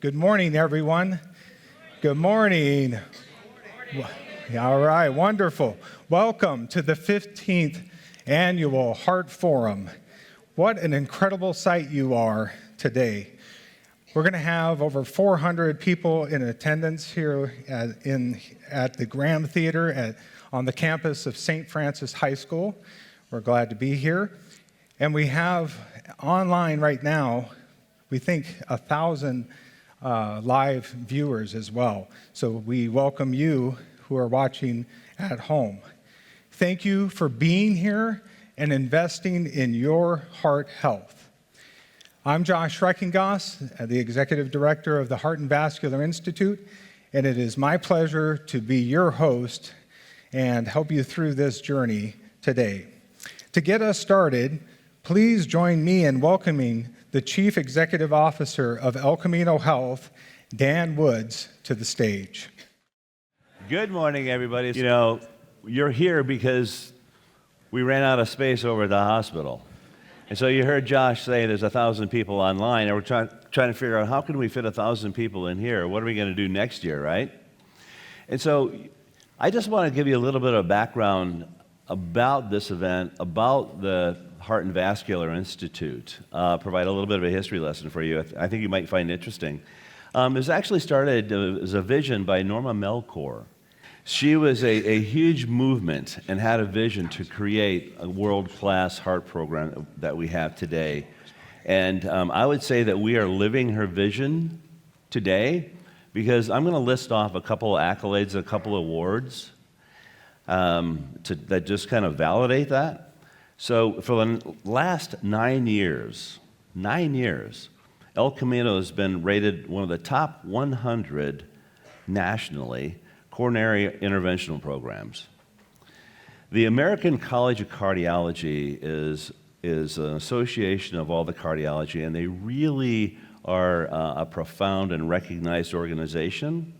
Good morning, everyone. Good morning. All right, wonderful. Welcome to the 15th Annual Heart Forum. What an incredible sight you are today. We're going to have over 400 people in attendance here at the Graham Theater on the campus of St. Francis High School. We're glad to be here. And we have online right now, we think 1,000 live viewers as well. So we welcome you who are watching at home. Thank you for being here and investing in your heart health. I'm Josh Reckengoss, the Executive Director of the Heart and Vascular Institute, and it is my pleasure to be your host and help you through this journey today. To get us started, please join me in welcoming the Chief Executive Officer of El Camino Health, Dan Woods, to the stage. Good morning, everybody. You know, you're here because we ran out of space over at the hospital. And so you heard Josh say there's 1,000 people online, and we're trying to figure out how can we fit 1,000 people in here? What are we going to do next year, right? And so I just want to give you a little bit of background about this event, about the Heart and Vascular Institute, provide a little bit of a history lesson for you. I think you might find interesting. It was actually started as a vision by Norma Melchor. She was a huge movement and had a vision to create a world-class heart program that we have today. And I would say that we are living her vision today because I'm going to list off a couple of accolades, a couple of awards that just kind of validate that. So for the last 9 years, El Camino has been rated one of the top 100 nationally coronary interventional programs. The American College of Cardiology is an association of all the cardiology, and they really are a profound and recognized organization.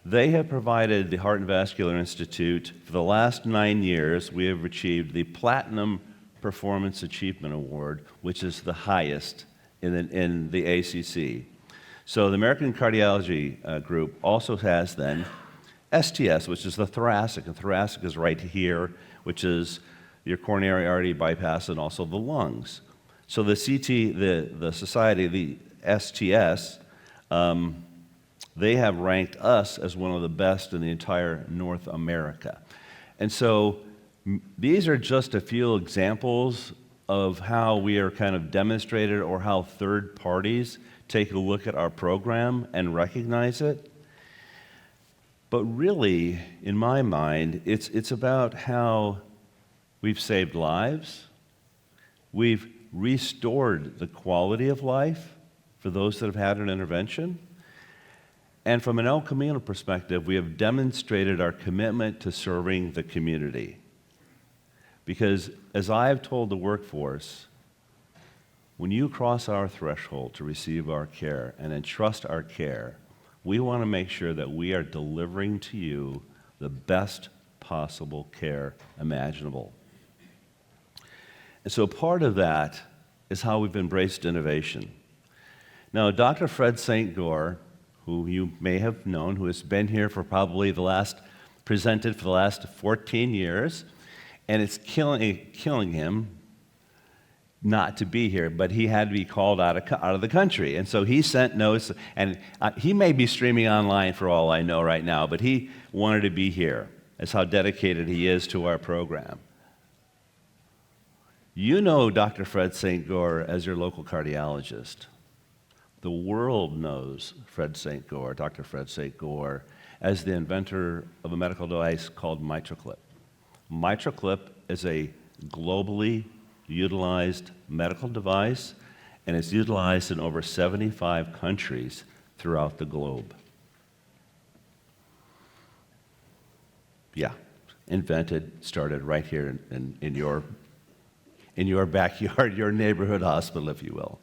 They have provided the Heart and Vascular Institute for the last 9 years. We have achieved the Platinum Performance Achievement Award, which is the highest in the ACC. So the American Cardiology Group also has then STS, which is the thoracic, and thoracic is right here, which is your coronary artery bypass and also the lungs. So the the society, the STS, they have ranked us as one of the best in the entire North America. And so these are just a few examples of how we are kind of demonstrated or how third parties take a look at our program and recognize it. But really, in my mind, it's about how we've saved lives, we've restored the quality of life for those that have had an intervention, and from an El Camino perspective, we have demonstrated our commitment to serving the community. Because as I have told the workforce, when you cross our threshold to receive our care and entrust our care, we want to make sure that we are delivering to you the best possible care imaginable. And so part of that is how we've embraced innovation. Now, Dr. Fred St. Gore, who you may have known, who has been here for probably presented for the last 14 years, and it's killing him not to be here, but he had to be called out of the country. And so he sent notes, and he may be streaming online for all I know right now, but he wanted to be here. That's how dedicated he is to our program. You know Dr. Fred St. Gore as your local cardiologist. The world knows Fred St. Gore, Dr. Fred St. Gore, as the inventor of a medical device called MitraClip. MitraClip is a globally utilized medical device, and it's utilized in over 75 countries throughout the globe. Yeah, invented, started right here in your backyard, your neighborhood hospital, if you will.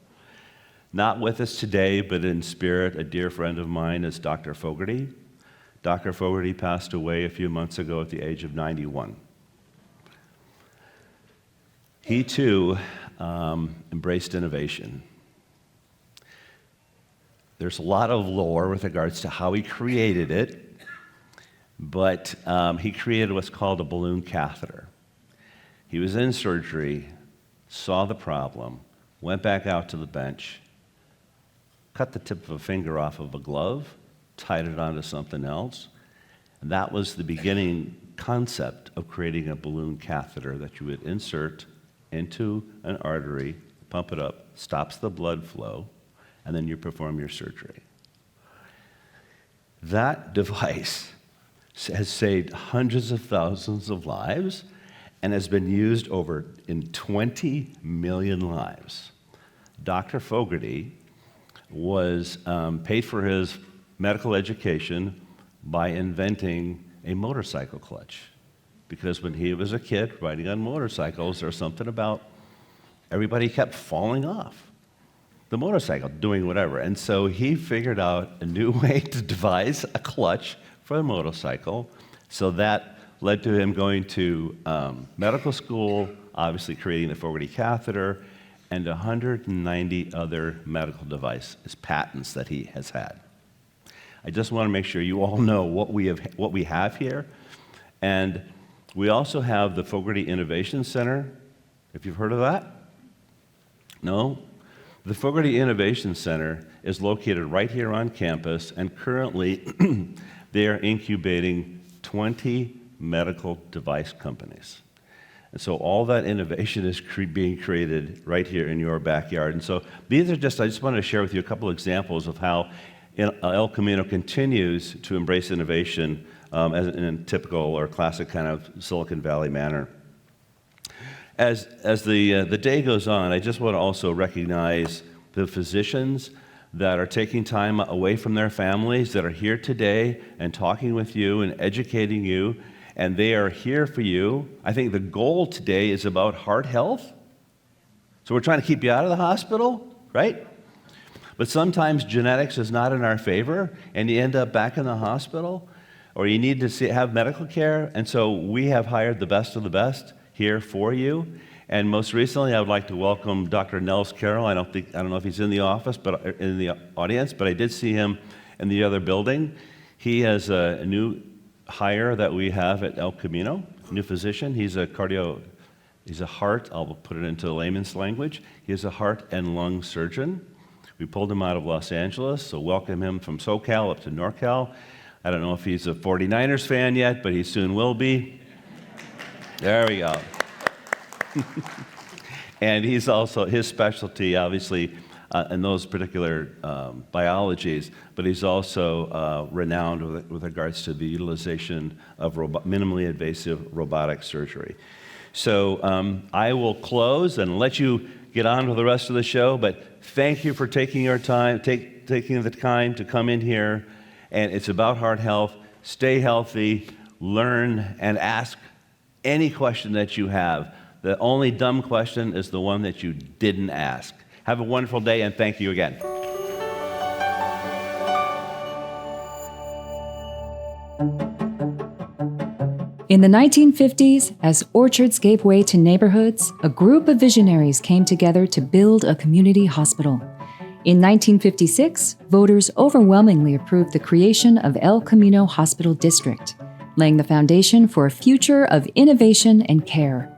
Not with us today, but in spirit, a dear friend of mine is Dr. Fogarty. Dr. Fogarty passed away a few months ago at the age of 91. He too embraced innovation. There's a lot of lore with regards to how he created it, but he created what's called a balloon catheter. He was in surgery, saw the problem, went back out to the bench, cut the tip of a finger off of a glove, tied it onto something else, and that was the beginning concept of creating a balloon catheter that you would insert into an artery, pump it up, stops the blood flow, and then you perform your surgery. That device has saved hundreds of thousands of lives and has been used in 20 million lives. Dr. Fogarty was paid for his medical education by inventing a motorcycle clutch. Because when he was a kid riding on motorcycles, there was something about everybody kept falling off the motorcycle, doing whatever. And so he figured out a new way to devise a clutch for the motorcycle. So that led to him going to medical school, obviously creating the Fogarty catheter, and 190 other medical devices, patents that he has had. I just want to make sure you all know what we have here. And we also have the Fogarty Innovation Center. If you've heard of that? No? The Fogarty Innovation Center is located right here on campus, and currently they are incubating 20 medical device companies. And so all that innovation is being created right here in your backyard. And so I just wanted to share with you a couple examples of how El Camino continues to embrace innovation in a typical or classic kind of Silicon Valley manner. As the day goes on, I just want to also recognize the physicians that are taking time away from their families, that are here today and talking with you and educating you, and they are here for you. I think the goal today is about heart health. So we're trying to keep you out of the hospital, right? But sometimes genetics is not in our favor, and you end up back in the hospital, or you need to have medical care. And so we have hired the best of the best here for you. And most recently, I would like to welcome Dr. Nels Carroll. I don't know if he's in the office, but in the audience, but I did see him in the other building. He has a new hire that we have at El Camino, new physician. He's a heart, I'll put it into layman's language. He's a heart and lung surgeon. We pulled him out of Los Angeles, so welcome him from SoCal up to NorCal. I don't know if he's a 49ers fan yet, but he soon will be. There we go. And he's also, his specialty, obviously, in those particular biologies, but he's also renowned with regards to the utilization of minimally invasive robotic surgery. So I will close and let you get on with the rest of the show, but thank you for taking your time, taking the time to come in here. And it's about heart health. Stay healthy, learn, and ask any question that you have. The only dumb question is the one that you didn't ask. Have a wonderful day, and thank you again. In the 1950s, as orchards gave way to neighborhoods, a group of visionaries came together to build a community hospital. In 1956, voters overwhelmingly approved the creation of El Camino Hospital District, laying the foundation for a future of innovation and care.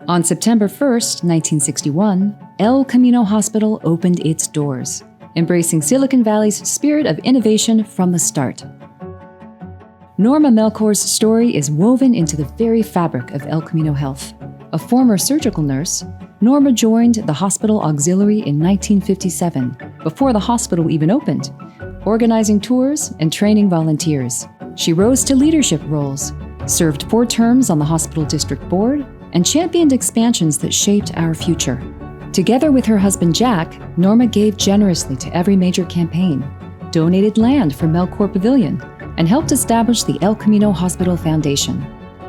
On September 1, 1961, El Camino Hospital opened its doors, embracing Silicon Valley's spirit of innovation from the start. Norma Melchor's story is woven into the very fabric of El Camino Health. A former surgical nurse, Norma joined the hospital auxiliary in 1957, before the hospital even opened, organizing tours and training volunteers. She rose to leadership roles, served 4 terms on the hospital district board, and championed expansions that shaped our future. Together with her husband Jack, Norma gave generously to every major campaign, donated land for Melchor Pavilion, and helped establish the El Camino Hospital Foundation.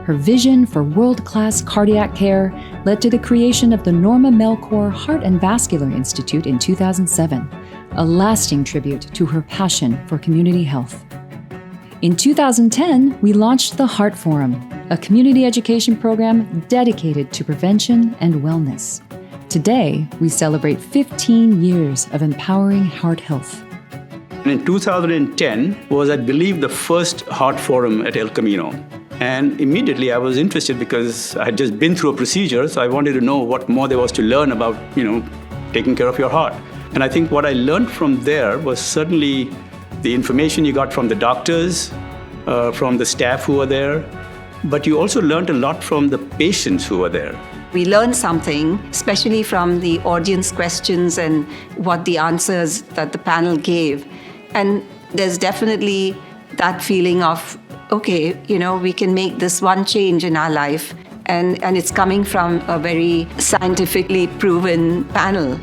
Her vision for world-class cardiac care led to the creation of the Norma Melchor Heart and Vascular Institute in 2007, a lasting tribute to her passion for community health. In 2010, we launched the Heart Forum, a community education program dedicated to prevention and wellness. Today, we celebrate 15 years of empowering heart health. And in 2010 was, I believe, the first heart forum at El Camino. And immediately I was interested because I had just been through a procedure, so I wanted to know what more there was to learn about, taking care of your heart. And I think what I learned from there was certainly the information you got from the doctors, from the staff who were there, but you also learned a lot from the patients who were there. We learned something, especially from the audience questions and what the answers that the panel gave. And there's definitely that feeling of, okay, we can make this one change in our life. And it's coming from a very scientifically proven panel.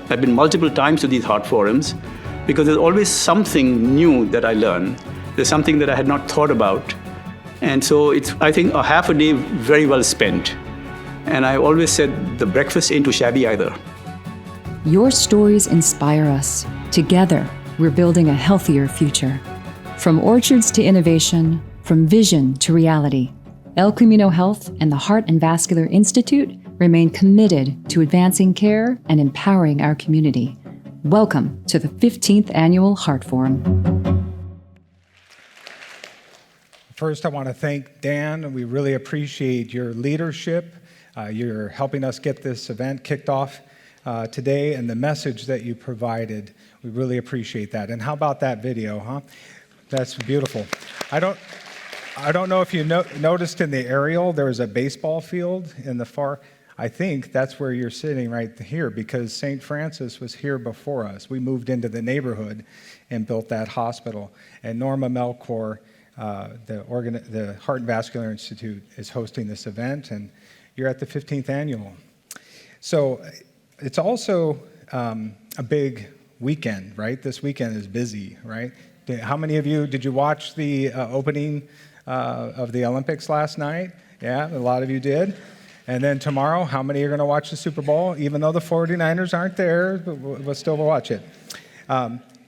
I've been multiple times to these heart forums because there's always something new that I learn. There's something that I had not thought about. And so it's, I think, a half a day very well spent. And I always said the breakfast ain't too shabby either. Your stories inspire us. Together, we're building a healthier future. From orchards to innovation, from vision to reality, El Camino Health and the Heart and Vascular Institute remain committed to advancing care and empowering our community. Welcome to the 15th Annual Heart Forum. First, I want to thank Dan. We really appreciate your leadership. You're helping us get this event kicked off today, and the message that you provided. We really appreciate that. And how about that video, huh? That's beautiful. I don't know if you noticed in the aerial, there was a baseball field in the far. I think that's where you're sitting right here, because St. Francis was here before us. We moved into the neighborhood and built that hospital. And Norma Melchor, the Heart and Vascular Institute, is hosting this event, and you're at the 15th annual. So it's also a big weekend, right? This weekend is busy, right? How many of you, did you watch the opening of the Olympics last night? Yeah, a lot of you did. And then tomorrow, how many are going to watch the Super Bowl? Even though the 49ers aren't there, but we'll still watch it.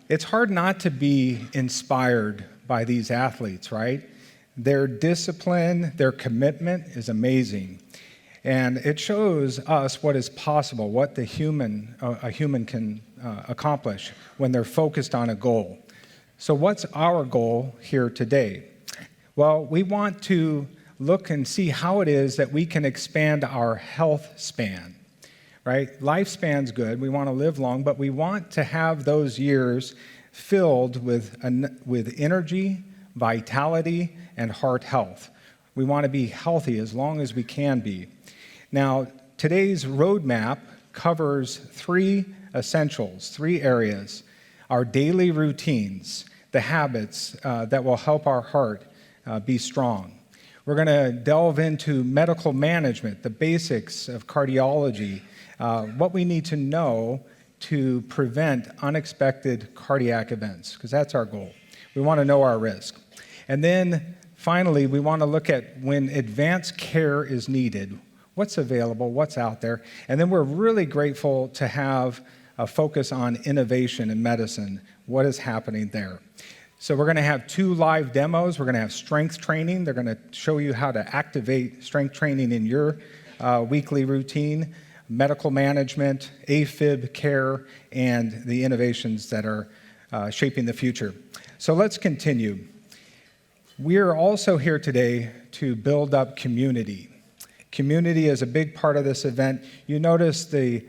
It's hard not to be inspired by these athletes, right? Their discipline, their commitment is amazing. And it shows us what is possible, what a human can accomplish when they're focused on a goal. So what's our goal here today? Well, we want to look and see how it is that we can expand our health span, right? Lifespan's good. We want to live long, but we want to have those years filled with energy, vitality, and heart health. We want to be healthy as long as we can be. Now, today's roadmap covers three essentials, three areas: our daily routines, the habits that will help our heart be strong. We're going to delve into medical management, the basics of cardiology, what we need to know to prevent unexpected cardiac events, because that's our goal. We want to know our risk. And then finally, we want to look at when advanced care is needed, what's available, what's out there. And then we're really grateful to have a focus on innovation in medicine, what is happening there. So we're going to have 2 live demos. We're going to have strength training. They're going to show you how to activate strength training in your weekly routine, medical management, AFib care, and the innovations that are shaping the future. So let's continue. We're also here today to build up community. Community is a big part of this event. You notice the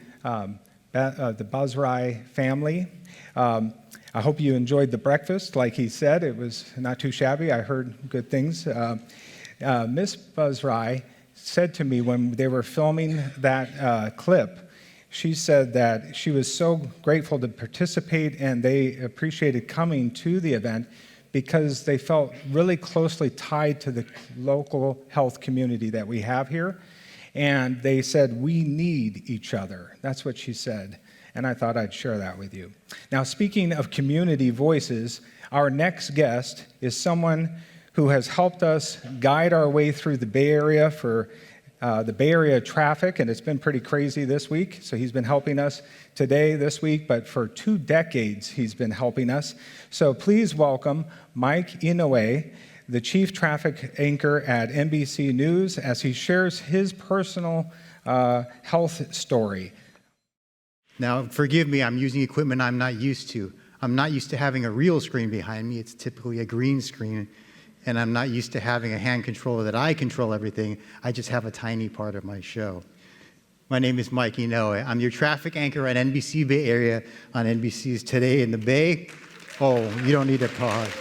Bazrai family. I hope you enjoyed the breakfast. Like he said, it was not too shabby. I heard good things. Miss Bazrai said to me when they were filming that clip, she said that she was so grateful to participate and they appreciated coming to the event because they felt really closely tied to the local health community that we have here. And they said, we need each other. That's what she said. And I thought I'd share that with you. Now, speaking of community voices, our next guest is someone who has helped us guide our way through the Bay Area for the Bay Area traffic, and it's been pretty crazy this week. So he's been helping us today, this week, but for 2 decades he's been helping us. So please welcome Mike Inoue, the chief traffic anchor at NBC News, as he shares his personal health story. Now, forgive me, I'm using equipment I'm not used to. I'm not used to having a real screen behind me. It's typically a green screen. And I'm not used to having a hand controller that I control everything. I just have a tiny part of my show. My name is Mike Inoue. I'm your traffic anchor at NBC Bay Area on NBC's Today in the Bay. Oh, you don't need to pause.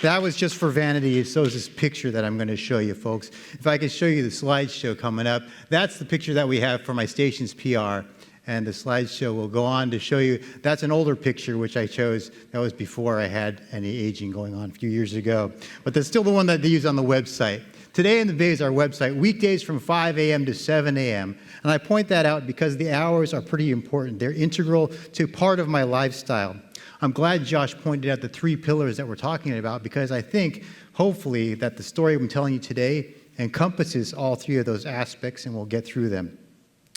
That was just for vanity. So is this picture that I'm going to show you, folks. If I could show you the slideshow coming up, that's the picture that we have for my station's PR. And the slideshow will go on to show you, that's an older picture which I chose. That was before I had any aging going on a few years ago. But that's still the one that they use on the website. Today in the Bay is our website, weekdays from 5 a.m. to 7 a.m. And I point that out because the hours are pretty important. They're integral to part of my lifestyle. I'm glad Josh pointed out the 3 pillars that we're talking about because I think, hopefully, that the story I'm telling you today encompasses all 3 of those aspects and we'll get through them.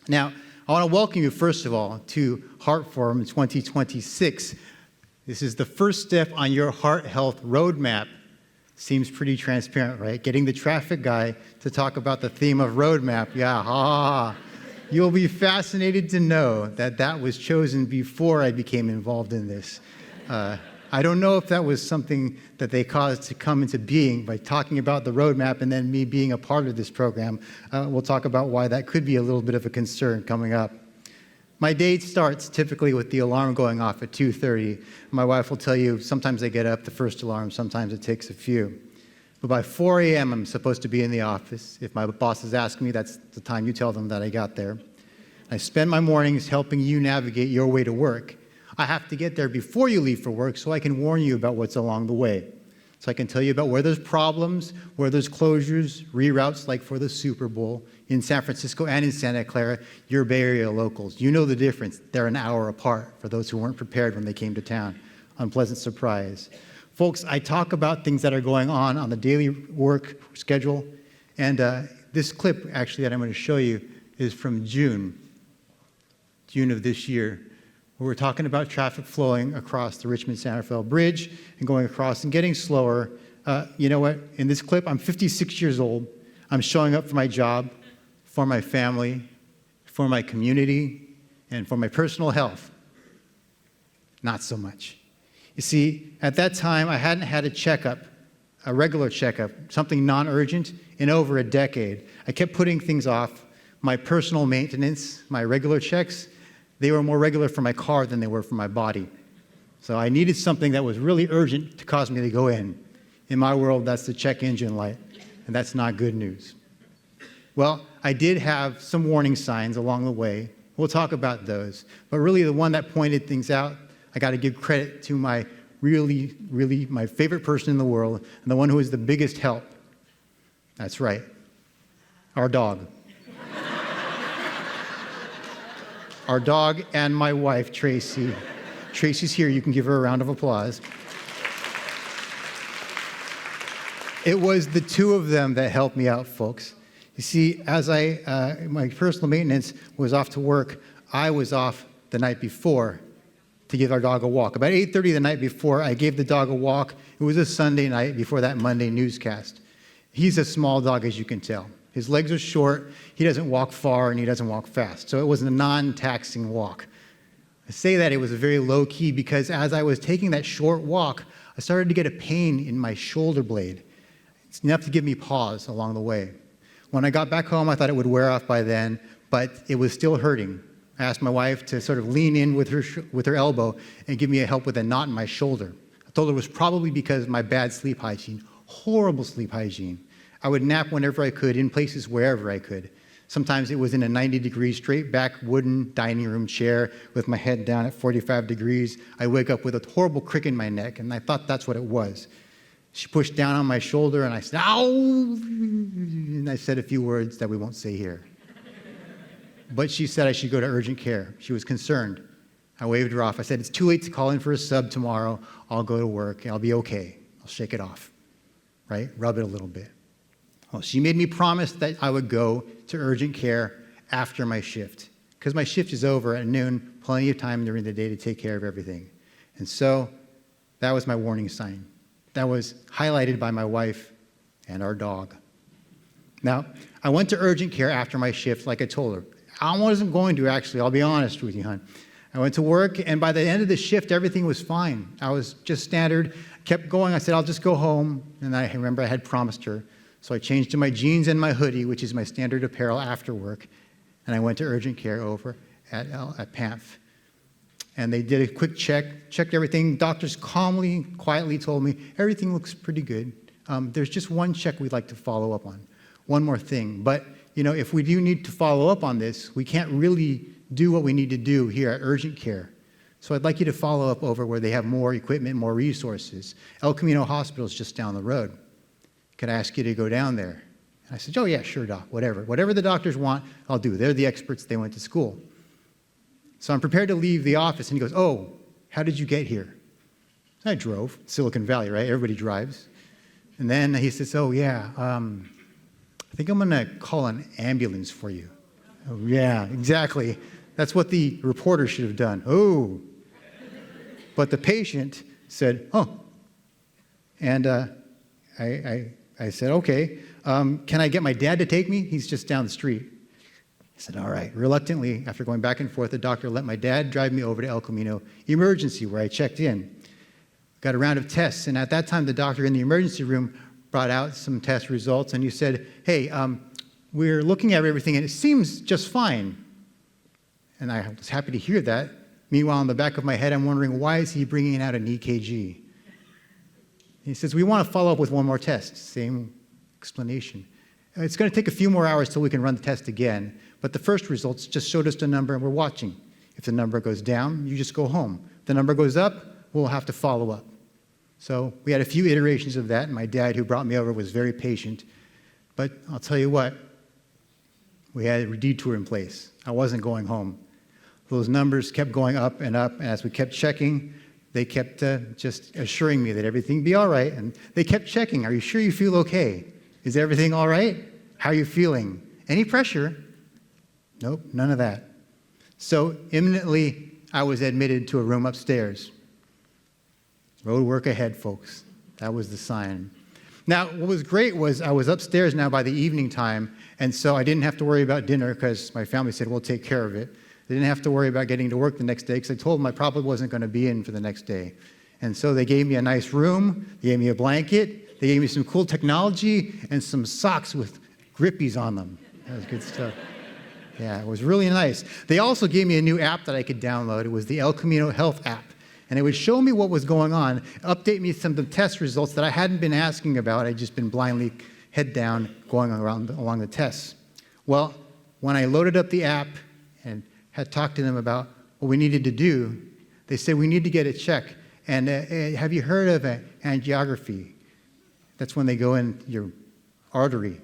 Now, I want to welcome you, first of all, to Heart Forum 2026. This is the first step on your heart health roadmap. Seems pretty transparent, right? Getting the traffic guy to talk about the theme of roadmap. Yeah, ha, ha, ha. You'll be fascinated to know that that was chosen before I became involved in this. I don't know if that was something that they caused to come into being by talking about the roadmap and then me being a part of this program. We'll talk about why that could be a little bit of a concern coming up. My day starts typically with the alarm going off at 2:30. My wife will tell you sometimes I get up the first alarm, sometimes it takes a few. But by 4 a.m., I'm supposed to be in the office. If my boss is asking me, that's the time you tell them that I got there. I spend my mornings helping you navigate your way to work. I have to get there before you leave for work so I can warn you about what's along the way. So I can tell you about where there's problems, where there's closures, reroutes like for the Super Bowl in San Francisco and in Santa Clara, your Bay Area locals. You know the difference. They're an hour apart for those who weren't prepared when they came to town. Unpleasant surprise. Folks, I talk about things that are going on the daily work schedule. And this clip, actually, that I'm going to show you is from June of this year. We're talking about traffic flowing across the Richmond-Santa Fe Bridge and going across and getting slower. You know what? In this clip, I'm 56 years old. I'm showing up for my job, for my family, for my community, and for my personal health. Not so much. You see, at that time, I hadn't had a checkup, a regular checkup, something non-urgent, in over a decade. I kept putting things off. My personal maintenance, my regular checks, they were more regular for my car than they were for my body. So I needed something that was really urgent to cause me to go in. In my world, that's the check engine light, and that's not good news. Well, I did have some warning signs along the way. We'll talk about those. But really, the one that pointed things out, I got to give credit to my really my favorite person in the world, and the one who is the biggest help. That's right, our dog. Our dog and my wife, Tracy. Tracy's here. You can give her a round of applause. It was the 2 of them that helped me out, folks. You see, as my personal maintenance was off to work, I was off the night before to give our dog a walk. About 8:30 the night before, I gave the dog a walk. It was a Sunday night before that Monday newscast. He's a small dog, as you can tell. His legs are short, he doesn't walk far, and he doesn't walk fast. So it was a non-taxing walk. I say that it was very low-key because as I was taking that short walk, I started to get a pain in my shoulder blade. It's enough to give me pause along the way. When I got back home, I thought it would wear off by then, but it was still hurting. I asked my wife to sort of lean in with her elbow and give me a help with a knot in my shoulder. I told her it was probably because of my bad sleep hygiene, horrible sleep hygiene. I would nap whenever I could, in places wherever I could. Sometimes it was in a 90-degree straight-back wooden dining room chair with my head down at 45 degrees. I wake up with a horrible crick in my neck, and I thought that's what it was. She pushed down on my shoulder, and I said, "Ow!" And I said a few words that we won't say here. But she said I should go to urgent care. She was concerned. I waved her off. I said, "It's too late to call in for a sub tomorrow. I'll go to work. I'll be okay. I'll shake it off." Right? Rub it a little bit. Well, she made me promise that I would go to urgent care after my shift, because my shift is over at noon, plenty of time during the day to take care of everything. And so that was my warning sign. That was highlighted by my wife and our dog. Now, I went to urgent care after my shift like I told her. I wasn't going to, actually, I'll be honest with you, hon. I went to work, and by the end of the shift, everything was fine. I was just standard, kept going. I said, I'll just go home. And I remember I had promised her. So I changed to my jeans and my hoodie, which is my standard apparel after work. And I went to urgent care over at PANF. And they did a quick check, checked everything. Doctors calmly, quietly told me, everything looks pretty good. There's just one check we'd like to follow up on. One more thing. But, if we do need to follow up on this, we can't really do what we need to do here at urgent care. So I'd like you to follow up over where they have more equipment, more resources. El Camino Hospital is just down the road. Could I ask you to go down there? And I said, oh, yeah, sure, doc, whatever. Whatever the doctors want, I'll do. They're the experts. They went to school. So I'm prepared to leave the office, and he goes, oh, how did you get here? So I drove. Silicon Valley, right? Everybody drives. And then he says, oh, yeah, I think I'm going to call an ambulance for you. Oh, yeah, exactly. That's what the reporter should have done. Oh. But the patient said, oh. And I said, okay, can I get my dad to take me? He's just down the street. I said, all right. Reluctantly, after going back and forth, the doctor let my dad drive me over to El Camino Emergency, where I checked in. Got a round of tests, and at that time, the doctor in the emergency room brought out some test results, and he said, hey, we're looking at everything, and it seems just fine. And I was happy to hear that. Meanwhile, in the back of my head, I'm wondering, why is he bringing out an EKG? He says, we want to follow up with one more test. Same explanation. It's going to take a few more hours till we can run the test again, but the first results just showed us the number, and we're watching. If the number goes down, you just go home. If the number goes up, we'll have to follow up. So we had a few iterations of that, and my dad, who brought me over, was very patient. But I'll tell you what, we had a detour in place. I wasn't going home. Those numbers kept going up, and as we kept checking, they kept just assuring me that everything would be all right. And they kept checking, are you sure you feel okay? Is everything all right? How are you feeling? Any pressure? Nope, none of that. So imminently, I was admitted to a room upstairs. Road work ahead, folks. That was the sign. Now, what was great was I was upstairs now by the evening time, and so I didn't have to worry about dinner because my family said, we'll take care of it. I didn't have to worry about getting to work the next day because I told them I probably wasn't going to be in for the next day. And so they gave me a nice room, they gave me a blanket, they gave me some cool technology, and some socks with grippies on them. That was good stuff. Yeah, it was really nice. They also gave me a new app that I could download. It was the El Camino Health app. And it would show me what was going on, update me some of the test results that I hadn't been asking about. I'd just been blindly head down going along the tests. Well, when I loaded up the app and had talked to them about what we needed to do, they said, we need to get a check. And have you heard of an angiography? That's when they go in your artery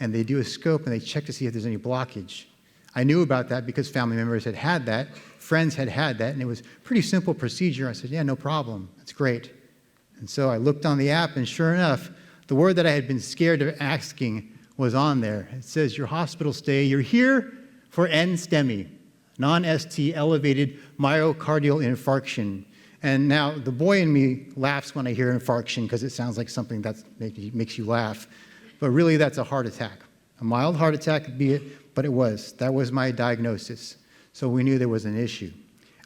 and they do a scope and they check to see if there's any blockage. I knew about that because family members had that, friends had that, and it was a pretty simple procedure. I said, yeah, no problem. That's great. And so I looked on the app, and sure enough, the word that I had been scared of asking was on there. It says, your hospital stay, you're here for NSTEMI, non-ST elevated myocardial infarction. And now the boy in me laughs when I hear infarction because it sounds like something that makes you laugh. But really, that's a heart attack. A mild heart attack, be it, but it was. That was my diagnosis. So we knew there was an issue.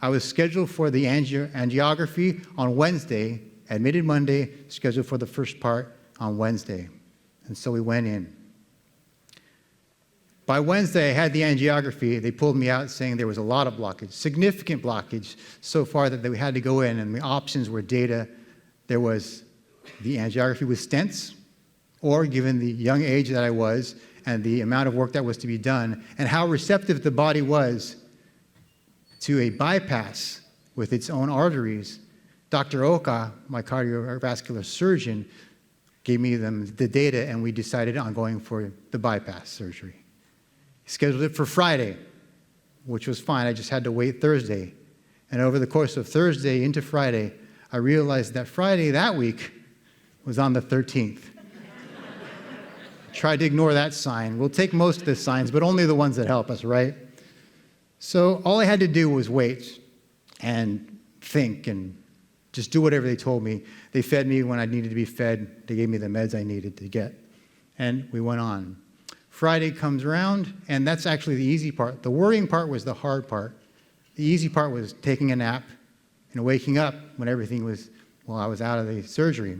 I was scheduled for the angiography on Wednesday, admitted Monday, scheduled for the first part on Wednesday. And so we went in. By Wednesday, I had the angiography. They pulled me out saying there was a lot of blockage, significant blockage, so far that we had to go in, and the options were data. There was the angiography with stents, or given the young age that I was and the amount of work that was to be done, and how receptive the body was to a bypass with its own arteries. Dr. Oka, my cardiovascular surgeon, gave me the data, and we decided on going for the bypass surgery. He scheduled it for Friday, which was fine. I just had to wait Thursday. And over the course of Thursday into Friday, I realized that Friday that week was on the 13th. Tried to ignore that sign. We'll take most of the signs, but only the ones that help us, right? So all I had to do was wait and think and just do whatever they told me. They fed me when I needed to be fed. They gave me the meds I needed to get. And we went on. Friday comes around, and that's actually the easy part. The worrying part was the hard part. The easy part was taking a nap and waking up when I was out of the surgery.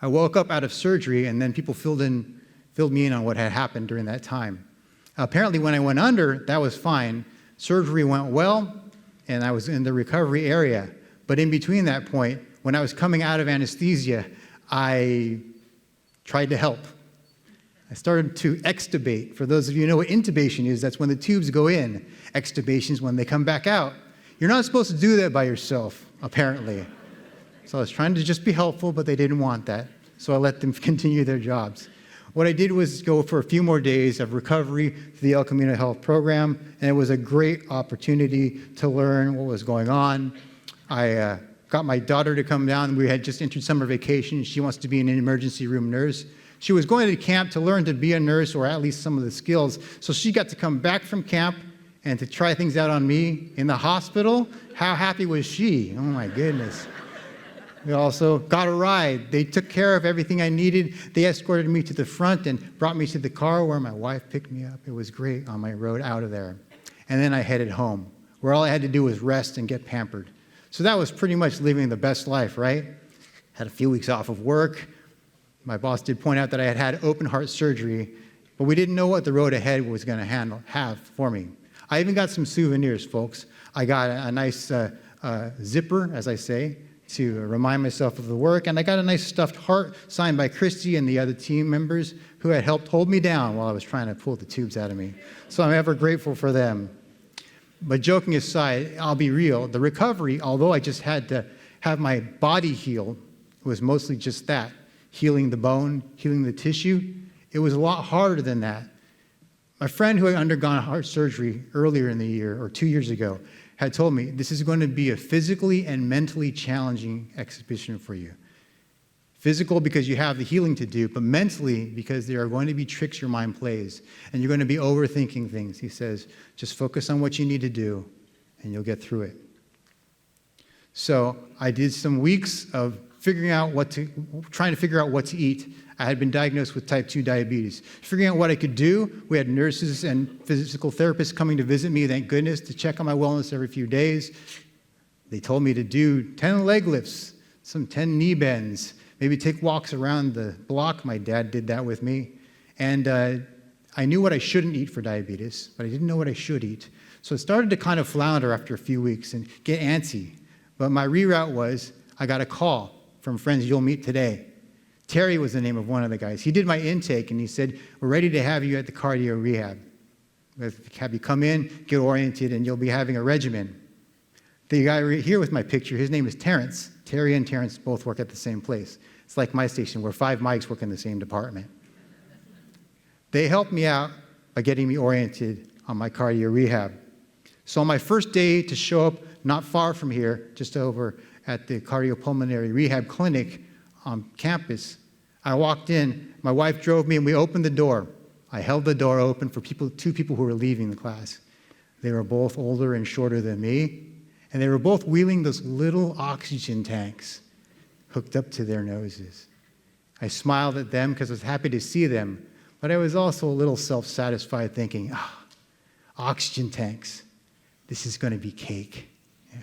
I woke up out of surgery, and then people filled me in on what had happened during that time. Apparently, when I went under, that was fine. Surgery went well, and I was in the recovery area. But in between that point, when I was coming out of anesthesia, I tried to help. I started to extubate. For those of you who know what intubation is, that's when the tubes go in. Extubation is when they come back out. You're not supposed to do that by yourself, apparently. So I was trying to just be helpful, but they didn't want that. So I let them continue their jobs. What I did was go for a few more days of recovery through the El Camino Health Program, and it was a great opportunity to learn what was going on. I got my daughter to come down. We had just entered summer vacation. She wants to be an emergency room nurse. She was going to camp to learn to be a nurse, or at least some of the skills. So she got to come back from camp and to try things out on me in the hospital. How happy was she? Oh my goodness. We also got a ride. They took care of everything I needed. They escorted me to the front and brought me to the car where my wife picked me up. It was great on my road out of there. And then I headed home, where all I had to do was rest and get pampered. So that was pretty much living the best life, right? Had a few weeks off of work. My boss did point out that I had had open heart surgery, but we didn't know what the road ahead was going to have for me. I even got some souvenirs, folks. I got a nice zipper, as I say, to remind myself of the work, and I got a nice stuffed heart signed by Christy and the other team members who had helped hold me down while I was trying to pull the tubes out of me. So I'm ever grateful for them. But joking aside, I'll be real. The recovery, although I just had to have my body heal, it was mostly just that. Healing the bone, healing the tissue. It was a lot harder than that. My friend who had undergone heart surgery earlier in the year, or 2 years ago, had told me this is going to be a physically and mentally challenging exhibition for you. Physical because you have the healing to do, but mentally because there are going to be tricks your mind plays, and you're going to be overthinking things. He says, just focus on what you need to do, and you'll get through it. So I did some weeks of trying to figure out what to eat. I had been diagnosed with type 2 diabetes. Figuring out what I could do. We had nurses and physical therapists coming to visit me, thank goodness, to check on my wellness every few days. They told me to do 10 leg lifts, some 10 knee bends, maybe take walks around the block. My dad did that with me. And I knew what I shouldn't eat for diabetes, but I didn't know what I should eat. So it started to kind of flounder after a few weeks and get antsy. But my reroute was, I got a call from friends you'll meet today. Terry was the name of one of the guys. He did my intake, and he said, we're ready to have you at the cardio rehab. We'll have you come in, get oriented, and you'll be having a regimen. The guy right here with my picture, his name is Terrence. Terry and Terrence both work at the same place. It's like my station where 5 mics work in the same department. They helped me out by getting me oriented on my cardio rehab. So on my first day to show up not far from here, just over at the cardiopulmonary rehab clinic on campus, I walked in, my wife drove me, and we opened the door. I held the door open for two people who were leaving the class. They were both older and shorter than me, and they were both wheeling those little oxygen tanks hooked up to their noses. I smiled at them because I was happy to see them, but I was also a little self-satisfied thinking, oxygen tanks, this is going to be cake. Yeah.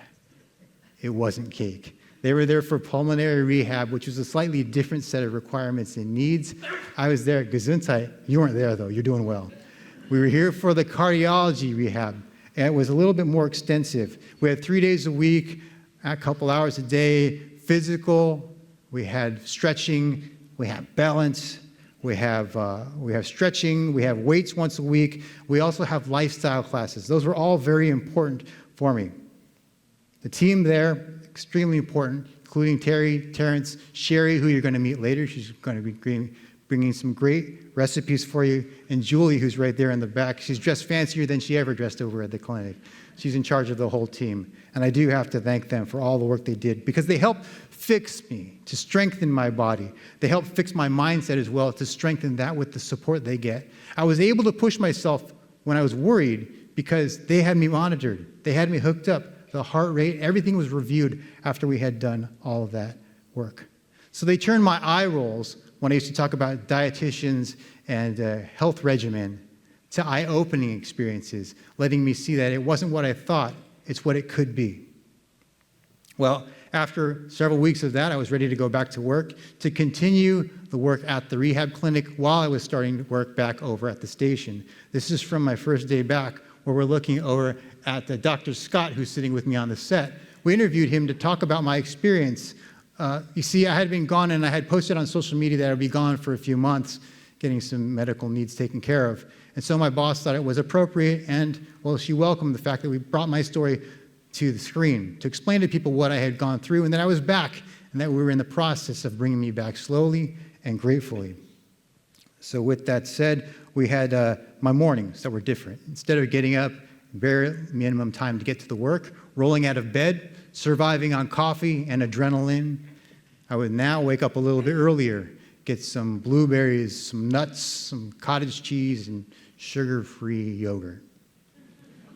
It wasn't cake. They were there for pulmonary rehab, which was a slightly different set of requirements and needs. I was there at Gesundheit. You weren't there, though. You're doing well. We were here for the cardiology rehab, and it was a little bit more extensive. We had 3 days a week, a couple hours a day, physical. We had stretching. We had balance. We have stretching. We have weights once a week. We also have lifestyle classes. Those were all very important for me. The team there, extremely important, including Terry, Terrence, Sherry, who you're going to meet later. She's going to be bringing some great recipes for you, and Julie, who's right there in the back. She's dressed fancier than she ever dressed over at the clinic. She's in charge of the whole team, and I do have to thank them for all the work they did, because they helped fix me, to strengthen my body. They helped fix my mindset as well, to strengthen that with the support they get. I was able to push myself when I was worried because they had me monitored. They had me hooked up. The heart rate, everything was reviewed after we had done all of that work. So they turned my eye rolls when I used to talk about dietitians and health regimen. to eye-opening experiences, letting me see that it wasn't what I thought, it's what it could be. Well, after several weeks of that, I was ready to go back to work to continue the work at the rehab clinic while I was starting to work back over at the station. This is from my first day back, where we're looking over at Dr. Scott, who's sitting with me on the set. We interviewed him to talk about my experience. You see, I had been gone, and I had posted on social media that I would be gone for a few months, getting some medical needs taken care of. And so my boss thought it was appropriate, and, well, she welcomed the fact that we brought my story to the screen to explain to people what I had gone through and that I was back and that we were in the process of bringing me back slowly and gratefully. So with that said, we had my mornings that were different. Instead of getting up, bare minimum time to get to the work, rolling out of bed, surviving on coffee and adrenaline, I would now wake up a little bit earlier, get some blueberries, some nuts, some cottage cheese, and sugar-free yogurt.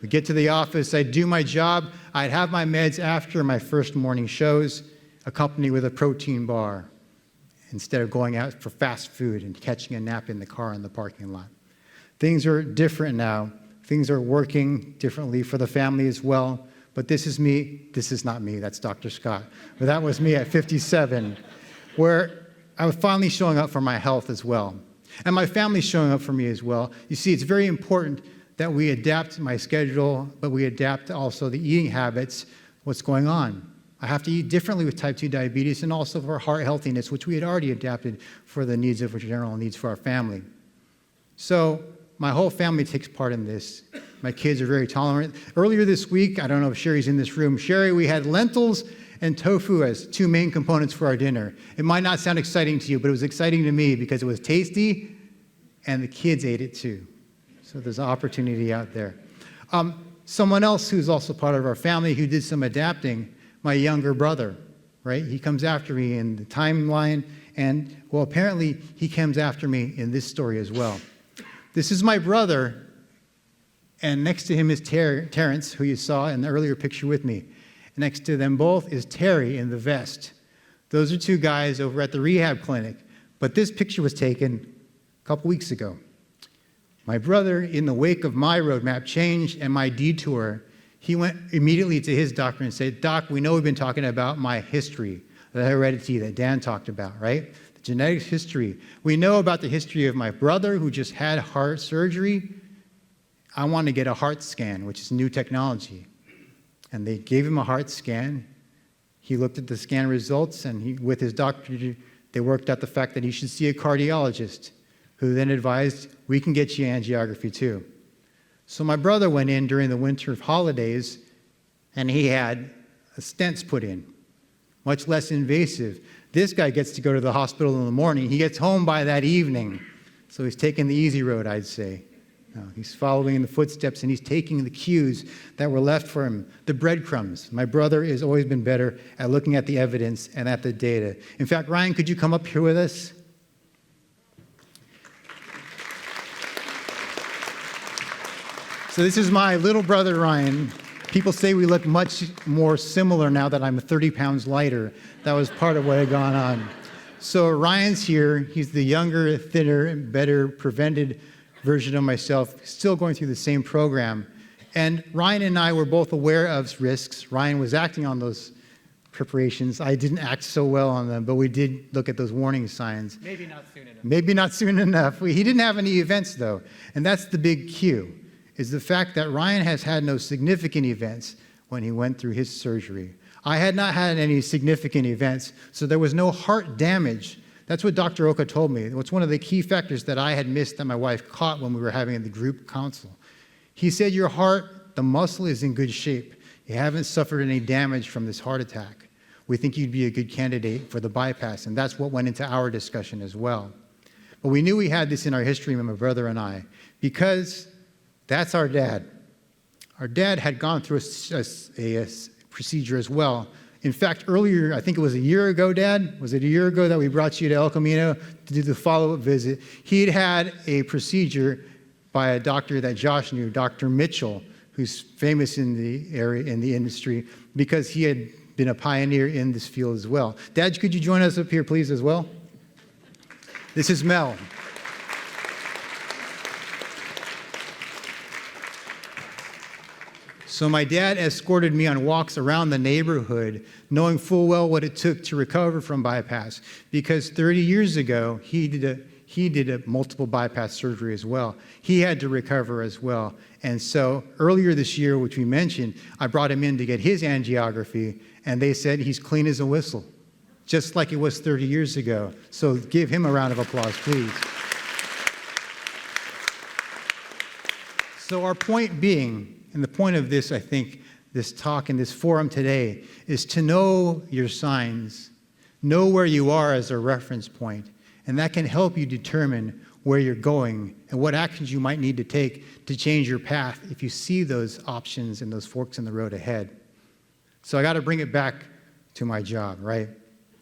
We'd get to the office, I'd do my job, I'd have my meds after my first morning shows, accompanied with a protein bar, instead of going out for fast food and catching a nap in the car in the parking lot. Things are different now. Things are working differently for the family as well. But this is me. This is not me. That's Dr. Scott. But that was me at 57, where I was finally showing up for my health as well. And my family's showing up for me as well. You see, it's very important that we adapt my schedule, but we adapt also the eating habits, what's going on. I have to eat differently with type 2 diabetes and also for heart healthiness, which we had already adapted for the needs of our general needs for our family. So my whole family takes part in this. My kids are very tolerant. Earlier this week, I don't know if Sherry's in this room. Sherry, we had lentils and tofu as two main components for our dinner. It might not sound exciting to you, but it was exciting to me because it was tasty and the kids ate it too. So there's an opportunity out there. Someone else who's also part of our family who did some adapting, my younger brother, right? He comes after me in the timeline, and, well, apparently he comes after me in this story as well. This is my brother, and next to him is Terrence, who you saw in the earlier picture with me. Next to them both is Terry in the vest. Those are two guys over at the rehab clinic, but this picture was taken a couple weeks ago. My brother, in the wake of my roadmap change and my detour, he went immediately to his doctor and said, "Doc, we know we've been talking about my history, the heredity that Dan talked about, right? The genetic history. We know about the history of my brother who just had heart surgery. I want to get a heart scan, which is new technology." And they gave him a heart scan. He looked at the scan results, and with his doctor, they worked out the fact that he should see a cardiologist, who then advised, "We can get you angiography too." So my brother went in during the winter holidays, and he had stents put in, much less invasive. This guy gets to go to the hospital in the morning. He gets home by that evening. So he's taking the easy road, I'd say. No, he's following in the footsteps, and he's taking the cues that were left for him, the breadcrumbs. My brother has always been better at looking at the evidence and at the data. In fact, Ryan, could you come up here with us? So this is my little brother, Ryan. People say we look much more similar now that I'm 30 pounds lighter. That was part of what had gone on. So Ryan's here. He's the younger, thinner, and better prevented version of myself, still going through the same program. And Ryan and I were both aware of risks. Ryan was acting on those preparations. I didn't act so well on them, but we did look at those warning signs. Maybe not soon enough. Maybe not soon enough. He didn't have any events, though. And that's the big cue, is the fact that Ryan has had no significant events when he went through his surgery. I had not had any significant events, so there was no heart damage. That's what Dr. Oka told me. It's one of the key factors that I had missed that my wife caught when we were having the group counsel. He said, "Your heart, the muscle is in good shape. You haven't suffered any damage from this heart attack. We think you'd be a good candidate for the bypass," and that's what went into our discussion as well. But we knew we had this in our history, my brother and I, because that's our dad. Our dad had gone through a procedure as well. In fact, earlier, I think it was a year ago, Dad, was it a year ago that we brought you to El Camino to do the follow-up visit? He'd had a procedure by a doctor that Josh knew, Dr. Mitchell, who's famous in the area, in the industry, because he had been a pioneer in this field as well. Dad, could you join us up here, please, as well? This is Mel. So my dad escorted me on walks around the neighborhood, knowing full well what it took to recover from bypass, because 30 years ago, he did a multiple bypass surgery as well. He had to recover as well. And so earlier this year, which we mentioned, I brought him in to get his angiography, and they said he's clean as a whistle, just like it was 30 years ago. So give him a round of applause, please. So our point being, and the point of this, I think, this talk and this forum today, is to know your signs, know where you are as a reference point, and that can help you determine where you're going and what actions you might need to take to change your path if you see those options and those forks in the road ahead. So I got to bring it back to my job, right?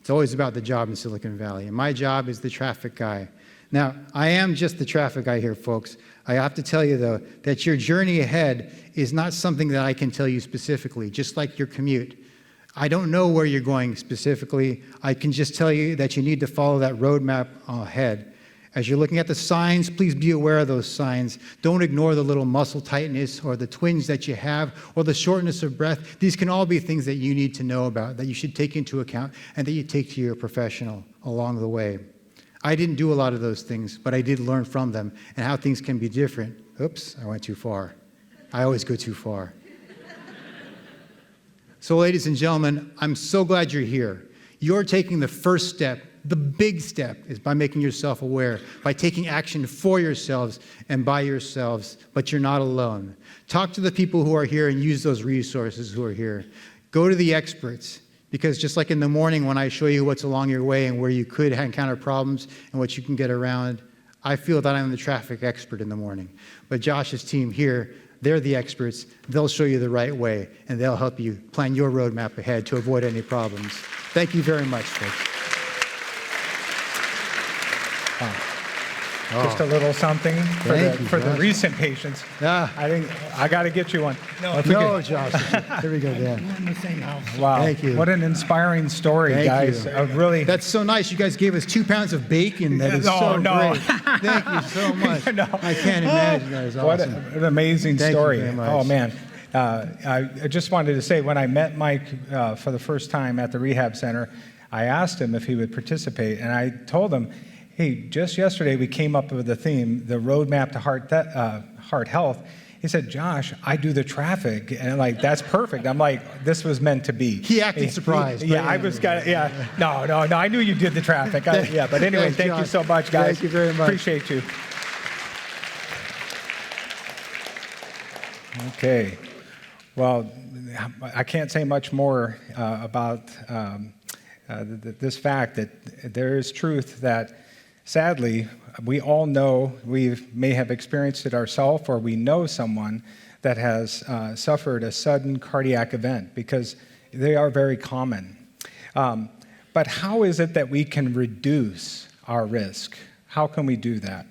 It's always about the job in Silicon Valley, and my job is the traffic guy. Now, I am just the traffic guy here, folks. I have to tell you, though, that your journey ahead is not something that I can tell you specifically, just like your commute. I don't know where you're going specifically. I can just tell you that you need to follow that roadmap ahead. As you're looking at the signs, please be aware of those signs. Don't ignore the little muscle tightness or the twinge that you have or the shortness of breath. These can all be things that you need to know about, that you should take into account and that you take to your professional along the way. I didn't do a lot of those things, but I did learn from them and how things can be different. Oops, I went too far. I always go too far. So, ladies and gentlemen, I'm so glad you're here. You're taking the first step. The big step is by making yourself aware, by taking action for yourselves and by yourselves, but you're not alone. Talk to the people who are here and use those resources who are here. Go to the experts, because just like in the morning when I show you what's along your way and where you could encounter problems and what you can get around, I feel that I'm the traffic expert in the morning. But Josh's team here, they're the experts. They'll show you the right way, and they'll help you plan your roadmap ahead to avoid any problems. Thank you very much, folks. Just a little something for the recent patients. Yeah. I got to get you one. No, Josh. Here we go, Dan. We're in the same house. Wow. Thank you. What an inspiring story, Thank guys. you. Really. That's so nice. You guys gave us 2 pounds of bacon. That is so great. Thank you so much. No. I can't imagine. That is What awesome. an amazing Thank you story. very much. Oh, man. I just wanted to say, when I met Mike for the first time at the rehab center, I asked him if he would participate, and I told him, hey, just yesterday we came up with the theme, the roadmap to heart health. He said, Josh, I do the traffic. And I'm like, that's perfect. I'm like, this was meant to be. He acted surprised. Yeah, I was kind of, yeah. No, I knew you did the traffic. Yeah, but anyway, Thanks, thank you Josh. so much, guys. Thank you very much. Appreciate you. Okay. Well, I can't say much more about this fact that there is truth that, sadly, we all know, we may have experienced it ourselves, or we know someone that has suffered a sudden cardiac event, because they are very common. But how is it that we can reduce our risk? How can we do that?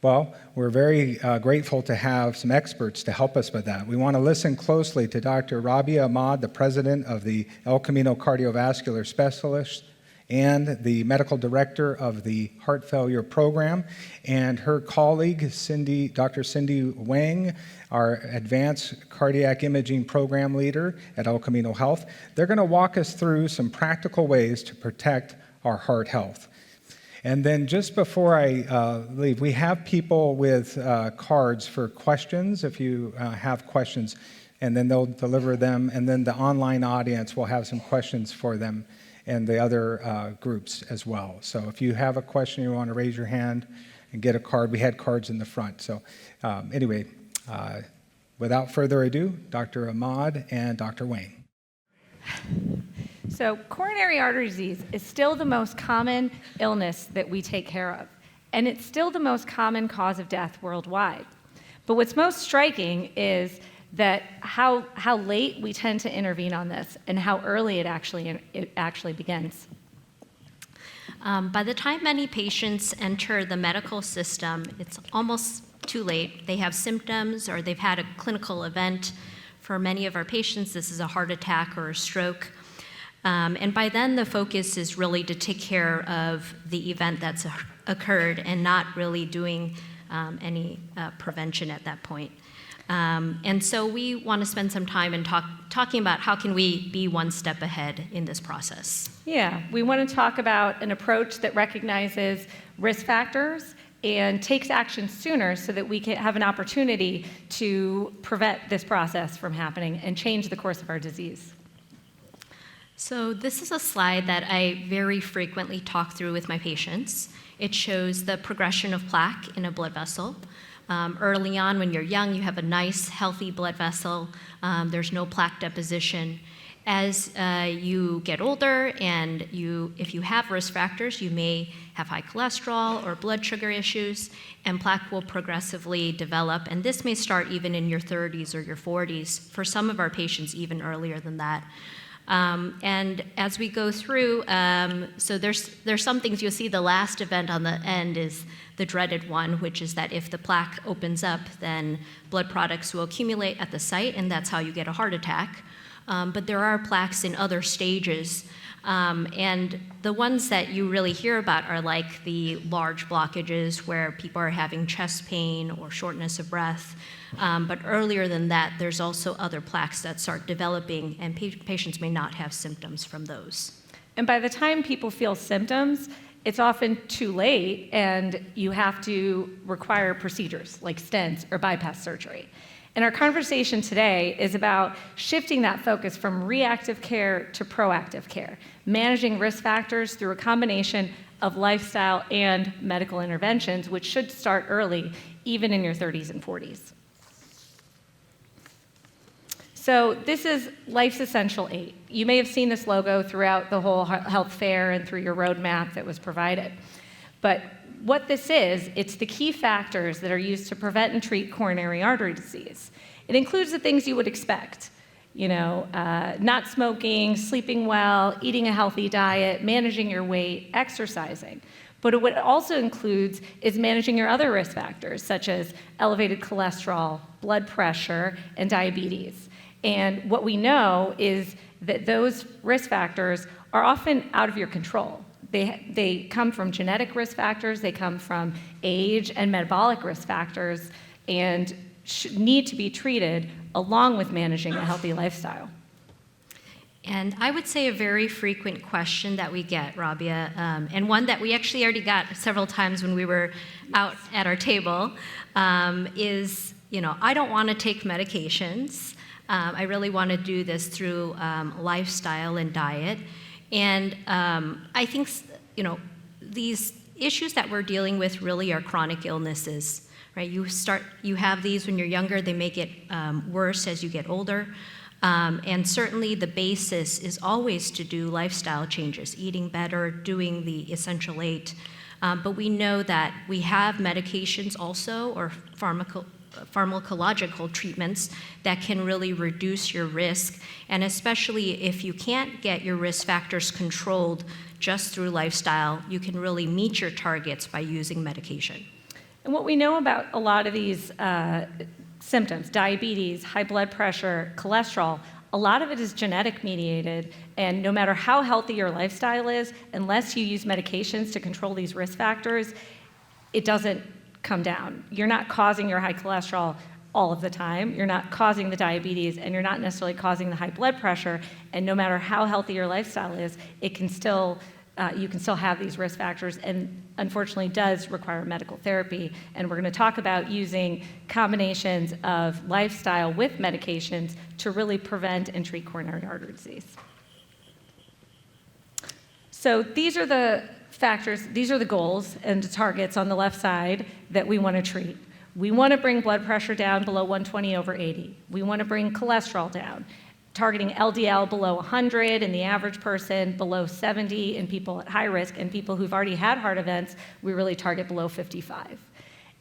Well, we're very grateful to have some experts to help us with that. We want to listen closely to Dr. Rabia Ahmad, the president of the El Camino Cardiovascular Specialist and the medical director of the Heart Failure Program, and her colleague, Dr. Cindy Wang, our Advanced Cardiac Imaging Program leader at El Camino Health. They're going to walk us through some practical ways to protect our heart health. And then just before I leave, we have people with cards for questions, if you have questions, and then they'll deliver them, and then the online audience will have some questions for them and the other groups as well. So if you have a question, you want to raise your hand and get a card. We had cards in the front. So anyway, without further ado, Dr. Ahmad and Dr. Wang. So coronary artery disease is still the most common illness that we take care of, and it's still the most common cause of death worldwide. But what's most striking is that how late we tend to intervene on this and how early it actually begins. By the time many patients enter the medical system, it's almost too late. They have symptoms or they've had a clinical event. For many of our patients, this is a heart attack or a stroke. And by then, the focus is really to take care of the event that's occurred and not really doing any prevention at that point. And so we want to spend some time in talking about how can we be one step ahead in this process. Yeah, we want to talk about an approach that recognizes risk factors and takes action sooner so that we can have an opportunity to prevent this process from happening and change the course of our disease. So this is a slide that I very frequently talk through with my patients. It shows the progression of plaque in a blood vessel. Early on, when you're young, you have a nice, healthy blood vessel. There's no plaque deposition. As you get older and if you have risk factors, you may have high cholesterol or blood sugar issues, and plaque will progressively develop. And this may start even in your 30s or your 40s. For some of our patients, even earlier than that. And as we go through, so there's some things you'll see. The last event on the end is the dreaded one, which is that if the plaque opens up, then blood products will accumulate at the site, and that's how you get a heart attack. But there are plaques in other stages. And the ones that you really hear about are like the large blockages where people are having chest pain or shortness of breath. But earlier than that, there's also other plaques that start developing, and patients may not have symptoms from those. And by the time people feel symptoms, it's often too late, and you have to require procedures like stents or bypass surgery. And our conversation today is about shifting that focus from reactive care to proactive care, managing risk factors through a combination of lifestyle and medical interventions, which should start early, even in your 30s and 40s. So this is Life's Essential 8. You may have seen this logo throughout the whole health fair and through your roadmap that was provided. But what this is, it's the key factors that are used to prevent and treat coronary artery disease. It includes the things you would expect, not smoking, sleeping well, eating a healthy diet, managing your weight, exercising. But what it also includes is managing your other risk factors, such as elevated cholesterol, blood pressure, and diabetes. And what we know is that those risk factors are often out of your control. They come from genetic risk factors, they come from age and metabolic risk factors, and need to be treated along with managing a healthy lifestyle. And I would say a very frequent question that we get, Rabia, and one that we actually already got several times when we were out at our table, is, I don't want to take medications. I really want to do this through lifestyle and diet. And I think, these issues that we're dealing with really are chronic illnesses, right? You have these when you're younger, they may get worse as you get older. And certainly the basis is always to do lifestyle changes, eating better, doing the Essential 8. But we know that we have medications also, or pharmacological treatments that can really reduce your risk, and especially if you can't get your risk factors controlled just through lifestyle, you can really meet your targets by using medication. And what we know about a lot of these symptoms, diabetes, high blood pressure, cholesterol, a lot of it is genetic mediated, and no matter how healthy your lifestyle is, unless you use medications to control these risk factors, it doesn't come down. You're not causing your high cholesterol all of the time. You're not causing the diabetes, and you're not necessarily causing the high blood pressure. And no matter how healthy your lifestyle is, it can still you can still have these risk factors, and unfortunately does require medical therapy. And we're going to talk about using combinations of lifestyle with medications to really prevent and treat coronary artery disease. So these are the factors, these are the goals and the targets on the left side that we want to treat. We want to bring blood pressure down below 120/80. We want to bring cholesterol down, targeting LDL below 100 in the average person, below 70 in people at high risk, and people who've already had heart events, we really target below 55.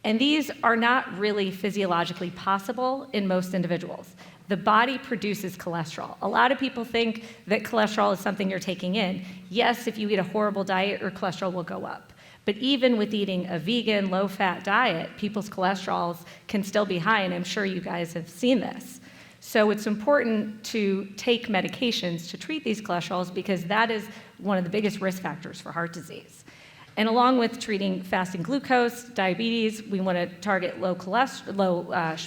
And these are not really physiologically possible in most individuals. The body produces cholesterol. A lot of people think that cholesterol is something you're taking in. Yes, if you eat a horrible diet, your cholesterol will go up. But even with eating a vegan, low-fat diet, people's cholesterols can still be high, and I'm sure you guys have seen this. So it's important to take medications to treat these cholesterols, because that is one of the biggest risk factors for heart disease. And along with treating fasting glucose, diabetes, we want to target low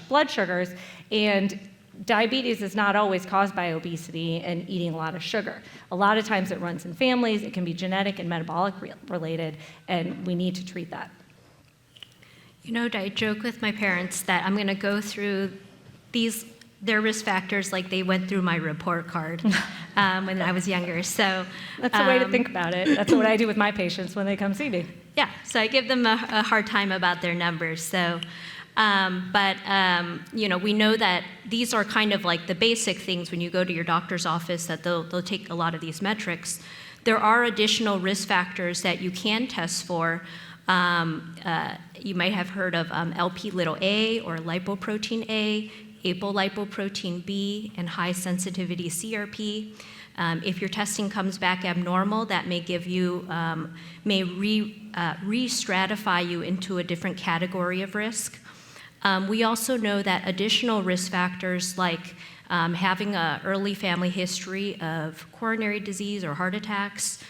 blood sugars. And diabetes is not always caused by obesity and eating a lot of sugar. A lot of times it runs in families. It can be genetic and metabolic related, and we need to treat that. You know, I joke with my parents that I'm going to go through their risk factors like they went through my report card when I was younger. So that's a way to think about it. That's what I do with my patients when they come see me. Yeah, so I give them a hard time about their numbers. So, you know, we know that these are kind of like the basic things when you go to your doctor's office, that they'll take a lot of these metrics. There are additional risk factors that you can test for. You might have heard of Lp(a) or lipoprotein A, apolipoprotein B, and high sensitivity CRP. If your testing comes back abnormal, that may give you, may re-stratify you into a different category of risk. We also know that additional risk factors like having an early family history of coronary disease or heart attacks,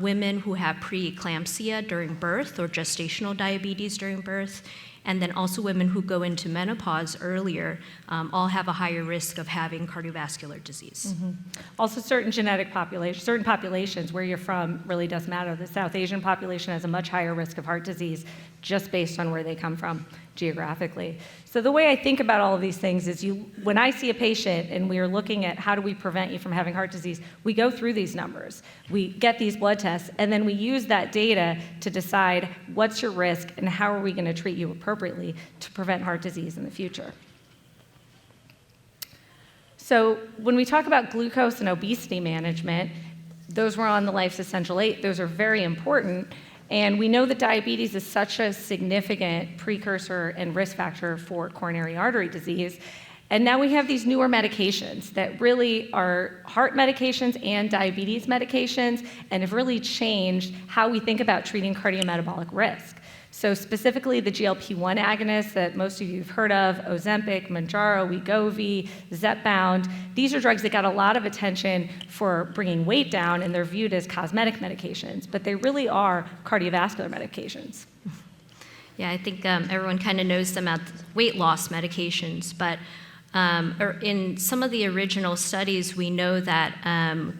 women who have preeclampsia during birth or gestational diabetes during birth, and then also women who go into menopause earlier, all have a higher risk of having cardiovascular disease. Mm-hmm. Also, certain populations where you're from really does matter. The South Asian population has a much higher risk of heart disease just based on where they come from geographically. So the way I think about all of these things is when I see a patient and we are looking at how do we prevent you from having heart disease, we go through these numbers. We get these blood tests, and then we use that data to decide what's your risk and how are we going to treat you appropriately to prevent heart disease in the future. So when we talk about glucose and obesity management, those were on the Life's Essential 8. Those are very important. And we know that diabetes is such a significant precursor and risk factor for coronary artery disease. And now we have these newer medications that really are heart medications and diabetes medications and have really changed how we think about treating cardiometabolic risk. So specifically the GLP-1 agonists that most of you have heard of, Ozempic, Mounjaro, Wegovy, Zepbound, these are drugs that got a lot of attention for bringing weight down, and they're viewed as cosmetic medications, but they really are cardiovascular medications. Yeah, I think everyone kind of knows them as weight loss medications, but in some of the original studies, we know that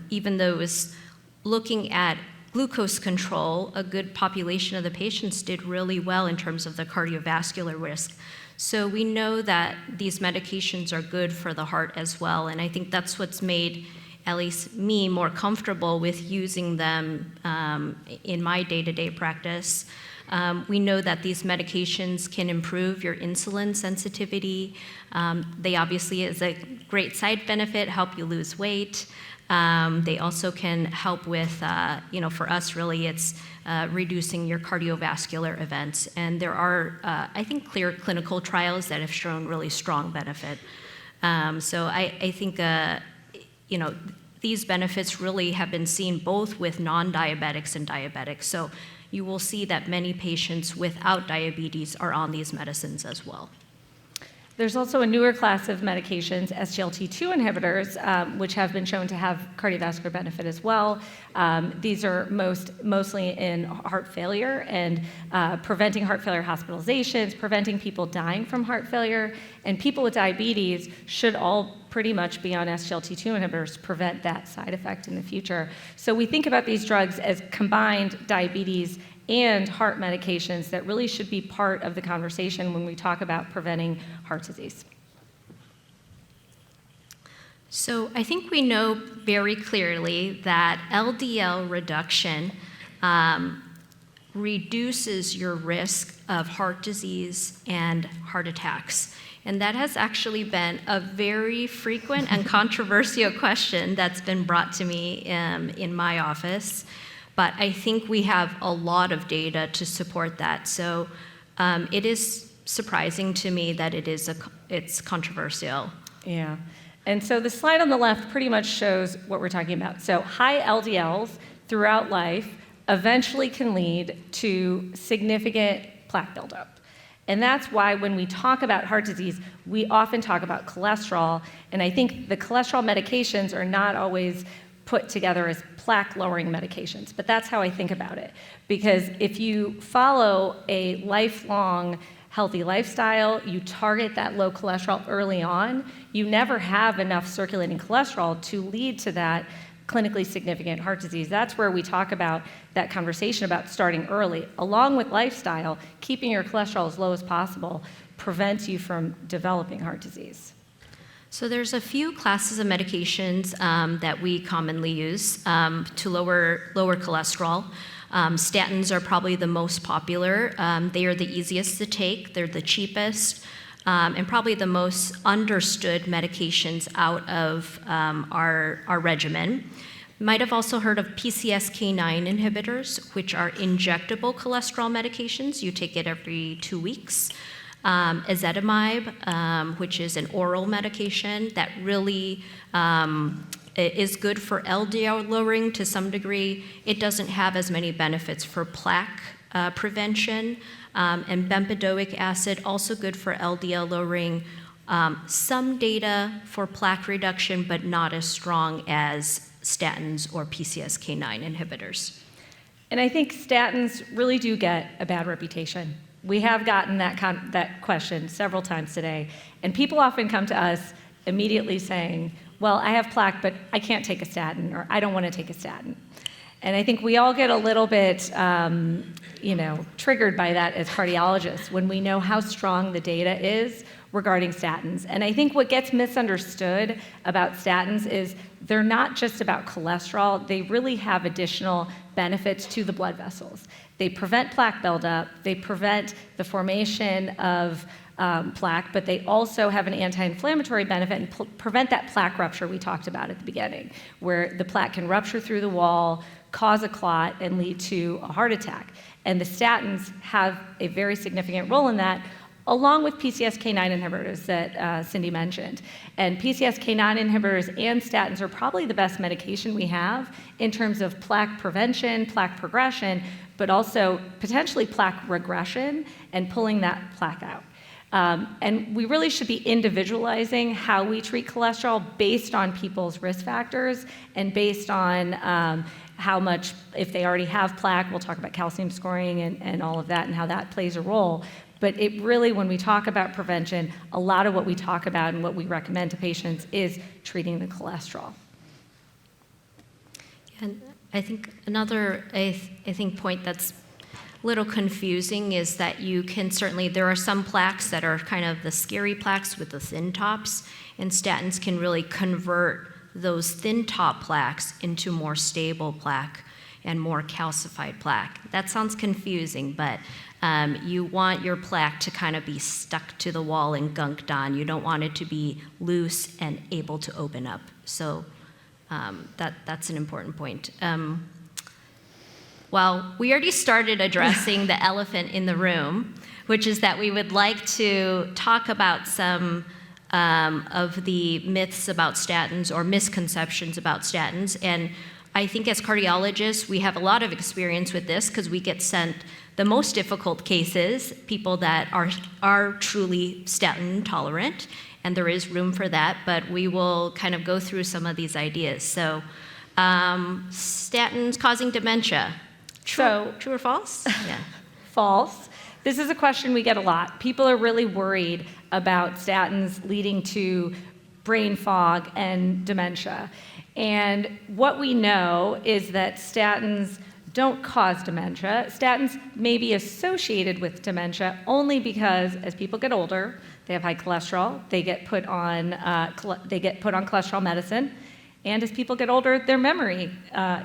even though it was looking at glucose control, a good population of the patients did really well in terms of the cardiovascular risk. So we know that these medications are good for the heart as well, and I think that's what's made at least me more comfortable with using them in my day-to-day practice. We know that these medications can improve your insulin sensitivity. They obviously, as a great side benefit, help you lose weight. They also can help with, for us really, it's reducing your cardiovascular events. And there are, I think, clear clinical trials that have shown really strong benefit. So I think, these benefits really have been seen both with non-diabetics and diabetics. So you will see that many patients without diabetes are on these medicines as well. There's also a newer class of medications, SGLT2 inhibitors, which have been shown to have cardiovascular benefit as well. These are mostly in heart failure and preventing heart failure hospitalizations, preventing people dying from heart failure. And people with diabetes should all pretty much be on SGLT2 inhibitors to prevent that side effect in the future. So we think about these drugs as combined diabetes and heart medications that really should be part of the conversation when we talk about preventing heart disease. So I think we know very clearly that LDL reduction reduces your risk of heart disease and heart attacks. And that has actually been a very frequent and controversial question that's been brought to me in my office. But I think we have a lot of data to support that. So it is surprising to me that it's controversial. Yeah. And so the slide on the left pretty much shows what we're talking about. So high LDLs throughout life eventually can lead to significant plaque buildup. And that's why when we talk about heart disease, we often talk about cholesterol. And I think the cholesterol medications are not always put together as plaque-lowering medications. But that's how I think about it. Because if you follow a lifelong healthy lifestyle, you target that low cholesterol early on, you never have enough circulating cholesterol to lead to that clinically significant heart disease. That's where we talk about that conversation about starting early. Along with lifestyle, keeping your cholesterol as low as possible prevents you from developing heart disease. So there's a few classes of medications that we commonly use to lower cholesterol. Statins are probably the most popular. They are the easiest to take. They're the cheapest, and probably the most understood medications out of our regimen. Might have also heard of PCSK9 inhibitors, which are injectable cholesterol medications. You take it every 2 weeks. Ezetimibe, which is an oral medication that really is good for LDL lowering to some degree. It doesn't have as many benefits for plaque prevention. And bempedoic acid, also good for LDL lowering. Some data for plaque reduction, but not as strong as statins or PCSK9 inhibitors. And I think statins really do get a bad reputation. We have gotten that question several times today, and people often come to us immediately saying, well, I have plaque, but I can't take a statin, or I don't want to take a statin. And I think we all get a little bit triggered by that as cardiologists when we know how strong the data is regarding statins. And I think what gets misunderstood about statins is they're not just about cholesterol, they really have additional benefits to the blood vessels. They prevent plaque buildup, they prevent the formation of plaque, but they also have an anti-inflammatory benefit and prevent that plaque rupture we talked about at the beginning, where the plaque can rupture through the wall, cause a clot, and lead to a heart attack. And the statins have a very significant role in that, along with PCSK9 inhibitors that Cindy mentioned. And PCSK9 inhibitors and statins are probably the best medication we have in terms of plaque prevention, plaque progression, but also potentially plaque regression and pulling that plaque out. And we really should be individualizing how we treat cholesterol based on people's risk factors and based on how much, if they already have plaque, we'll talk about calcium scoring and all of that and how that plays a role. But it really, when we talk about prevention, a lot of what we talk about and what we recommend to patients is treating the cholesterol. And I think another point that's a little confusing is that you can certainly, there are some plaques that are kind of the scary plaques with the thin tops, and statins can really convert those thin top plaques into more stable plaque and more calcified plaque. That sounds confusing, but you want your plaque to kind of be stuck to the wall and gunked on. You don't want it to be loose and able to open up. So that's an important point. Well, we already started addressing the elephant in the room, which is that we would like to talk about some of the myths about statins or misconceptions about statins. And I think as cardiologists, we have a lot of experience with this because we get sent the most difficult cases, people that are truly statin intolerant, and there is room for that, but we will kind of go through some of these ideas. So statins causing dementia. True or false? Yeah. False. This is a question we get a lot. People are really worried about statins leading to brain fog and dementia. And what we know is that statins don't cause dementia. Statins may be associated with dementia only because as people get older, they have high cholesterol, they get put on cholesterol medicine, and as people get older, their memory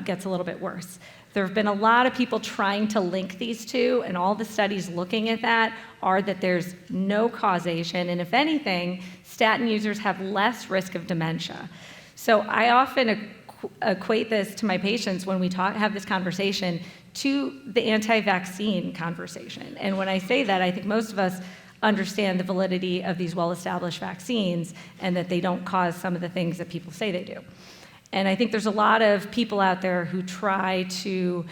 gets a little bit worse. There have been a lot of people trying to link these two, and all the studies looking at that are that there's no causation, and if anything, statin users have less risk of dementia. So I often equate this to my patients when we have this conversation to the anti-vaccine conversation. And when I say that, I think most of us understand the validity of these well-established vaccines and that they don't cause some of the things that people say they do. And I think there's a lot of people out there who try to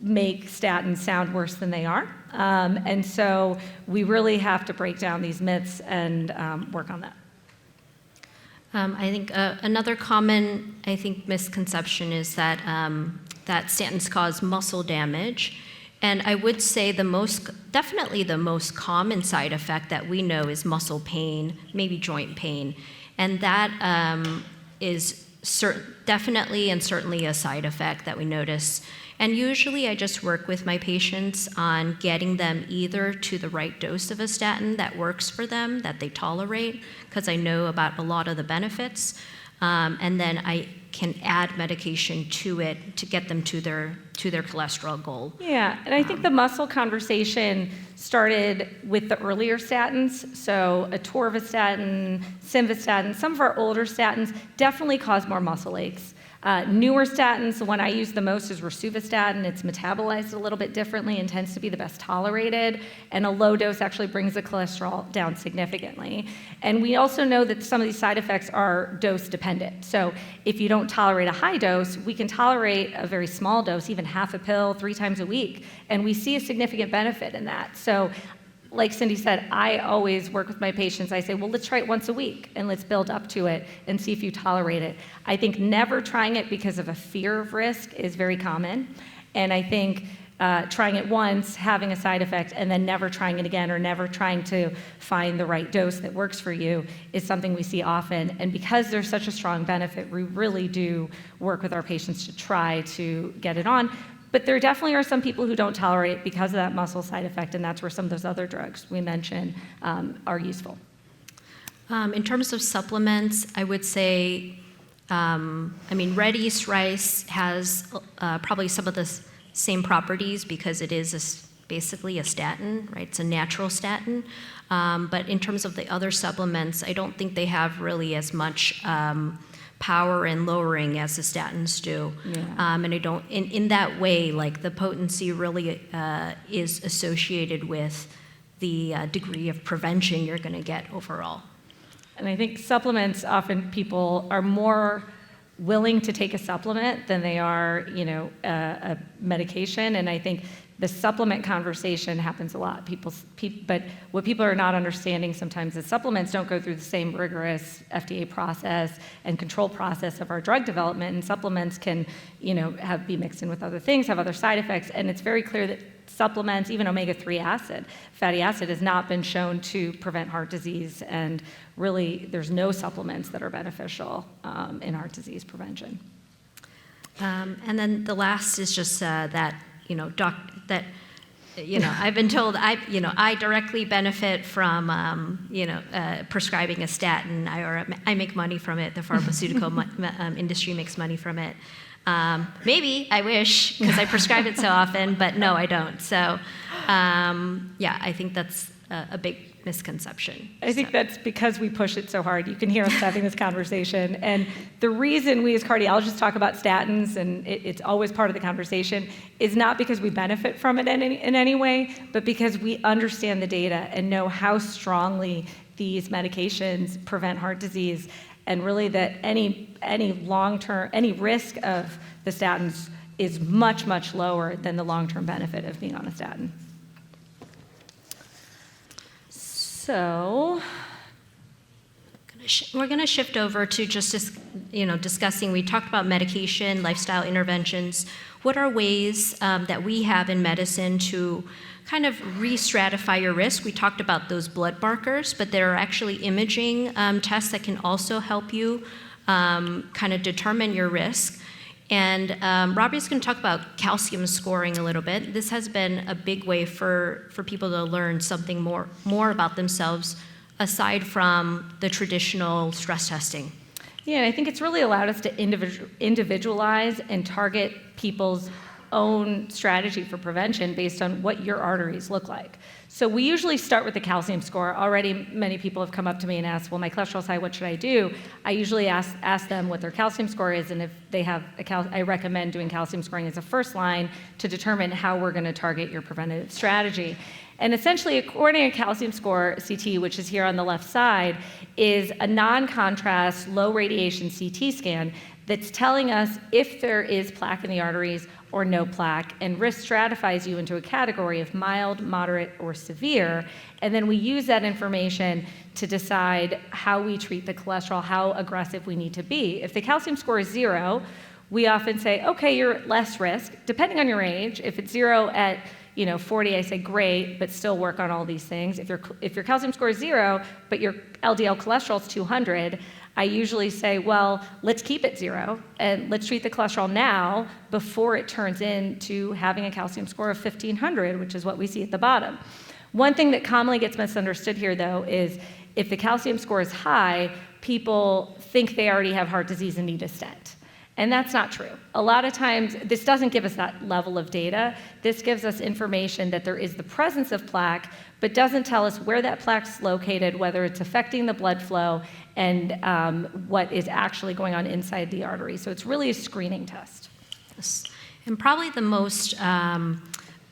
make statins sound worse than they are. And so we really have to break down these myths and work on that. I think another common, misconception is that that statins cause muscle damage. And I would say definitely the most common side effect that we know is muscle pain, maybe joint pain. And that is definitely and certainly a side effect that we notice. And usually I just work with my patients on getting them either to the right dose of a statin that works for them, that they tolerate, because I know about a lot of the benefits. And then I can add medication to it to get them to their cholesterol goal. Yeah, and I think the muscle conversation started with the earlier statins. So atorvastatin, simvastatin, some of our older statins definitely cause more muscle aches. Newer statins, the one I use the most is rosuvastatin. It's metabolized a little bit differently and tends to be the best tolerated, and a low dose actually brings the cholesterol down significantly. And we also know that some of these side effects are dose dependent. So if you don't tolerate a high dose, we can tolerate a very small dose, even half a pill 3 times a week, and we see a significant benefit in that. So like Cindy said, I always work with my patients. I say, well, let's try it once a week and let's build up to it and see if you tolerate it. I think never trying it because of a fear of risk is very common. And I think trying it once, having a side effect, and then never trying it again or never trying to find the right dose that works for you is something we see often. And because there's such a strong benefit, we really do work with our patients to try to get it on. But there definitely are some people who don't tolerate it because of that muscle side effect, and that's where some of those other drugs we mentioned are useful. In terms of supplements, I would say, red yeast rice has probably some of the same properties because it is basically a statin, right? It's a natural statin. But in terms of the other supplements, I don't think they have really as much power in lowering as the statins do. Yeah. And I don't, in that way, like the potency really is associated with the degree of prevention you're gonna get overall. And I think supplements, often people are more willing to take a supplement than they are, a medication. And I think the supplement conversation happens a lot. But what people are not understanding sometimes is supplements don't go through the same rigorous FDA process and control process of our drug development. And supplements can, be mixed in with other things, have other side effects. And it's very clear that supplements, even omega-3 fatty acid, has not been shown to prevent heart disease. And really, there's no supplements that are beneficial in heart disease prevention. And then the last is just that, I've been told I directly benefit from, prescribing a statin. I make money from it. The pharmaceutical industry makes money from it. Maybe, I wish, because I prescribe it so often, but no, I don't. So, I think that's a big misconception. I think that's because we push it so hard. You can hear us having this conversation. And the reason we as cardiologists talk about statins, and it's always part of the conversation, is not because we benefit from it in any way, but because we understand the data and know how strongly these medications prevent heart disease, and really that any long-term, any risk of the statins is much, much lower than the long-term benefit of being on a statin. So we're going to shift over to just discussing. We talked about medication, lifestyle interventions. What are ways that we have in medicine to kind of re-stratify your risk? We talked about those blood markers, but there are actually imaging tests that can also help you kind of determine your risk. And Robbie's going to talk about calcium scoring a little bit. This has been a big way for people to learn something more about themselves aside from the traditional stress testing. Yeah, and I think it's really allowed us to individualize and target people's own strategy for prevention based on what your arteries look like. So we usually start with the calcium score. Already many people have come up to me and asked, well, my cholesterol's high, what should I do? I usually ask them what their calcium score is, and if they have I recommend doing calcium scoring as a first line to determine how we're gonna target your preventative strategy. And essentially, according to calcium score CT, which is here on the left side, is a non-contrast, low radiation CT scan that's telling us if there is plaque in the arteries or no plaque, and risk stratifies you into a category of mild, moderate, or severe. And then we use that information to decide how we treat the cholesterol, how aggressive we need to be. If the calcium score is 0, we often say, okay, you're at less risk, depending on your age. If it's 0 at 40, I say, great, but still work on all these things. If your calcium score is 0, but your LDL cholesterol is 200, I usually say, well, let's keep it 0, and let's treat the cholesterol now before it turns into having a calcium score of 1,500, which is what we see at the bottom. One thing that commonly gets misunderstood here, though, is if the calcium score is high, people think they already have heart disease and need a stent. And that's not true. A lot of times, this doesn't give us that level of data. This gives us information that there is the presence of plaque, but doesn't tell us where that plaque's located, whether it's affecting the blood flow, and what is actually going on inside the artery. So it's really a screening test. Yes. And probably the most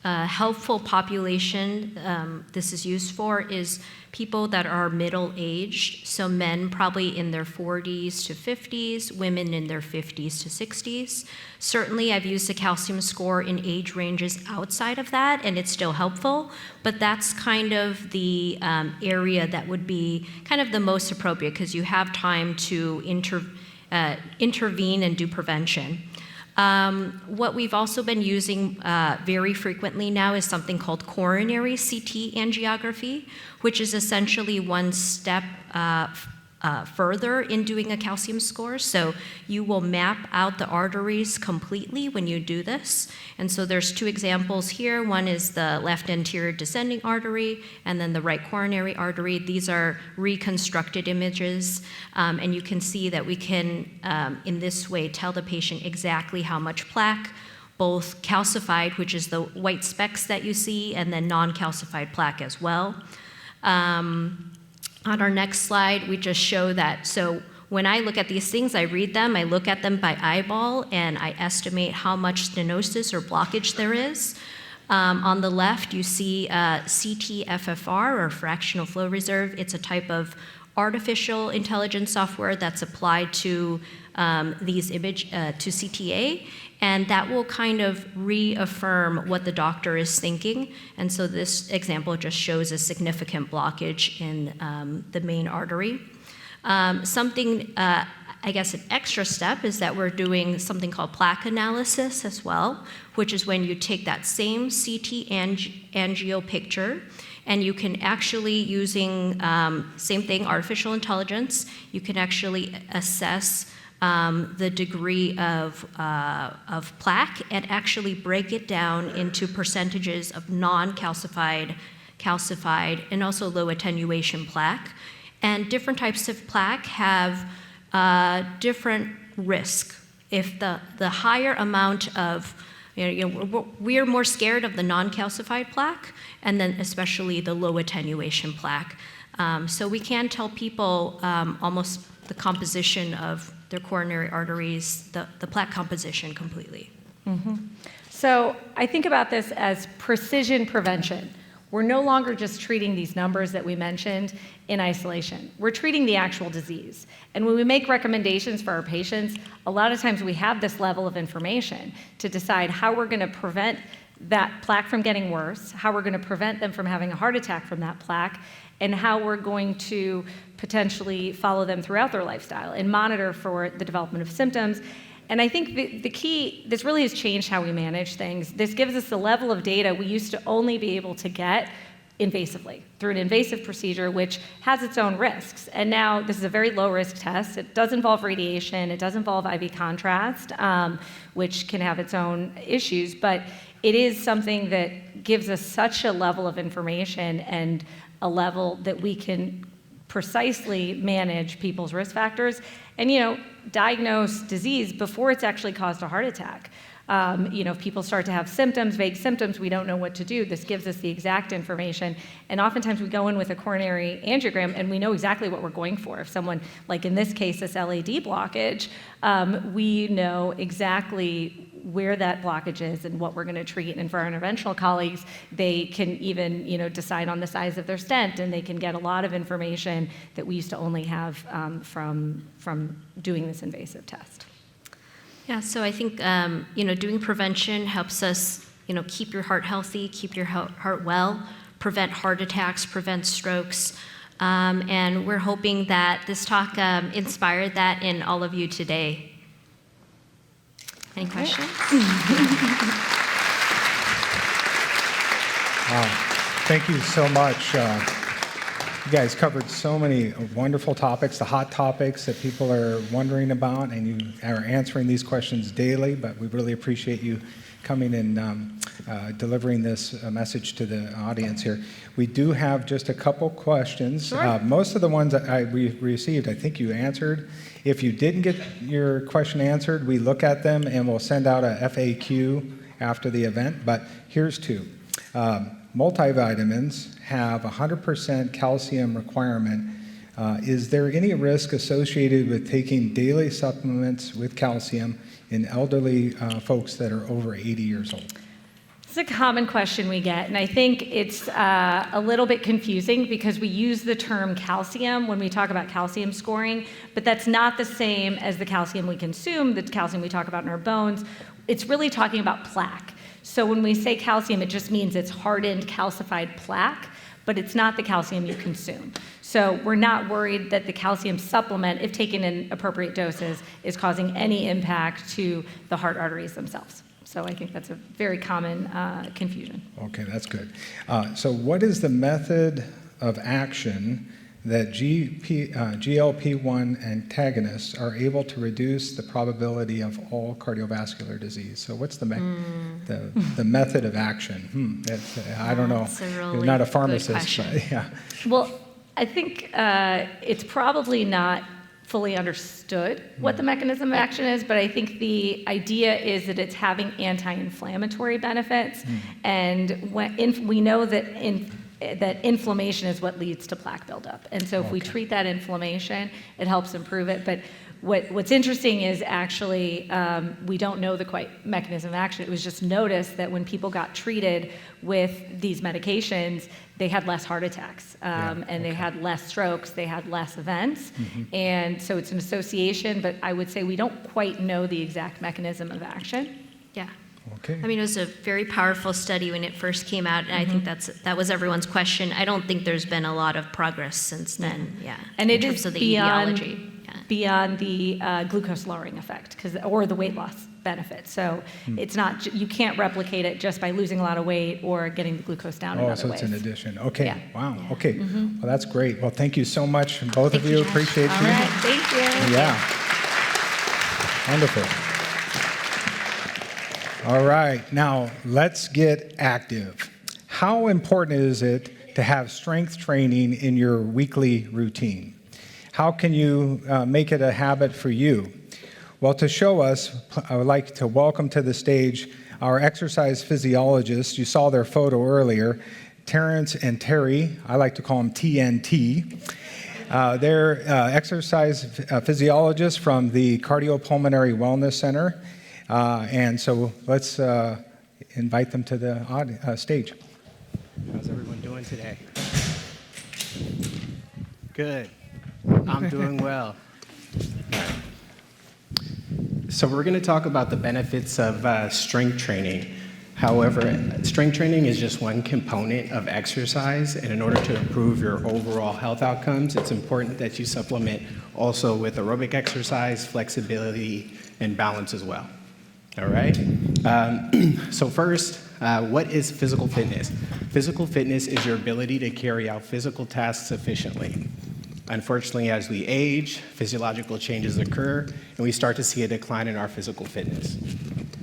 helpful population this is used for is people that are middle-aged, so men probably in their 40s to 50s, women in their 50s to 60s. Certainly, I've used the calcium score in age ranges outside of that, and it's still helpful, but that's kind of the area that would be kind of the most appropriate because you have time to intervene and do prevention. What we've also been using very frequently now is something called coronary CT angiography, which is essentially one step further in doing a calcium score. So you will map out the arteries completely when you do this. And so there's 2 examples here. One is the left anterior descending artery and then the right coronary artery. These are reconstructed images. And you can see that we can, in this way, tell the patient exactly how much plaque, both calcified, which is the white specks that you see, and then non-calcified plaque as well. On our next slide, we just show that. So when I look at these things, I read them, I look at them by eyeball, and I estimate how much stenosis or blockage there is. On the left, you see CT-FFR, or fractional flow reserve. It's a type of artificial intelligence software that's applied to these to CTA, and that will kind of reaffirm what the doctor is thinking. And so this example just shows a significant blockage in the main artery. Something, I guess an extra step is that we're doing something called plaque analysis as well, which is when you take that same CT angio picture, and you can actually, using same thing, artificial intelligence, you can actually assess the degree of plaque and actually break it down into percentages of non-calcified, calcified, and also low attenuation plaque. And different types of plaque have different risk. If the higher amount of, we're more scared of the non-calcified plaque, and then especially the low attenuation plaque. So we can tell people almost the composition of their coronary arteries, the plaque composition completely. Mm-hmm. So I think about this as precision prevention. We're no longer just treating these numbers that we mentioned in isolation. We're treating the actual disease. And when we make recommendations for our patients, a lot of times we have this level of information to decide how we're going to prevent that plaque from getting worse, how we're going to prevent them from having a heart attack from that plaque, and how we're going to potentially follow them throughout their lifestyle and monitor for the development of symptoms. And I think the key, this really has changed how we manage things. This gives us the level of data we used to only be able to get invasively, through an invasive procedure, which has its own risks. And now this is a very low-risk test. It does involve radiation. It does involve IV contrast, which can have its own issues. But it is something that gives us such a level of information and a level that we can precisely manage people's risk factors and, diagnose disease before it's actually caused a heart attack. If people start to have symptoms, vague symptoms, we don't know what to do. This gives us the exact information. And oftentimes we go in with a coronary angiogram and we know exactly what we're going for. If someone, like in this case, this LAD blockage, we know exactly where that blockage is and what we're going to treat. And for our interventional colleagues, they can even, decide on the size of their stent, and they can get a lot of information that we used to only have from doing this invasive test. Yeah, so I think, doing prevention helps us, keep your heart healthy, keep your heart well, prevent heart attacks, prevent strokes. And we're hoping that this talk inspired that in all of you today. Any questions? Wow. Thank you so much. You guys covered so many wonderful topics, the hot topics that people are wondering about, and you are answering these questions daily, but we really appreciate you coming and delivering this message to the audience here. We do have just a couple questions. Sure. Most of the ones that we received, I think you answered. If you didn't get your question answered, we look at them and we'll send out a FAQ after the event, but here's two. Multivitamins have 100% calcium requirement. Is there any risk associated with taking daily supplements with calcium in elderly folks that are over 80 years old? It's a common question we get, and I think it's a little bit confusing because we use the term calcium when we talk about calcium scoring, but that's not the same as the calcium we consume, the calcium we talk about in our bones. It's really talking about plaque. So when we say calcium, it just means it's hardened, calcified plaque, but it's not the calcium you consume. So we're not worried that the calcium supplement, if taken in appropriate doses, is causing any impact to the heart arteries themselves. So I think that's a very common confusion. Okay, that's good. So what is the method of action that GLP-1 antagonists are able to reduce the probability of all cardiovascular disease? So what's the method of action? I don't know. That's a really You're not a good pharmacist. question. But yeah. Well, I think it's probably not fully understood what the mechanism of action is, but I think the idea is that it's having anti-inflammatory benefits, and we know that that inflammation is what leads to plaque buildup. And so if we treat that inflammation, it helps improve it. But what's interesting is actually we don't know the quite mechanism of action. It was just noticed that when people got treated with these medications, they had less heart attacks, and they had less strokes, they had less events. And so it's an association, but I would say we don't quite know the exact mechanism of action. Yeah. Okay. I mean, it was a very powerful study when it first came out, and I think that was everyone's question. I don't think there's been a lot of progress since then, And in it terms is of the beyond etiology. beyond the glucose lowering effect, or the weight loss benefit. So it's not, you can't replicate it just by losing a lot of weight or getting the glucose down in other so ways. it's an addition. Okay. Yeah. Wow. Okay. Well, that's great. Well, thank you so much, both of you. Josh. Appreciate All you. right, thank you. Yeah. Wonderful. All right, now let's get active. How important is it to have strength training in your weekly routine? How can you make it a habit for you? Well, to show us, I would like to welcome to the stage our exercise physiologists. You saw their photo earlier, Terrence and Terry. I like to call them TNT. They're exercise physiologists from the Cardiopulmonary Wellness Center. And so let's invite them to the stage. How's everyone doing today? Good. I'm doing well. All right. So we're going to talk about the benefits of strength training. However, strength training is just one component of exercise, and in order to improve your overall health outcomes, it's important that you supplement also with aerobic exercise, flexibility, and balance as well. All right? So first, what is physical fitness? Physical fitness is your ability to carry out physical tasks efficiently. Unfortunately, as we age, physiological changes occur, and we start to see a decline in our physical fitness.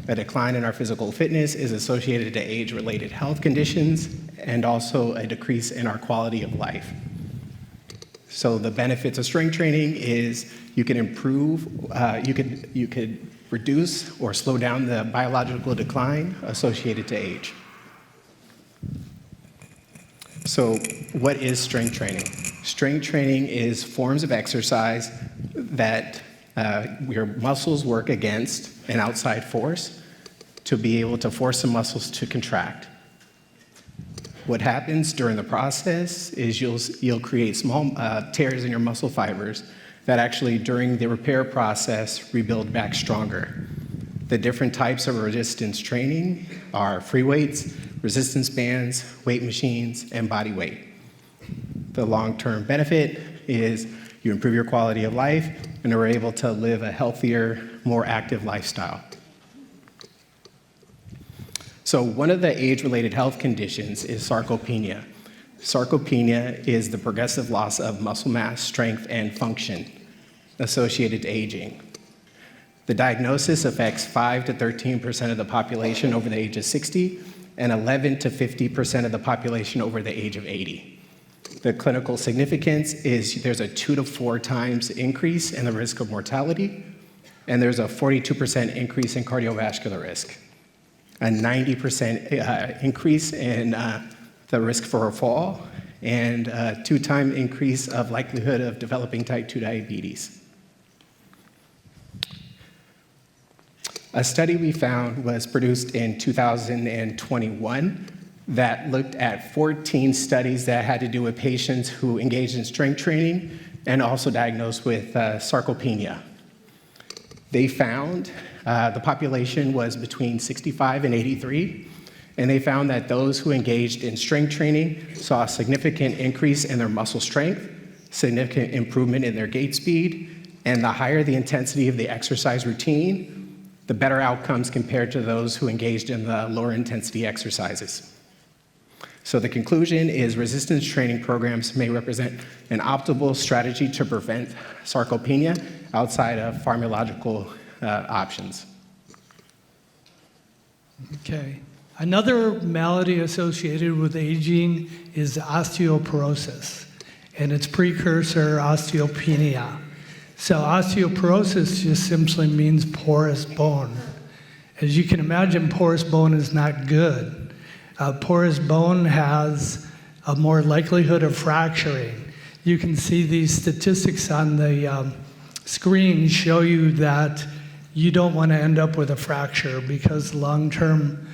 A decline in our physical fitness is associated to age-related health conditions and also a decrease in our quality of life. So the benefits of strength training is you can improve, you could reduce or slow down the biological decline associated to age. So what is strength training? Strength training is forms of exercise that your muscles work against an outside force to be able to force the muscles to contract. What happens during the process is you'll create small tears in your muscle fibers that actually, during the repair process, rebuild back stronger. The different types of resistance training are free weights, resistance bands, weight machines, and body weight. The long-term benefit is you improve your quality of life and are able to live a healthier, more active lifestyle. So one of the age-related health conditions is sarcopenia. Sarcopenia is the progressive loss of muscle mass, strength, and function associated to aging. The diagnosis affects 5 to 13% of the population over the age of 60 and 11 to 50% of the population over the age of 80. The clinical significance is there's a 2 to 4 times increase in the risk of mortality, and there's a 42% increase in cardiovascular risk, a 90% increase in the risk for a fall, and a 2-time increase of likelihood of developing type 2 diabetes. A study we found was produced in 2021 that looked at 14 studies that had to do with patients who engaged in strength training and also diagnosed with sarcopenia. They found the population was between 65 and 83, and they found that those who engaged in strength training saw a significant increase in their muscle strength, significant improvement in their gait speed, and the higher the intensity of the exercise routine, the better outcomes compared to those who engaged in the lower intensity exercises. So the conclusion is resistance training programs may represent an optimal strategy to prevent sarcopenia outside of pharmacological options. Okay. Another malady associated with aging is osteoporosis, and its precursor, osteopenia. So osteoporosis just simply means porous bone. As you can imagine, porous bone is not good. Porous bone has a more likelihood of fracturing. You can see these statistics on the screen show you that you don't want to end up with a fracture because long-term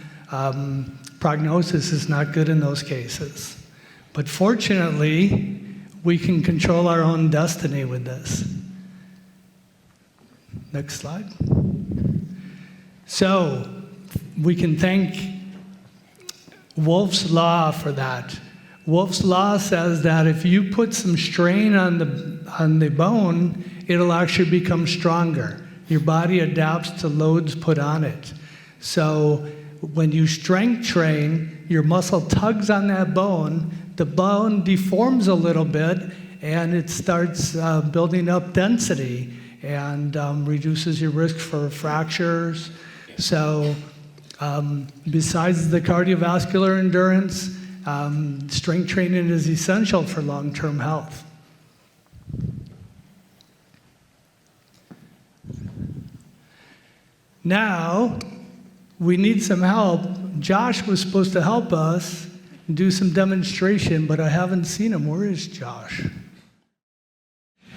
prognosis is not good in those cases. But fortunately, we can control our own destiny with this. Next slide. So we can thank Wolff's Law for that. Wolff's Law says that if you put some strain on the bone, it'll actually become stronger. Your body adapts to loads put on it. So when you strength train, your muscle tugs on that bone, the bone deforms a little bit, and it starts building up density and reduces your risk for fractures. So besides the cardiovascular endurance, strength training is essential for long-term health. Now, we need some help. Josh was supposed to help us do some demonstration, but I haven't seen him. Where is Josh?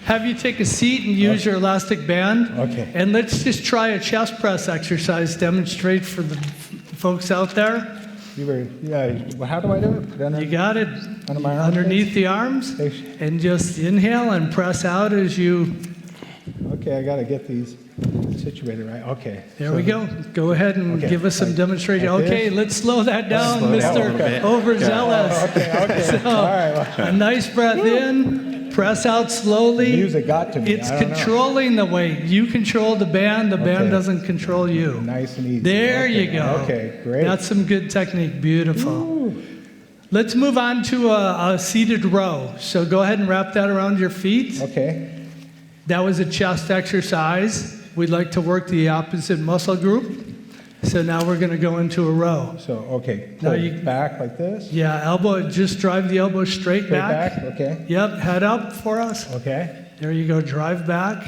Have you take a seat and use your elastic band. Okay. And let's just try a chest press exercise, demonstrate for the folks out there. How do I do it? You got it. Under my arms? Underneath the arms. And just inhale and press out as you... Okay, I got to get these situated right. Okay. There we go. Go ahead and give us some demonstration. Like okay, let's slow that down, Mr. Overzealous. Okay. So, all right. A nice breath in, press out slowly. The music got to me. It's controlling the weight. You control the band band doesn't control you. Nice and easy. There you go. Okay, great. That's some good technique. Beautiful. Let's move on to a seated row. So go ahead and wrap that around your feet. Okay. That was a chest exercise. We'd like to work the opposite muscle group. So now we're going to go into a row. So, okay, pull back like this. Yeah, elbow, just drive the elbow straight back. Okay. Yep, head up for us. Okay. There you go, drive back.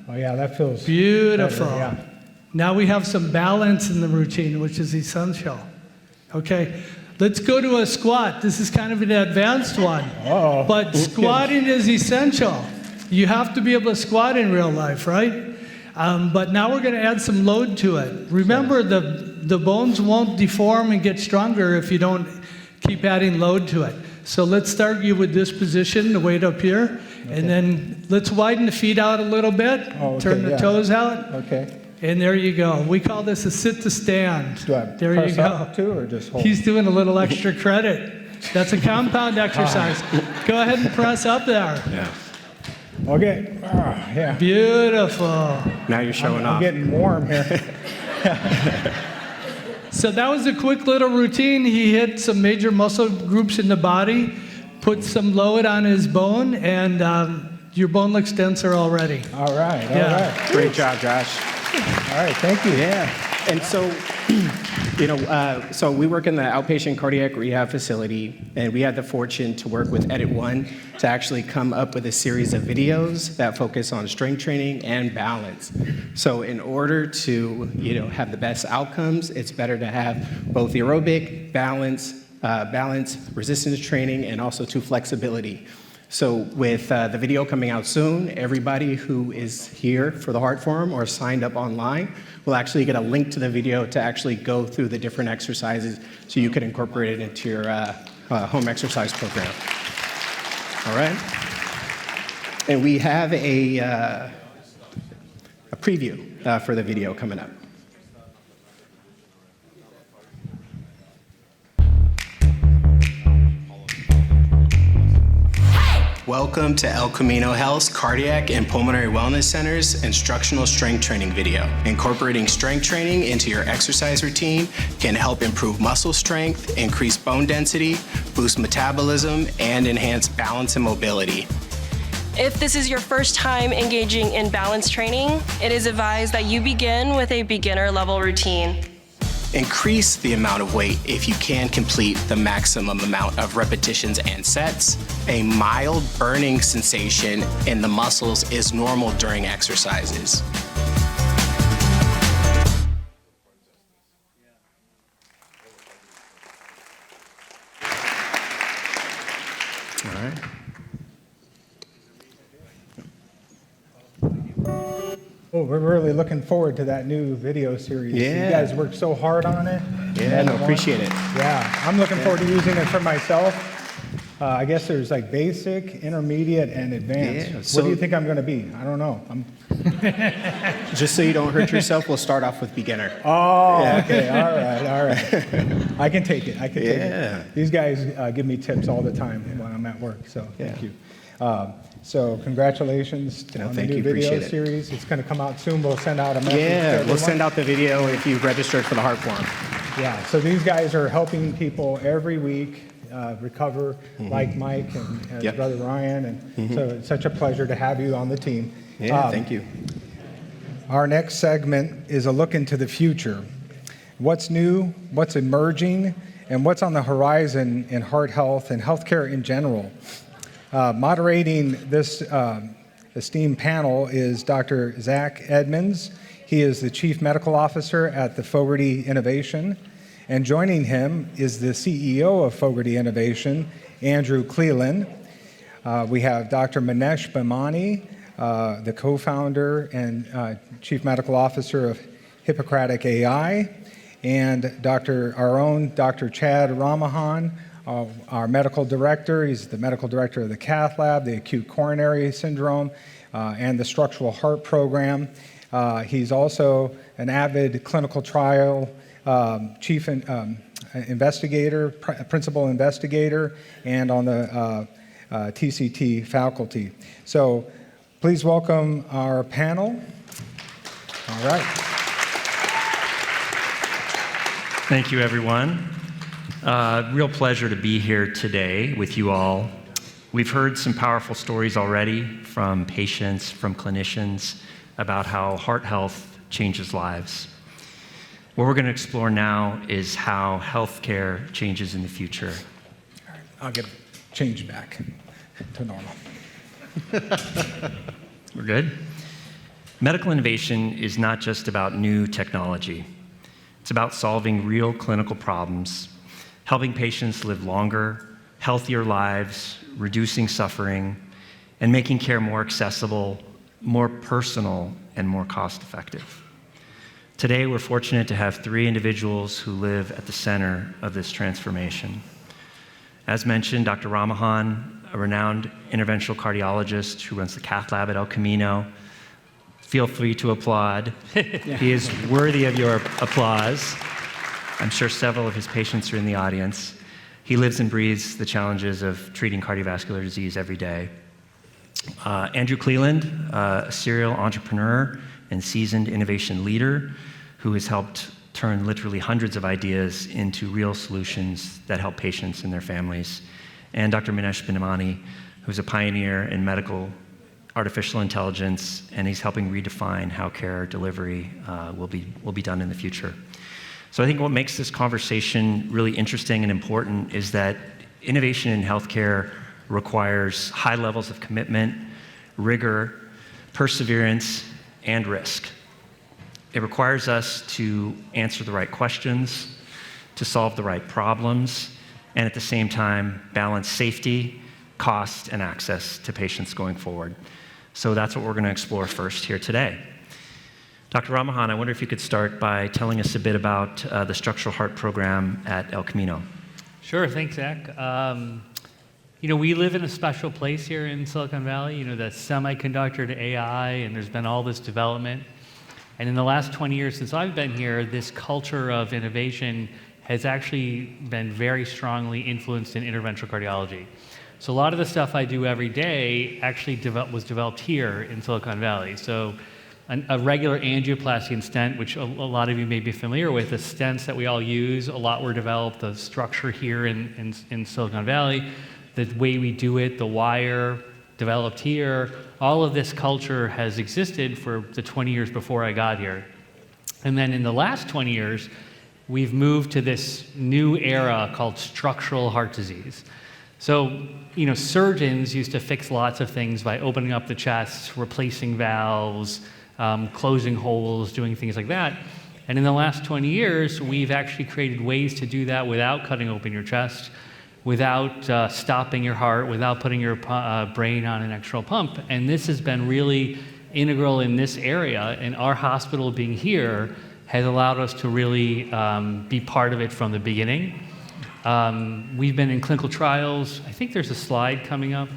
Oh yeah, that feels beautiful. better, yeah. Now we have some balance in the routine, which is essential. Okay, let's go to a squat. This is kind of an advanced one. Uh-oh. But squatting is essential. You have to be able to squat in real life, right? But now we're going to add some load to it. Remember, the bones won't deform and get stronger if you don't keep adding load to it. So let's start you with this position, the weight up here. Okay. And then let's widen the feet out a little bit. Turn the toes out. Okay. And there you go. We call this a sit to stand. Do I There you press go. up too, or just hold? He's doing a little extra credit. That's a compound exercise. Go ahead and press up there. Yeah. Okay. Yeah. Beautiful. Now you're showing I'm off. getting warm here. So that was a quick little routine. He hit some major muscle groups in the body, put some load on his bone, and your bone looks denser already. All right. All Yeah. right. Great job, Josh. All right. Thank you. Yeah. And so, so we work in the outpatient cardiac rehab facility, and we had the fortune to work with Edit One to actually come up with a series of videos that focus on strength training and balance. So in order to, have the best outcomes, it's better to have both aerobic, balance, resistance training, and also to flexibility. So with the video coming out soon, everybody who is here for the Heart Forum or signed up online will actually get a link to the video to actually go through the different exercises so you can incorporate it into your home exercise program. All right? And we have a preview for the video coming up. Welcome to El Camino Health's Cardiac and Pulmonary Wellness Center's instructional strength training video. Incorporating strength training into your exercise routine can help improve muscle strength, increase bone density, boost metabolism, and enhance balance and mobility. If this is your first time engaging in balance training, it is advised that you begin with a beginner level routine. Increase the amount of weight if you can complete the maximum amount of repetitions and sets. A mild burning sensation in the muscles is normal during exercises. All right. Oh, we're really looking forward to that new video series. Yeah. You guys worked so hard on it. Yeah, no, appreciate it. Yeah, I'm looking forward to using it for myself. I guess there's like basic, intermediate, and advanced. Yeah, What so- do you think I'm going to be? I don't know. Just so you don't hurt yourself, we'll start off with beginner. Oh, okay. All right. I can take it. Yeah. These guys give me tips all the time when I'm at work, so thank you. So congratulations on the thank new you. video Appreciate it. series. It's going to come out soon. We'll send out a message to Yeah, everyone. we'll send out the video if you've registered for the Heart Forum. Yeah, so these guys are helping people every week recover, like Mike and Yep. Brother Ryan, and so it's such a pleasure to have you on the team. Yeah, thank you. Our next segment is a look into the future. What's new, what's emerging, and what's on the horizon in heart health and healthcare in general. Moderating this esteemed panel is Dr. Zach Edmonds. He is the Chief Medical Officer at the Fogarty Innovation. And joining him is the CEO of Fogarty Innovation, Andrew Cleland. We have Dr. Manesh Bhimani, the co-founder and Chief Medical Officer of Hippocratic AI, and our own Dr. Chad Ramahan, our medical director. He's the medical director of the Cath Lab, the Acute Coronary Syndrome, and the Structural Heart Program. He's also an avid clinical trial chief investigator, principal investigator, and on the TCT faculty. So please welcome our panel. All right. Thank you, everyone. Real pleasure to be here today with you all. We've heard some powerful stories already from patients, from clinicians, about how heart health changes lives. What we're going to explore now is how healthcare changes in the future. All right. I'll get changed back to normal. We're good? Medical innovation is not just about new technology. It's about solving real clinical problems, helping patients live longer, healthier lives, reducing suffering, and making care more accessible, more personal, and more cost-effective. Today, we're fortunate to have three individuals who live at the center of this transformation. As mentioned, Dr. Ramahan, a renowned interventional cardiologist who runs the Cath Lab at El Camino, feel free to applaud. He is worthy of your applause. I'm sure several of his patients are in the audience. He lives and breathes the challenges of treating cardiovascular disease every day. Andrew Cleland, a serial entrepreneur and seasoned innovation leader who has helped turn literally hundreds of ideas into real solutions that help patients and their families. And Dr. Minesh Binamani, who's a pioneer in medical artificial intelligence, and he's helping redefine how care delivery will be done in the future. So I think what makes this conversation really interesting and important is that innovation in healthcare requires high levels of commitment, rigor, perseverance, and risk. It requires us to answer the right questions, to solve the right problems, and at the same time, balance safety, cost, and access to patients going forward. So that's what we're going to explore first here today. Dr. Ramahan, I wonder if you could start by telling us a bit about the structural heart program at El Camino. Sure, thanks, Zach. We live in a special place here in Silicon Valley, the semiconductor to AI, and there's been all this development. And in the last 20 years since I've been here, this culture of innovation has actually been very strongly influenced in interventional cardiology. So a lot of the stuff I do every day actually was developed here in Silicon Valley. So a regular angioplasty and stent, which a lot of you may be familiar with, the stents that we all use, a lot were developed, the structure here in Silicon Valley, the way we do it, the wire developed here. All of this culture has existed for the 20 years before I got here. And then in the last 20 years, we've moved to this new era called structural heart disease. So, surgeons used to fix lots of things by opening up the chest, replacing valves, closing holes, doing things like that. And in the last 20 years, we've actually created ways to do that without cutting open your chest, without stopping your heart, without putting your brain on an external pump. And this has been really integral in this area, and our hospital being here has allowed us to really be part of it from the beginning. We've been in clinical trials. I think there's a slide coming up.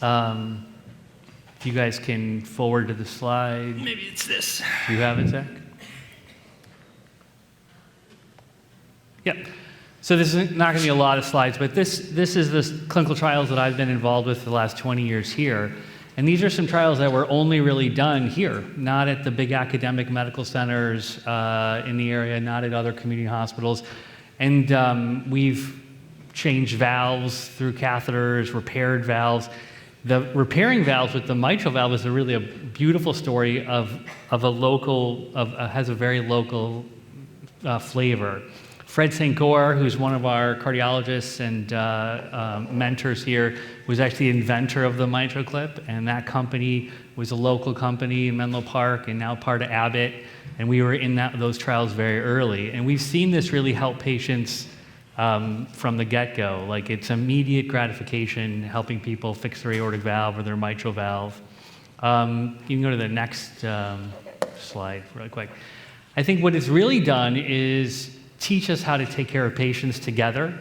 If you guys can forward to the slide. Maybe it's this. Do you have it, Zach? Yep. So this is not going to be a lot of slides, but this is the clinical trials that I've been involved with for the last 20 years here. And these are some trials that were only really done here, not at the big academic medical centers in the area, not at other community hospitals. And we've changed valves through catheters, repaired valves. The repairing valves with the mitral valve is really a beautiful story of a local, has a very local flavor. Fred St. Gore, who's one of our cardiologists and mentors here, was actually the inventor of the MitraClip, and that company was a local company in Menlo Park and now part of Abbott, and we were in those trials very early. And we've seen this really help patients from the get-go. Like, it's immediate gratification, helping people fix their aortic valve or their mitral valve. You can go to the next slide really quick. I think what it's really done is teach us how to take care of patients together,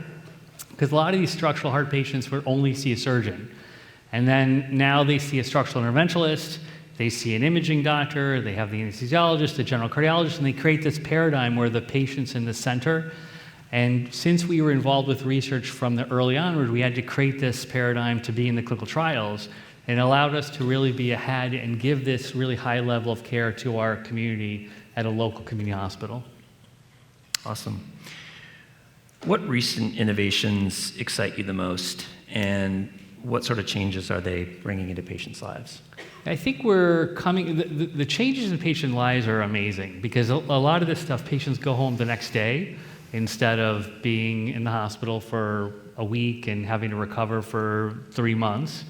because a lot of these structural heart patients would only see a surgeon. And then now they see a structural interventionalist, they see an imaging doctor, they have the anesthesiologist, the general cardiologist, and they create this paradigm where the patient's in the center. And since we were involved with research from the early onward, we had to create this paradigm to be in the clinical trials, and it allowed us to really be ahead and give this really high level of care to our community at a local community hospital. Awesome. What recent innovations excite you the most, and what sort of changes are they bringing into patients' lives? I think we're coming, the changes in patient lives are amazing, because a lot of this stuff, patients go home the next day instead of being in the hospital for a week and having to recover for 3 months,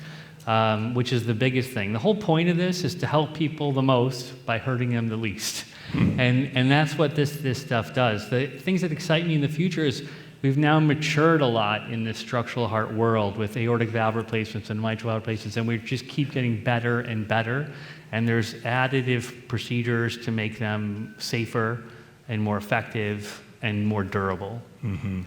which is the biggest thing. The whole point of this is to help people the most by hurting them the least. And that's what this stuff does. The things that excite me in the future is we've now matured a lot in this structural heart world with aortic valve replacements and mitral valve replacements, and we just keep getting better and better. And there's additive procedures to make them safer and more effective and more durable. Mm-hmm.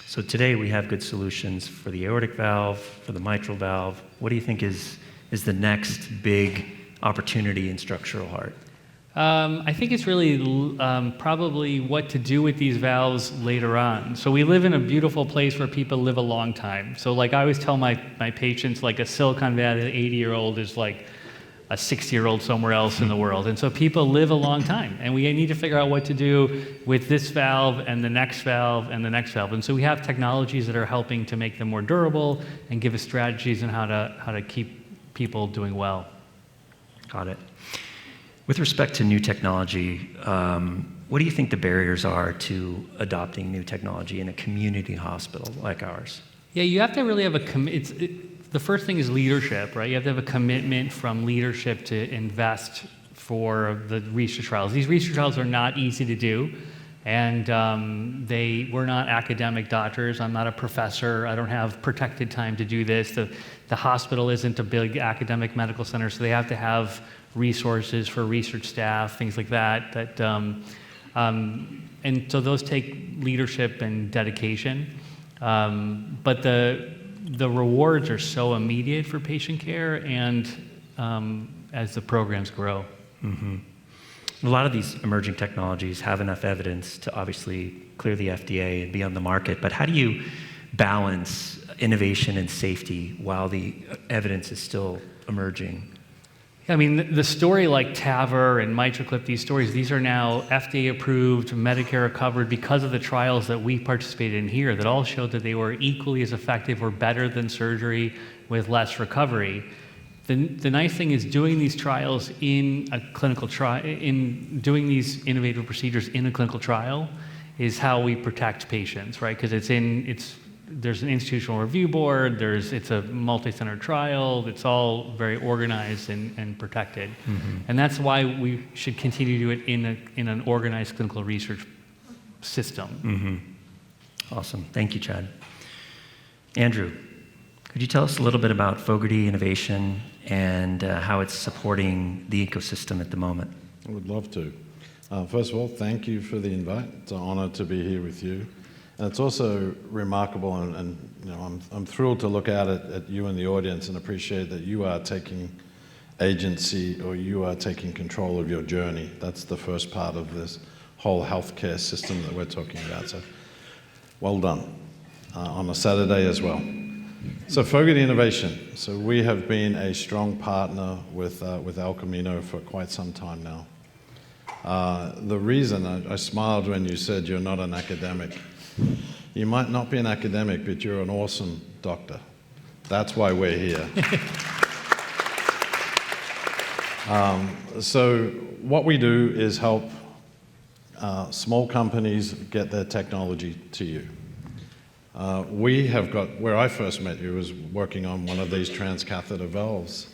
So today we have good solutions for the aortic valve, for the mitral valve. What do you think is the next big opportunity in structural heart? I think it's really probably what to do with these valves later on. So we live in a beautiful place where people live a long time. So like I always tell my patients, like a Silicon Valley 80-year-old is like a 60-year-old somewhere else in the world. And so people live a long time. And we need to figure out what to do with this valve and the next valve and the next valve. And so we have technologies that are helping to make them more durable and give us strategies on how to keep people doing well. Got it. With respect to new technology, what do you think the barriers are to adopting new technology in a community hospital like ours? Yeah, you have to really have the first thing is leadership, right? You have to have a commitment from leadership to invest for the research trials. These research trials are not easy to do, and we're not academic doctors. I'm not a professor. I don't have protected time to do this. The hospital isn't a big academic medical center, so they have to have resources for research staff, things like that. And so those take leadership and dedication. But the rewards are so immediate for patient care and as the programs grow. Mm-hmm. A lot of these emerging technologies have enough evidence to obviously clear the FDA and be on the market, but how do you balance innovation and safety while the evidence is still emerging? I mean, the story like TAVR and MitraClip, these are now FDA approved, Medicare covered because of the trials that we participated in here that all showed that they were equally as effective or better than surgery with less recovery. The nice thing is doing these trials in a clinical trial, in doing these innovative procedures in a clinical trial is how we protect patients, right? Because there's an institutional review board, it's a multi-center trial, it's all very organized and protected. Mm-hmm. And that's why we should continue to do it in an organized clinical research system. Mm-hmm. Awesome. Thank you, Chad. Andrew, could you tell us a little bit about Fogarty Innovation and how it's supporting the ecosystem at the moment? I would love to. First of all, thank you for the invite. It's an honor to be here with you. And it's also remarkable, and you know, I'm thrilled to look out at you in the audience and appreciate that you are taking agency or you are taking control of your journey. That's the first part of this whole healthcare system that we're talking about. So, well done on a Saturday as well. So, Fogarty Innovation. So, we have been a strong partner with El Camino for quite some time now. The reason I smiled when you said you're not an academic. You might not be an academic, but you're an awesome doctor. That's why we're here. So what we do is help small companies get their technology to you. We have got, where I first met you was working on one of these transcatheter valves.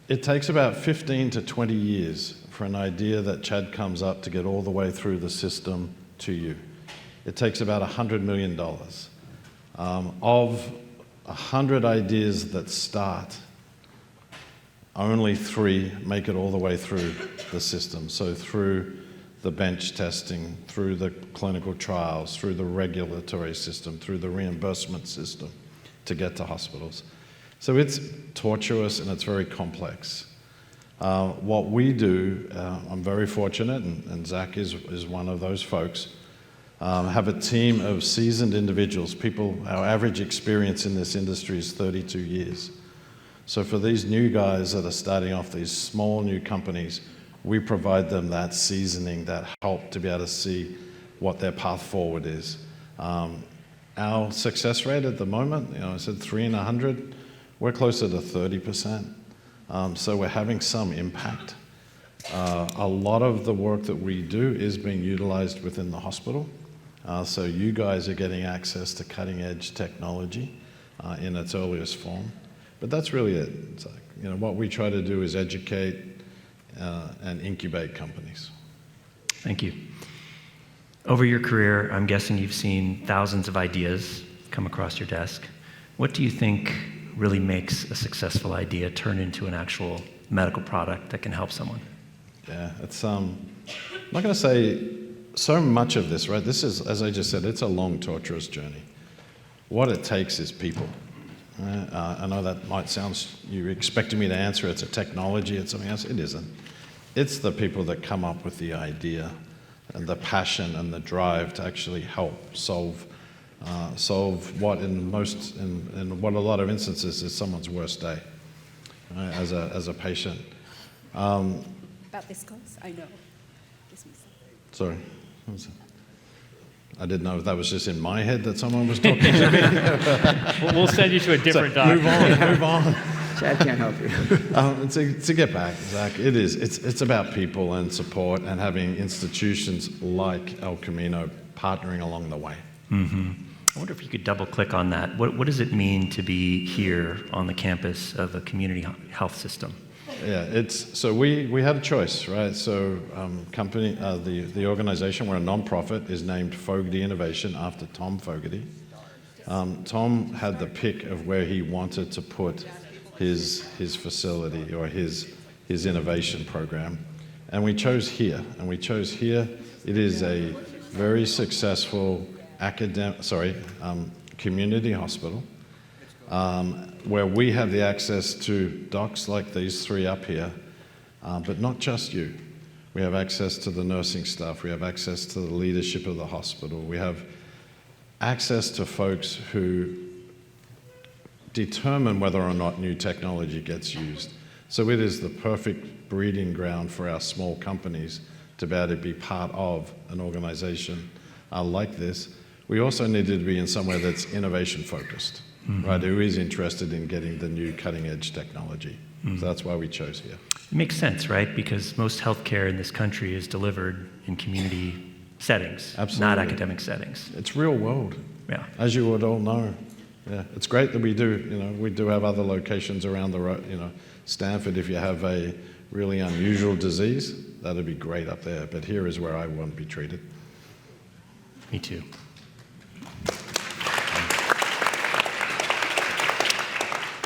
It takes about 15 to 20 years for an idea that Chad comes up to get all the way through the system to you. It takes about $100 million. Of 100 ideas that start, only 3 make it all the way through the system. So through the bench testing, through the clinical trials, through the regulatory system, through the reimbursement system to get to hospitals. So it's tortuous and it's very complex. What we do, I'm very fortunate, and Zach is one of those folks, have a team of seasoned individuals, people, our average experience in this industry is 32 years. So for these new guys that are starting off these small new companies, we provide them that seasoning, that help to be able to see what their path forward is. Our success rate at the moment, you know, I said 3 in 100, we're closer to 30%. So we're having some impact. A lot of the work that we do is being utilized within the hospital. So you guys are getting access to cutting edge technology in its earliest form. But that's really it. It's like, you know, what we try to do is educate and incubate companies. Thank you. Over your career, I'm guessing you've seen thousands of ideas come across your desk. What do you think really makes a successful idea turn into an actual medical product that can help someone? Yeah, it's I'm not going to say so much of this, right? This is, as I just said, it's a long, torturous journey. What it takes is people. I know that might sound, you're expecting me to answer it's a technology, it's something else. It isn't. It's the people that come up with the idea and the passion and the drive to actually help solve what in what a lot of instances is someone's worst day, right, as a patient. About this close? I know. Sorry. What was it? I didn't know if that was just in my head that someone was talking to me. We'll send you to a different doctor. Move on. Chad can't help you. To get back, Zach, it's about people and support and having institutions like El Camino partnering along the way. Mm-hmm. I wonder if you could double click on that. What does it mean to be here on the campus of a community health system? Yeah, so we had a choice, right? So the organization, we're a nonprofit, is named Fogarty Innovation after Tom Fogarty. Tom had the pick of where he wanted to put his facility or his innovation program, and we chose here. It is a very successful community hospital. Where we have the access to docs like these three up here, but not just you. We have access to the nursing staff. We have access to the leadership of the hospital. We have access to folks who determine whether or not new technology gets used. So it is the perfect breeding ground for our small companies to be able to be part of an organization like this. We also needed to be in somewhere that's innovation focused. Mm-hmm. Right, who is interested in getting the new cutting-edge technology. Mm-hmm. So that's why we chose here. It makes sense, right? Because most healthcare in this country is delivered in community settings, Absolutely. Not academic settings. It's real world. Yeah. As you would all know. Yeah, it's great that we do have other locations around the road. Stanford, if you have a really unusual disease, that'd be great up there. But here is where I want to be treated. Me too.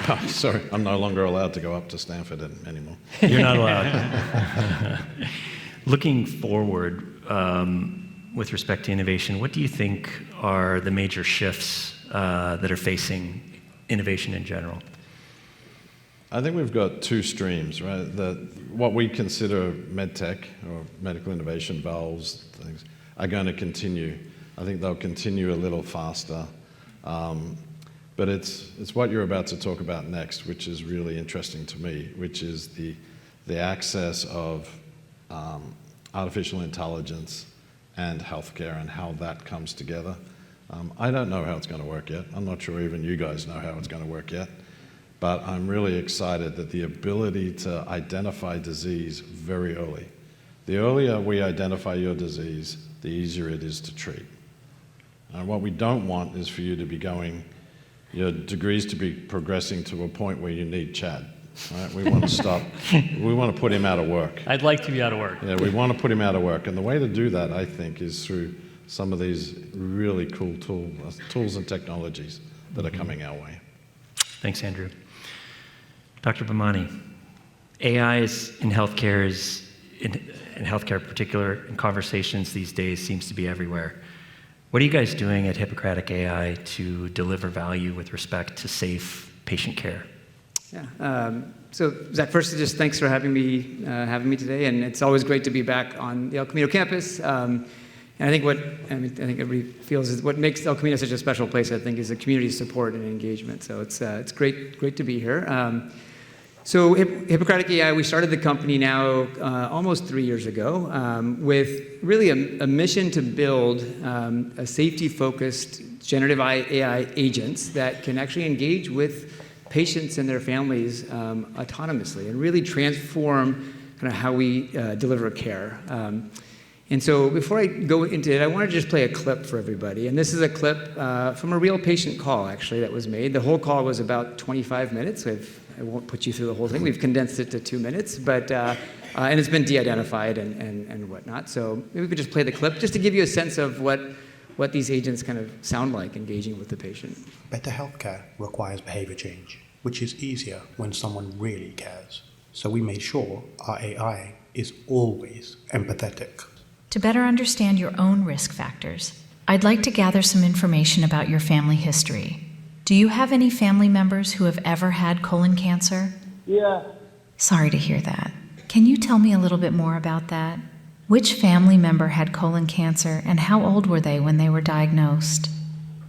Oh, sorry, I'm no longer allowed to go up to Stanford anymore. You're not allowed. Looking forward, with respect to innovation, what do you think are the major shifts that are facing innovation in general? I think we've got two streams, right? What we consider medtech or medical innovation, valves, things, are going to continue. I think they'll continue a little faster. But it's what you're about to talk about next, which is really interesting to me, which is the access of artificial intelligence and healthcare and how that comes together. I don't know how it's going to work yet. I'm not sure even you guys know how it's going to work yet. But I'm really excited that the ability to identify disease very early. The earlier we identify your disease, the easier it is to treat. And what we don't want is for you to be your degrees to be progressing to a point where you need Chad. Right? We want to stop. We want to put him out of work. I'd like to be out of work. Yeah, we want to put him out of work. And the way to do that, I think, is through some of these really cool tools and technologies that are coming our way. Thanks, Andrew. Dr. Bhamani, AI in healthcare in healthcare in particular, in conversations these days seems to be everywhere. What are you guys doing at Hippocratic AI to deliver value with respect to safe patient care? Yeah. So Zach, first, just thanks for having me today, and it's always great to be back on the El Camino campus. And I think I think everybody feels is what makes El Camino such a special place. I think is the community support and engagement. So it's great to be here. So Hippocratic AI, we started the company now almost 3 years ago with really a mission to build a safety-focused generative AI agents that can actually engage with patients and their families autonomously and really transform kind of how we deliver care. And so before I go into it, I want to just play a clip for everybody. And this is a clip from a real patient call, actually, that was made. The whole call was about 25 minutes. I won't put you through the whole thing. We've condensed it to 2 minutes, but and it's been de-identified and whatnot. So maybe we could just play the clip just to give you a sense of what these agents kind of sound like engaging with the patient. Better healthcare requires behavior change, which is easier when someone really cares. So we made sure our AI is always empathetic. To better understand your own risk factors, I'd like to gather some information about your family history. Do you have any family members who have ever had colon cancer? Yeah. Sorry to hear that. Can you tell me a little bit more about that? Which family member had colon cancer and how old were they when they were diagnosed?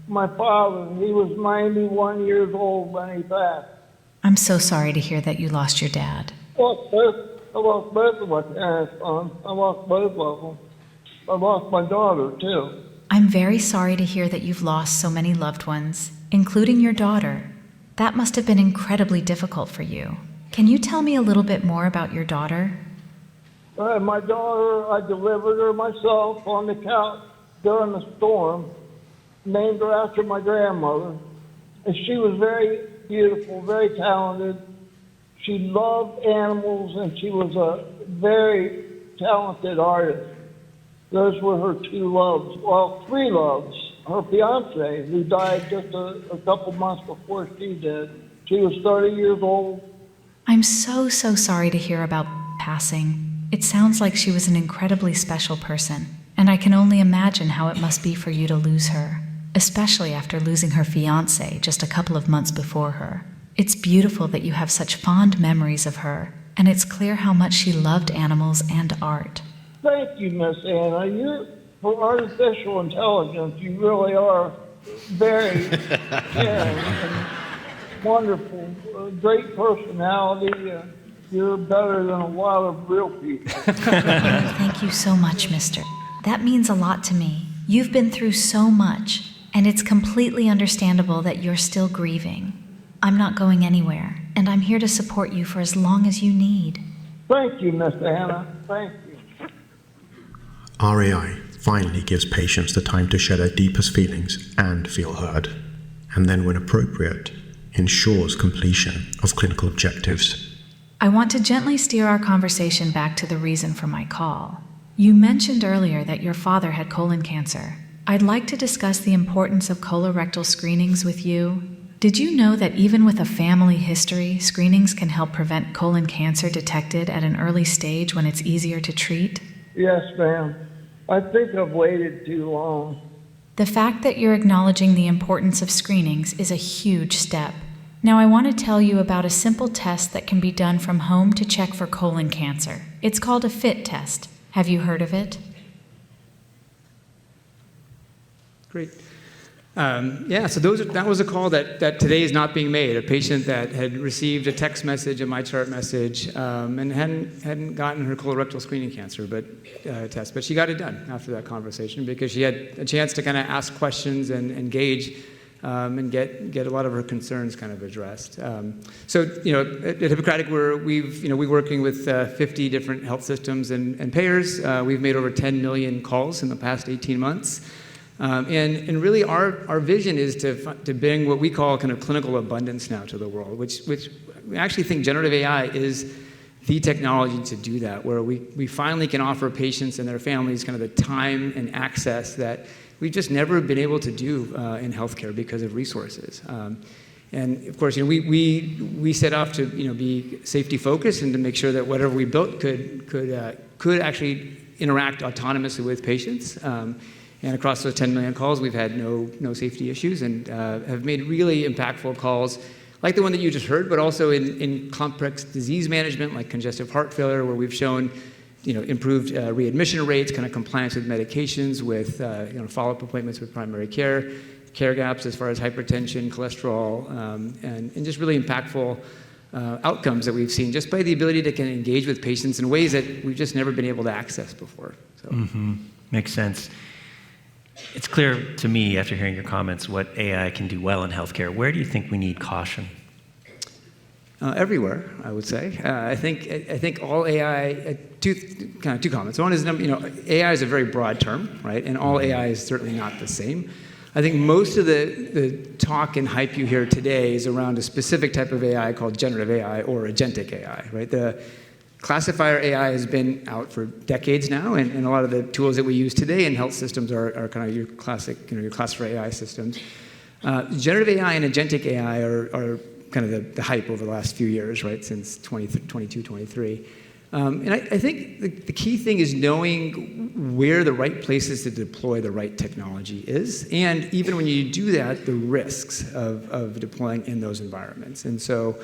My father, he was 91 years old when he passed. I'm so sorry to hear that you lost your dad. I lost both of my parents. I lost both of them. I lost my daughter, too. I'm very sorry to hear that you've lost so many loved ones, including your daughter. That must have been incredibly difficult for you. Can you tell me a little bit more about your daughter? My daughter, I delivered her myself on the couch during the storm, named her after my grandmother. And she was very beautiful, very talented. She loved animals, and she was a very talented artist. Those were her two loves, well, three loves. Her fiance, who died just a couple months before she did. She was 30 years old. I'm so sorry to hear about passing. It sounds like she was an incredibly special person, and I can only imagine how it must be for you to lose her, especially after losing her fiance just a couple of months before her. It's beautiful that you have such fond memories of her, and it's clear how much she loved animals and art. Thank you, Miss Anna. For artificial intelligence, you really are very caring and wonderful, great personality. You're better than a lot of real people. Thank you so much, mister. That means a lot to me. You've been through so much, and it's completely understandable that you're still grieving. I'm not going anywhere, and I'm here to support you for as long as you need. Thank you, Miss Anna. Thank you. Our AI finally gives patients the time to share their deepest feelings and feel heard, and then, when appropriate, ensures completion of clinical objectives. I want to gently steer our conversation back to the reason for my call. You mentioned earlier that your father had colon cancer. I'd like to discuss the importance of colorectal screenings with you. Did you know that even with a family history, screenings can help prevent colon cancer detected at an early stage when it's easier to treat? Yes, ma'am. I think I've waited too long. The fact that you're acknowledging the importance of screenings is a huge step. Now I want to tell you about a simple test that can be done from home to check for colon cancer. It's called a FIT test. Have you heard of it? Great. So that was a call that today is not being made. A patient that had received a text message, a MyChart message, and hadn't gotten her colorectal screening cancer test, but she got it done after that conversation because she had a chance to kind of ask questions and engage and get a lot of her concerns kind of addressed. At Hippocratic, we're working with 50 different health systems and payers. We've made over 10 million calls in the past 18 months. And really our vision is to bring what we call kind of clinical abundance now to the world, which we actually think generative AI is the technology to do that, where we finally can offer patients and their families kind of the time and access that we've just never been able to do in healthcare because of resources. And of course, we set off to be safety focused and to make sure that whatever we built could actually interact autonomously with patients. And across those 10 million calls, we've had no safety issues and have made really impactful calls like the one that you just heard, but also in complex disease management like congestive heart failure, where we've shown improved readmission rates, kind of compliance with medications, with follow-up appointments with primary care gaps as far as hypertension, cholesterol, and just really impactful outcomes that we've seen just by the ability to kind of engage with patients in ways that we've just never been able to access before. So. Makes sense. It's clear to me after hearing your comments what AI can do well in healthcare. Where do you think we need caution? Everywhere, I would say. I think all AI. Two comments. One is AI is a very broad term, right? And all AI is certainly not the same. I think most of the talk and hype you hear today is around a specific type of AI called generative AI or agentic AI, right? The classifier AI has been out for decades now, and a lot of the tools that we use today in health systems are kind of your classic, your classifier AI systems. Generative AI and agentic AI are kind of the hype over the last few years, right, since 2022, 23. And I think the key thing is knowing where the right places to deploy the right technology is, and even when you do that, the risks of deploying in those environments. And so,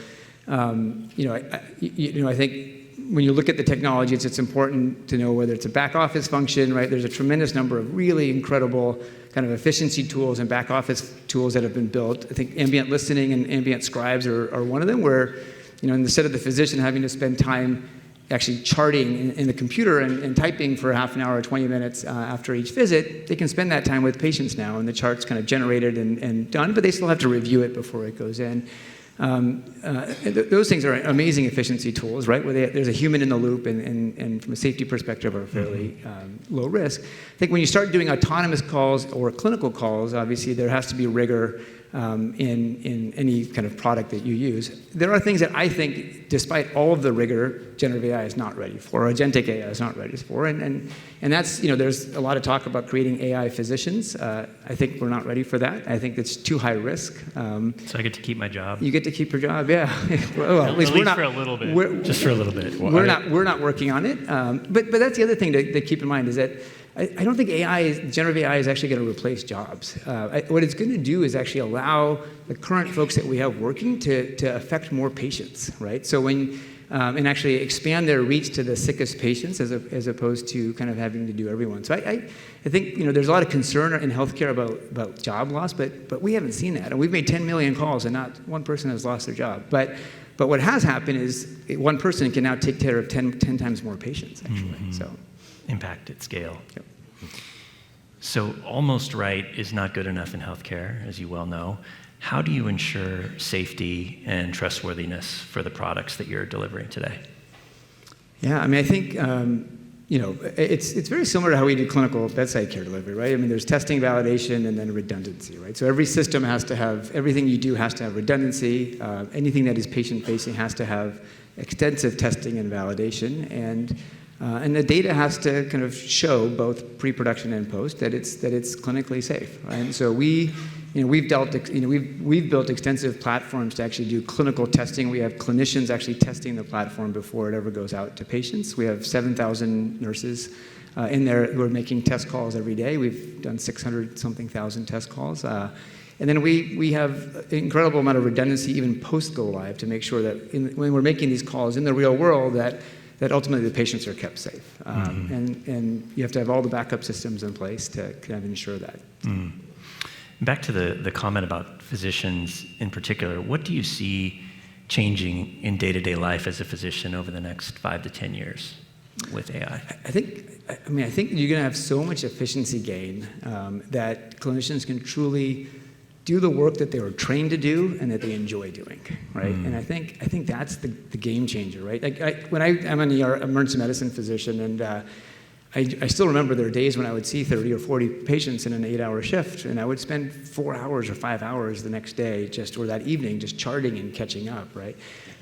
I think when you look at the technology, it's important to know whether it's a back office function, right? There's a tremendous number of really incredible kind of efficiency tools and back office tools that have been built. I think ambient listening and ambient scribes are one of them, where, instead of the physician having to spend time actually charting in the computer and typing for half an hour or 20 minutes after each visit, they can spend that time with patients now, and the chart's kind of generated and done, but they still have to review it before it goes in. Those things are amazing efficiency tools, right? Where there's a human in the loop, and from a safety perspective are fairly low risk. I think when you start doing autonomous calls or clinical calls, obviously there has to be rigor in any kind of product that you use. There are things that I think, despite all of the rigor, generative AI is not ready for, or agentic AI is not ready for, and that's, there's a lot of talk about creating AI physicians. I think we're not ready for that. I think it's too high risk. So I get to keep my job? You get to keep your job, yeah. Well, at least we're not, for a little bit, just for a little bit. We're not working on it, but that's the other thing to keep in mind is that I don't think generative AI is actually going to replace jobs. What it's going to do is actually allow the current folks that we have working to affect more patients, right? So and actually expand their reach to the sickest patients as opposed to kind of having to do everyone. So I think there's a lot of concern in healthcare about job loss, but we haven't seen that. And we've made 10 million calls and not one person has lost their job. But what has happened is one person can now take care of 10 times more patients, actually. Mm-hmm. So impact at scale. Yep. So almost right is not good enough in healthcare, as you well know. How do you ensure safety and trustworthiness for the products that you're delivering today? Yeah, I think it's very similar to how we do clinical bedside care delivery, right? I mean, there's testing, validation, and then redundancy, right? So every system has to have, everything you do has to have redundancy. Anything that is patient-facing has to have extensive testing and validation, and the data has to kind of show both pre-production and post that it's clinically safe, right? And so we've built extensive platforms to actually do clinical testing. We have clinicians actually testing the platform before it ever goes out to patients. We have 7,000 nurses in there who are making test calls every day. We've done 600-something thousand test calls. And then we have an incredible amount of redundancy even post-go live to make sure that when we're making these calls in the real world that ultimately the patients are kept safe. And you have to have all the backup systems in place to kind of ensure that. Mm. Back to the comment about physicians in particular, what do you see changing in day-to-day life as a physician over the next 5 to 10 years with AI? I think you're going to have so much efficiency gain that clinicians can truly do the work that they were trained to do and that they enjoy doing, right? And I think that's the game changer, right? Like I'm an emergency medicine physician, and I still remember there were days when I would see 30 or 40 patients in an 8-hour shift, and I would spend 4 hours or 5 hours the next day or that evening just charting and catching up, right?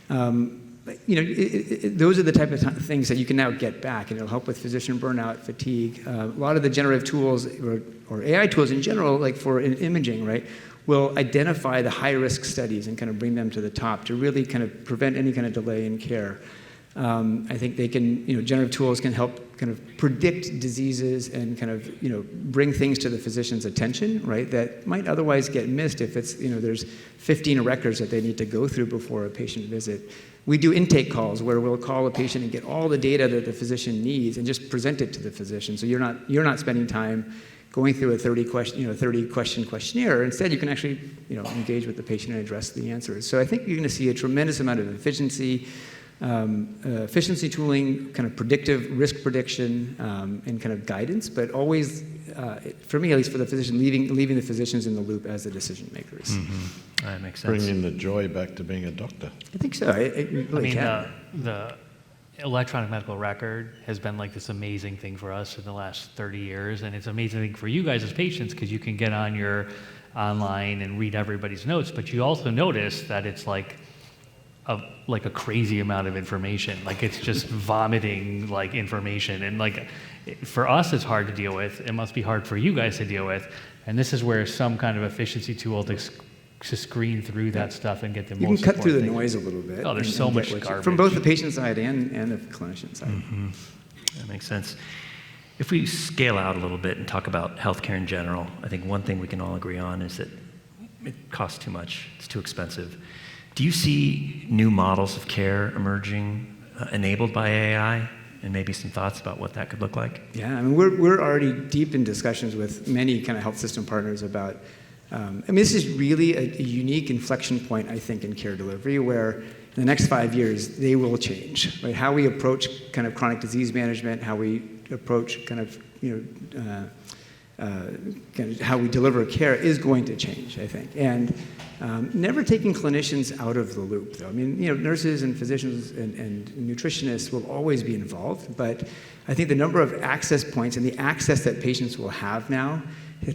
Those are the type of things that you can now get back, and it'll help with physician burnout, fatigue. A lot of the generative tools or AI tools in general, like for imaging, right, will identify the high-risk studies and kind of bring them to the top to really kind of prevent any kind of delay in care. I think they can, generative tools can help kind of predict diseases and kind of, bring things to the physician's attention, right, that might otherwise get missed if it's, there's 15 records that they need to go through before a patient visit. We do intake calls where we'll call a patient and get all the data that the physician needs and just present it to the physician. So you're not spending time going through a 30-question questionnaire. Instead, you can actually, engage with the patient and address the answers. So I think you're going to see a tremendous amount of efficiency tooling, kind of predictive risk prediction, and kind of guidance, but always, for me at least, for the physician, leaving the physicians in the loop as the decision makers. Mm-hmm. That makes sense. Bringing the joy back to being a doctor. I think so. It really can. The electronic medical record has been like this amazing thing for us in the last 30 years, and it's an amazing thing for you guys as patients because you can get on your online and read everybody's notes, but you also notice that it's like a crazy amount of information. Like it's just vomiting like information, and like for us it's hard to deal with. It must be hard for you guys to deal with, and this is where some kind of efficiency tool to to screen through that stuff and get the You most can cut through the important noise a little bit. Oh, there's and so get much what you- garbage. from both the patient side and the clinician side. Mm-hmm. That makes sense. If we scale out a little bit and talk about healthcare in general, I think one thing we can all agree on is that it costs too much. It's too expensive. Do you see new models of care emerging enabled by AI? And maybe some thoughts about what that could look like? Yeah, I mean, we're already deep in discussions with many kind of health system partners about, I mean, this is really a unique inflection point, I think, in care delivery, where in the next 5 years, they will change, right? How we approach kind of chronic disease management, how we approach kind of, kind of how we deliver care is going to change, I think. And never taking clinicians out of the loop, though. I mean, nurses and physicians and nutritionists will always be involved, but I think the number of access points and the access that patients will have now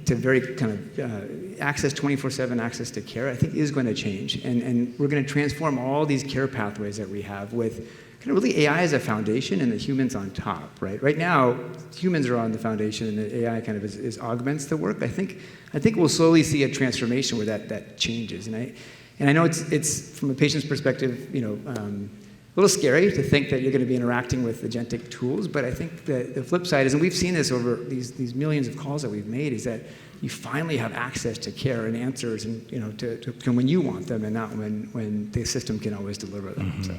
to very kind of access 24/7 access to care, I think is going to change. And we're going to transform all these care pathways that we have with kind of really AI as a foundation and the humans on top, right? Right now, humans are on the foundation and the AI kind of is augments the work. I think we'll slowly see a transformation where that changes. And I know it's from a patient's perspective, a little scary to think that you're going to be interacting with agentic tools, but I think the flip side is, and we've seen this over these millions of calls that we've made, is that you finally have access to care and answers, and to when you want them, and not when the system can always deliver them. Mm-hmm. So.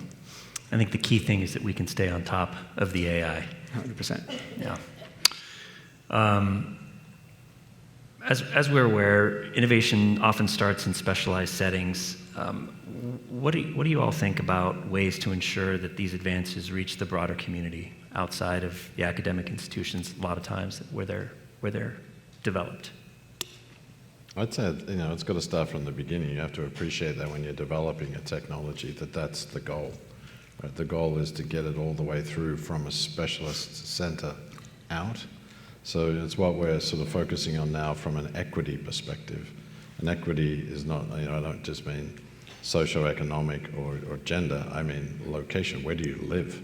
I think the key thing is that we can stay on top of the AI. 100%. Yeah. As we're aware, innovation often starts in specialized settings. What do you all think about ways to ensure that these advances reach the broader community outside of the academic institutions, a lot of times where they're developed? I'd say, it's got to start from the beginning. You have to appreciate that when you're developing a technology, that's the goal. Right? The goal is to get it all the way through from a specialist center out. So it's what we're sort of focusing on now from an equity perspective. And equity is not, I don't just mean socioeconomic or gender, I mean location. Where do you live?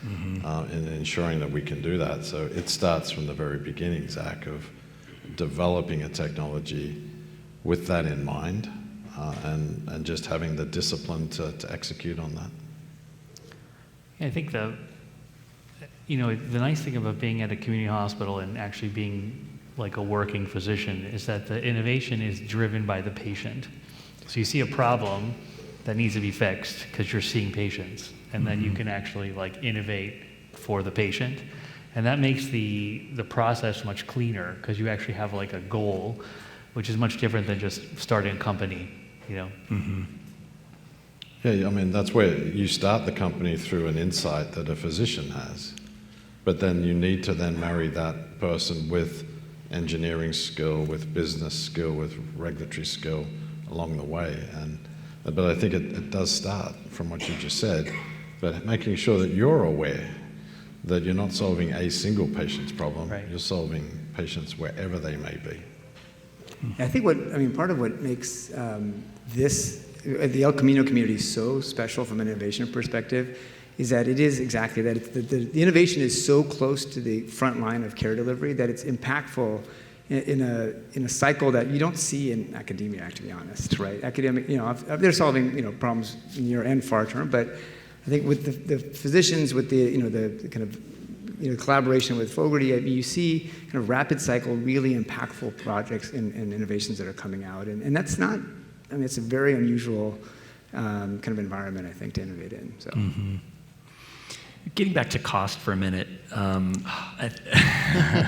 Mm-hmm. And ensuring that we can do that. So it starts from the very beginning, Zach, of developing a technology with that in mind, and just having the discipline to execute on that. I think the nice thing about being at a community hospital and actually being like a working physician is that the innovation is driven by the patient. So you see a problem that needs to be fixed because you're seeing patients, and then you can actually like innovate for the patient. And that makes the process much cleaner because you actually have like a goal, which is much different than just starting a company, Mm-hmm. Yeah, I mean, that's where you start the company through an insight that a physician has. But then you need to then marry that person with engineering skill, with business skill, with regulatory skill along the way. But I think it does start from what you just said, but making sure that you're aware that you're not solving a single patient's problem, right. You're solving patients wherever they may be. I think part of what makes the El Camino community so special from an innovation perspective is that it is exactly that. The innovation is so close to the front line of care delivery that it's impactful in a cycle that you don't see in academia, to be honest, right? Academic, they're solving problems near and far term, but I think with the physicians, with the kind of collaboration with Fogarty, you see kind of rapid cycle, really impactful projects and innovations that are coming out, and that's not. I mean, it's a very unusual kind of environment, I think, to innovate in. So. Mm-hmm. Getting back to cost for a minute,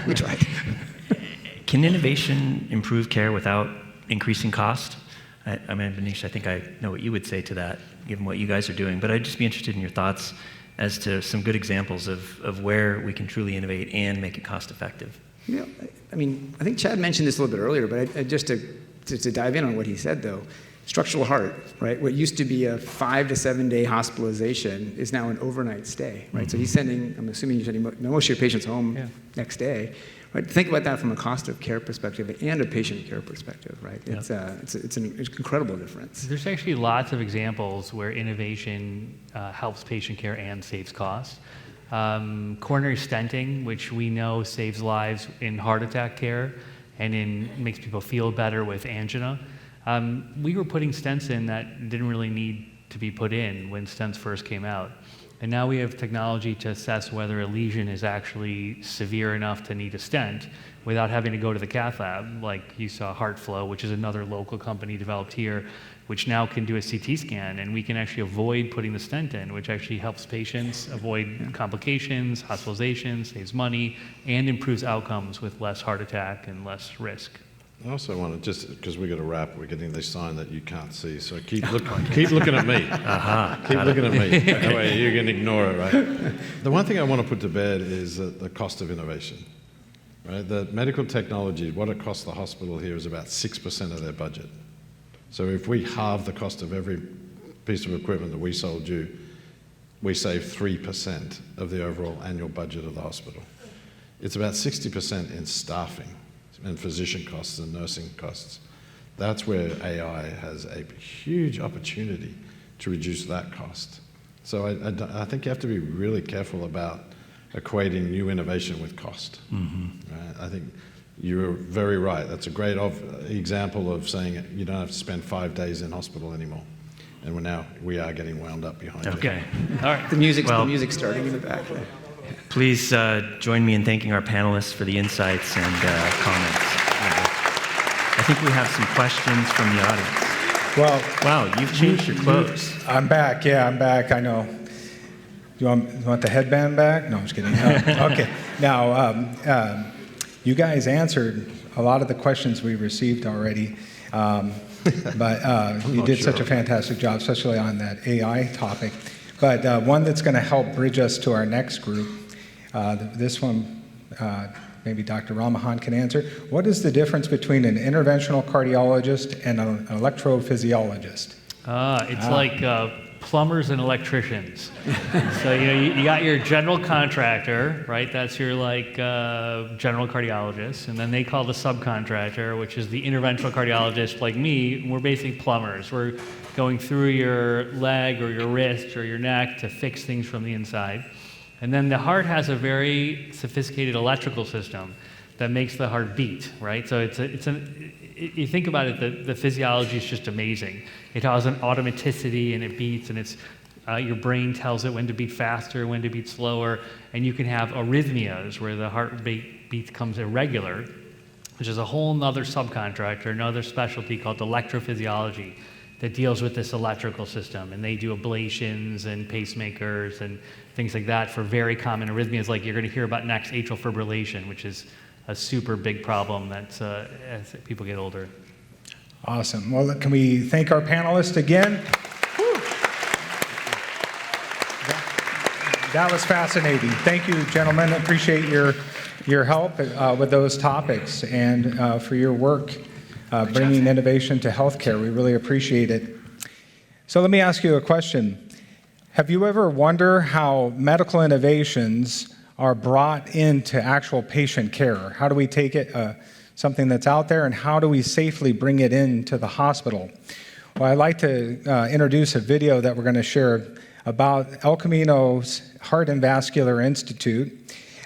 we tried. Can innovation improve care without increasing cost? I mean, Manish, I think I know what you would say to that, given what you guys are doing, but I'd just be interested in your thoughts as to some good examples of where we can truly innovate and make it cost effective. Yeah, I mean, I think Chad mentioned this a little bit earlier, but just to dive in on what he said, though, structural heart, right? What used to be a 5 to 7 day hospitalization is now an overnight stay, right? Mm-hmm. So he's sending, I'm assuming you're sending most of your patients home next day, right? Think about that from a cost of care perspective and a patient care perspective, right? Yep. It's an incredible difference. There's actually lots of examples where innovation helps patient care and saves costs. Coronary stenting, which we know saves lives in heart attack care and makes people feel better with angina. We were putting stents in that didn't really need to be put in when stents first came out. And now we have technology to assess whether a lesion is actually severe enough to need a stent without having to go to the cath lab, like you saw HeartFlow, which is another local company developed here, which now can do a CT scan, and we can actually avoid putting the stent in, which actually helps patients avoid complications, hospitalizations, saves money, and improves outcomes with less heart attack and less risk. I also want to, just because we got a wrap, we're getting this sign that you can't see, so keep looking at me. Keep looking at me. That way you can ignore it, right? The one thing I want to put to bed is the cost of innovation, right? The medical technology, what it costs the hospital here is about 6% of their budget. So if we halve the cost of every piece of equipment that we sold you, we save 3% of the overall annual budget of the hospital. It's about 60% in staffing and physician costs and nursing costs. That's where AI has a huge opportunity to reduce that cost. So I think you have to be really careful about equating new innovation with cost. Right? I think you're very right. That's a great example of saying you don't have to spend 5 days in hospital anymore. And we are getting wound up behind you. Okay, all right. The music's starting in the back there. Please join me in thanking our panelists for the insights and comments. I think we have some questions from the audience. Well, wow, you've changed your clothes. I'm back. Yeah, I'm back. I know. You want the headband back? No, I'm just kidding. Okay. Now, you guys answered a lot of the questions we received already, but you did such a fantastic job, especially on that AI topic. But one that's going to help bridge us to our next group, this one, maybe Dr. Ramahan can answer. What is the difference between an interventional cardiologist and an electrophysiologist? It's like plumbers and electricians. So you got your general contractor, right? That's your general cardiologist, and then they call the subcontractor, which is the interventional cardiologist, like me. We're basically plumbers. We're going through your leg or your wrist or your neck to fix things from the inside. And then the heart has a very sophisticated electrical system that makes the heart beat, right? So you think about it, the physiology is just amazing. It has an automaticity and it beats, and it's your brain tells it when to beat faster, when to beat slower, and you can have arrhythmias where the heart beat becomes irregular, which is a whole nother subcontractor, another specialty called electrophysiology that deals with this electrical system, and they do ablations and pacemakers and things like that for very common arrhythmias, like you're going to hear about next, atrial fibrillation, which is a super big problem that's as people get older. Awesome. Well, can we thank our panelists again? That was fascinating. Thank you, gentlemen. I appreciate your help with those topics and for your work bringing innovation to healthcare. We really appreciate it. So let me ask you a question. Have you ever wondered how medical innovations are brought into actual patient care? How do we take it, something that's out there, and how do we safely bring it into the hospital? Well, I'd like to introduce a video that we're going to share about El Camino's Heart and Vascular Institute.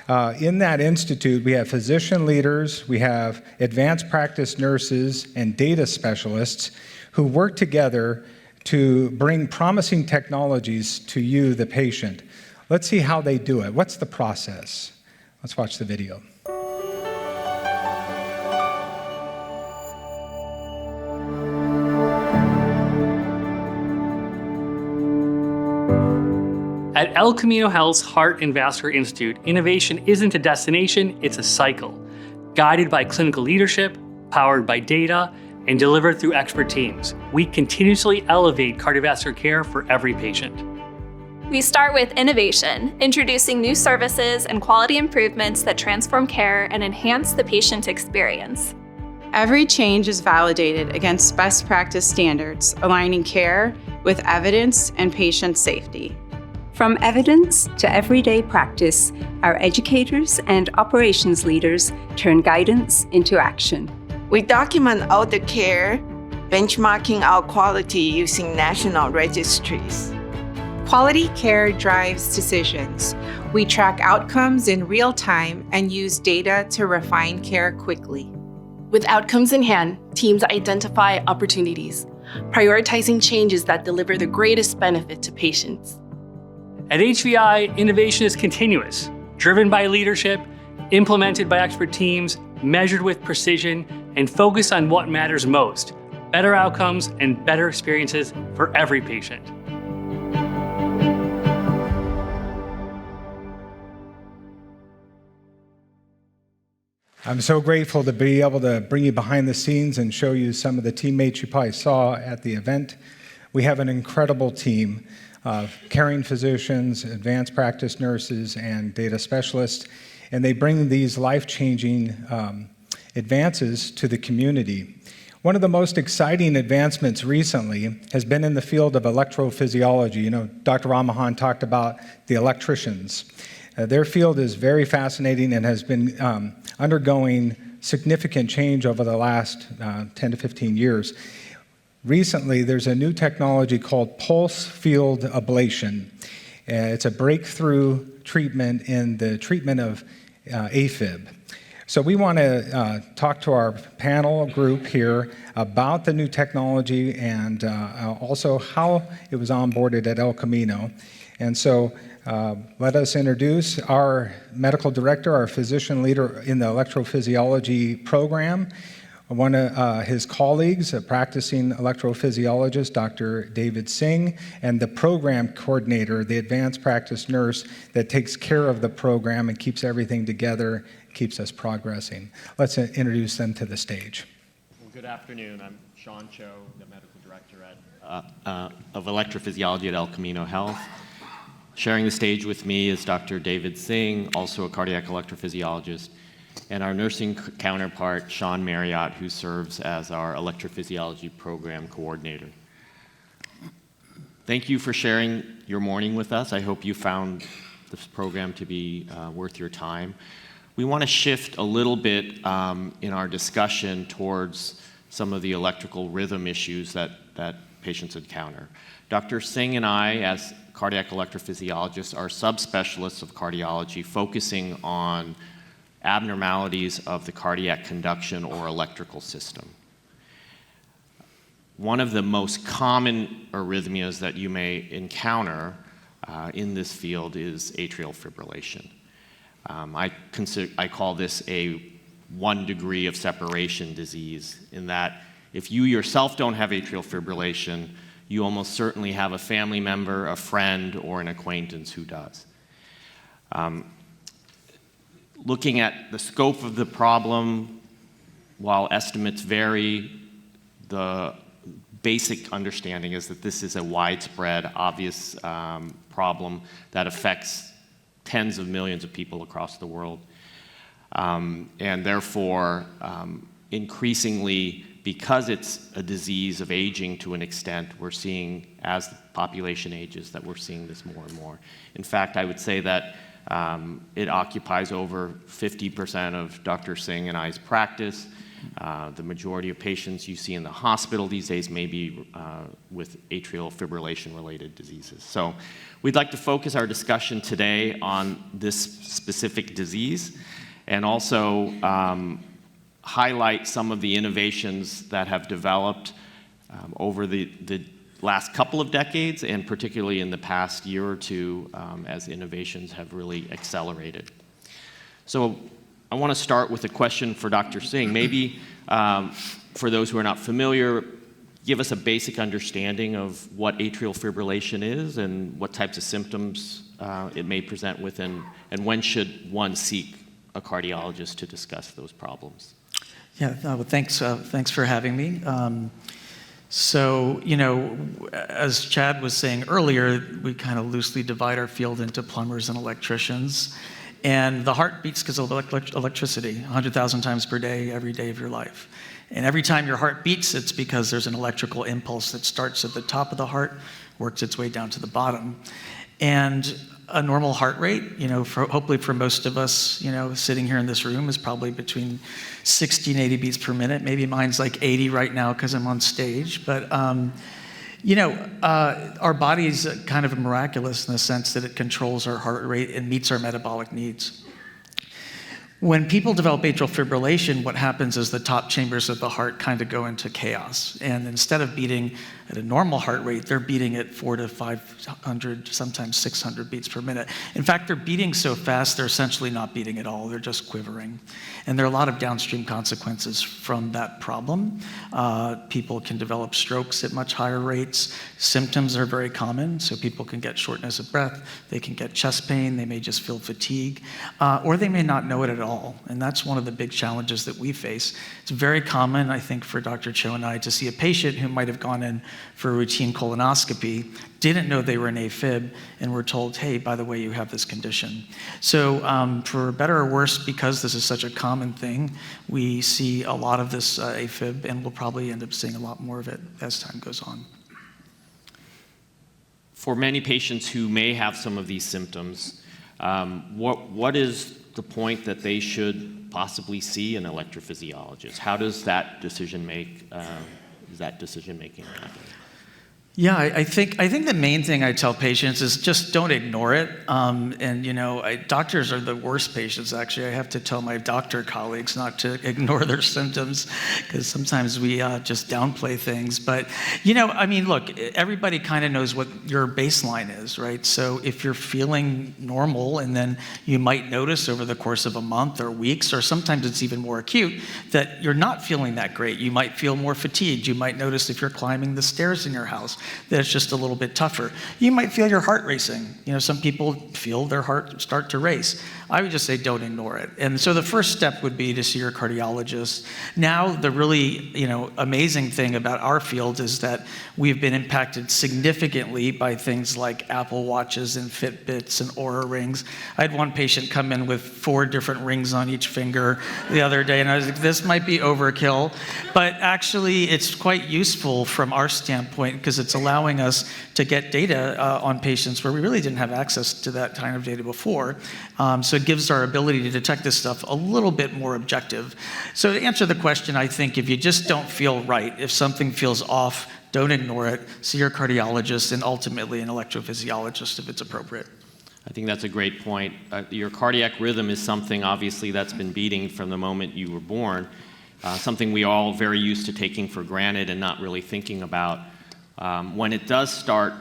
In that institute, we have physician leaders, we have advanced practice nurses, and data specialists who work together to bring promising technologies to you, the patient. Let's see how they do it. What's the process? Let's watch the video. At El Camino Health's Heart and Vascular Institute, innovation isn't a destination, it's a cycle. Guided by clinical leadership, powered by data, and delivered through expert teams, we continuously elevate cardiovascular care for every patient. We start with innovation, introducing new services and quality improvements that transform care and enhance the patient experience. Every change is validated against best practice standards, aligning care with evidence and patient safety. From evidence to everyday practice, our educators and operations leaders turn guidance into action. We document all the care, benchmarking our quality using national registries. Quality care drives decisions. We track outcomes in real time and use data to refine care quickly. With outcomes in hand, teams identify opportunities, prioritizing changes that deliver the greatest benefit to patients. At HVI, innovation is continuous, driven by leadership, implemented by expert teams, measured with precision, and focused on what matters most: better outcomes and better experiences for every patient. I'm so grateful to be able to bring you behind the scenes and show you some of the teammates you probably saw at the event. We have an incredible team of caring physicians, advanced practice nurses, and data specialists, and they bring these life-changing advances to the community. One of the most exciting advancements recently has been in the field of electrophysiology. You know, Dr. Ramahan talked about the electricians. Their field is very fascinating and has been undergoing significant change over the last 10 to 15 years. Recently, there's a new technology called pulse field ablation. It's a breakthrough treatment in the treatment of AFib. So we want to talk to our panel group here about the new technology and also how it was onboarded at El Camino. And so let us introduce our medical director, our physician leader in the electrophysiology program, one of his colleagues, a practicing electrophysiologist, Dr. David Singh, and the program coordinator, the advanced practice nurse that takes care of the program and keeps everything together, keeps us progressing. Let's introduce them to the stage. Well, good afternoon. I'm Sean Cho, the medical director of electrophysiology at El Camino Health. Sharing the stage with me is Dr. David Singh, also a cardiac electrophysiologist, and our nursing counterpart, Sean Marriott, who serves as our electrophysiology program coordinator. Thank you for sharing your morning with us. I hope you found this program to be worth your time. We want to shift a little bit in our discussion towards some of the electrical rhythm issues that patients encounter. Dr. Singh and I, as cardiac electrophysiologists, are subspecialists of cardiology focusing on abnormalities of the cardiac conduction or electrical system. One of the most common arrhythmias that you may encounter in this field is atrial fibrillation. I call this a 1 degree of separation disease, in that if you yourself don't have atrial fibrillation, you almost certainly have a family member, a friend, or an acquaintance who does. Looking at the scope of the problem, while estimates vary, the basic understanding is that this is a widespread, obvious problem that affects tens of millions of people across the world. And therefore, increasingly, because it's a disease of aging to an extent, we're seeing, as the population ages, that we're seeing this more and more. In fact, I would say that it occupies over 50% of Dr. Singh and I's practice. The majority of patients you see in the hospital these days may be with atrial fibrillation-related diseases. So we'd like to focus our discussion today on this specific disease, and also highlight some of the innovations that have developed over the last couple of decades, and particularly in the past year or two, as innovations have really accelerated. So I want to start with a question for Dr. Singh. Maybe for those who are not familiar, give us a basic understanding of what atrial fibrillation is and what types of symptoms it may present with, and when should one seek a cardiologist to discuss those problems. Yeah, well, thanks for having me. So, you know, as Chad was saying earlier, we kind of loosely divide our field into plumbers and electricians. And the heart beats because of electricity, 100,000 times per day, every day of your life. And every time your heart beats, it's because there's an electrical impulse that starts at the top of the heart, works its way down to the bottom. And a normal heart rate, you know, hopefully for most of us, you know, sitting here in this room, is probably between 60 and 80 beats per minute. Maybe mine's like 80 right now because I'm on stage. But, you know, our body's kind of miraculous in the sense that it controls our heart rate and meets our metabolic needs. When people develop atrial fibrillation, what happens is the top chambers of the heart kind of go into chaos. And instead of beating at a normal heart rate, they're beating at 400 to 500, sometimes 600 beats per minute. In fact, they're beating so fast, they're essentially not beating at all. They're just quivering. And there are a lot of downstream consequences from that problem. People can develop strokes at much higher rates. Symptoms are very common, so people can get shortness of breath, they can get chest pain, they may just feel fatigue, or they may not know it at all. And that's one of the big challenges that we face. It's very common, I think, for Dr. Cho and I to see a patient who might have gone in for a routine colonoscopy, didn't know they were in AFib, and were told, hey, by the way, you have this condition. So for better or worse, because this is such a common thing, we see a lot of this AFib, and we'll probably end up seeing a lot more of it as time goes on. For many patients who may have some of these symptoms, what is the point that they should possibly see an electrophysiologist? How does that decision making happen? Yeah, I think the main thing I tell patients is just don't ignore it. And doctors are the worst patients, actually. I have to tell my doctor colleagues not to ignore their symptoms, because sometimes we just downplay things. But, look, everybody kind of knows what your baseline is, right? So if you're feeling normal, and then you might notice over the course of a month or weeks, or sometimes it's even more acute, that you're not feeling that great. You might feel more fatigued. You might notice if you're climbing the stairs in your house that it's just a little bit tougher. You might feel your heart racing. Some people feel their heart start to race. I would just say don't ignore it. And so the first step would be to see your cardiologist. Now, the really amazing thing about our field is that we've been impacted significantly by things like Apple Watches and Fitbits and Oura Rings. I had one patient come in with 4 different rings on each finger the other day, and I was like, this might be overkill. But actually, it's quite useful from our standpoint, because it's allowing us to get data on patients where we really didn't have access to that kind of data before. So it gives our ability to detect this stuff a little bit more objective. So to answer the question, I think if you just don't feel right, if something feels off, don't ignore it. See your cardiologist and ultimately an electrophysiologist if it's appropriate. I think that's a great point. Your cardiac rhythm is something, obviously, that's been beating from the moment you were born, something we all very used to taking for granted and not really thinking about. When it does start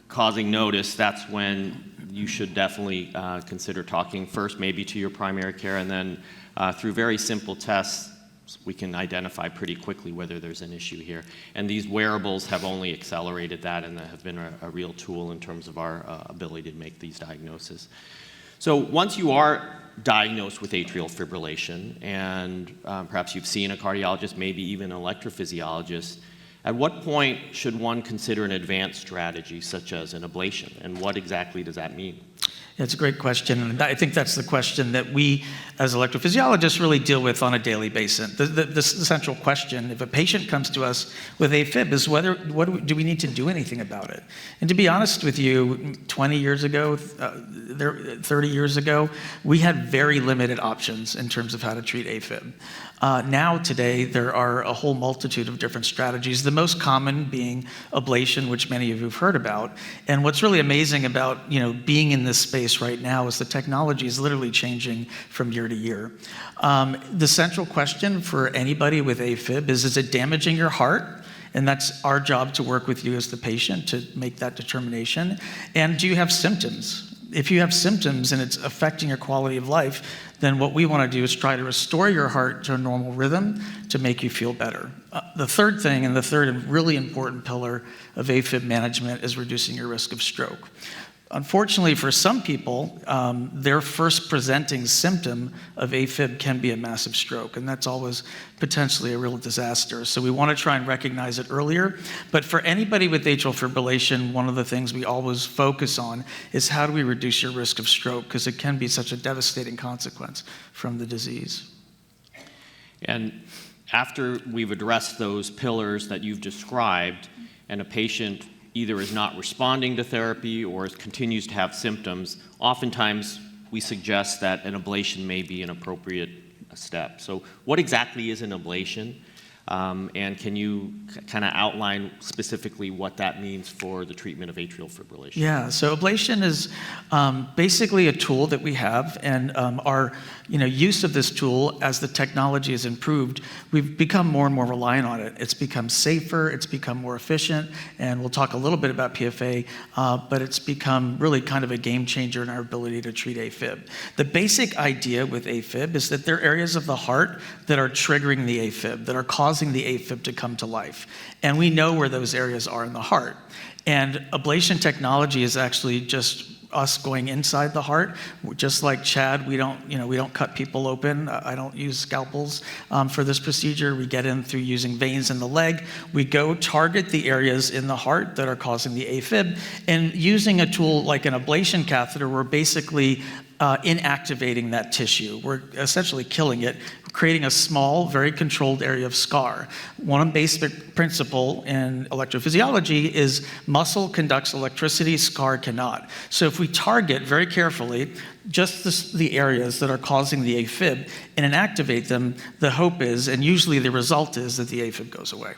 causing notice, that's when you should definitely consider talking first maybe to your primary care, and then through very simple tests, we can identify pretty quickly whether there's an issue here. And these wearables have only accelerated that and have been a real tool in terms of our ability to make these diagnoses. So once you are diagnosed with atrial fibrillation, and perhaps you've seen a cardiologist, maybe even an electrophysiologist, at what point should one consider an advanced strategy such as an ablation, and what exactly does that mean? It's a great question, and I think that's the question that we, as electrophysiologists, really deal with on a daily basis. The central question, if a patient comes to us with AFib, is do we need to do anything about it? And to be honest with you, 20 years ago, 30 years ago, we had very limited options in terms of how to treat AFib. Now, today, there are a whole multitude of different strategies, the most common being ablation, which many of you have heard about. And what's really amazing about being in this space right now is the technology is literally changing from year to year. The central question for anybody with AFib is it damaging your heart? And that's our job to work with you as the patient to make that determination. And do you have symptoms? If you have symptoms and it's affecting your quality of life, then what we want to do is try to restore your heart to a normal rhythm to make you feel better. The third thing, and the third and really important pillar of AFib management, is reducing your risk of stroke. Unfortunately, for some people, their first presenting symptom of AFib can be a massive stroke, and that's always potentially a real disaster. So we want to try and recognize it earlier. But for anybody with atrial fibrillation, one of the things we always focus on is how do we reduce your risk of stroke, because it can be such a devastating consequence from the disease. And after we've addressed those pillars that you've described, and a patient either is not responding to therapy or continues to have symptoms, oftentimes we suggest that an ablation may be an appropriate step. So what exactly is an ablation? And can you kind of outline specifically what that means for the treatment of atrial fibrillation? Yeah, so ablation is basically a tool that we have, and our use of this tool as the technology has improved, we've become more and more reliant on it. It's become safer, it's become more efficient, and we'll talk a little bit about PFA, but it's become really kind of a game changer in our ability to treat AFib. The basic idea with AFib is that there are areas of the heart that are triggering the AFib, that are causing the AFib to come to life. And we know where those areas are in the heart. And ablation technology is actually just us going inside the heart. Just like Chad, we don't cut people open. I don't use scalpels for this procedure. We get in through using veins in the leg. We go target the areas in the heart that are causing the AFib, and using a tool like an ablation catheter, we're basically inactivating that tissue. We're essentially killing it, creating a small, very controlled area of scar. One basic principle in electrophysiology is muscle conducts electricity, scar cannot. So if we target very carefully just the areas that are causing the AFib and inactivate them, the hope is, and usually the result is, that the AFib goes away.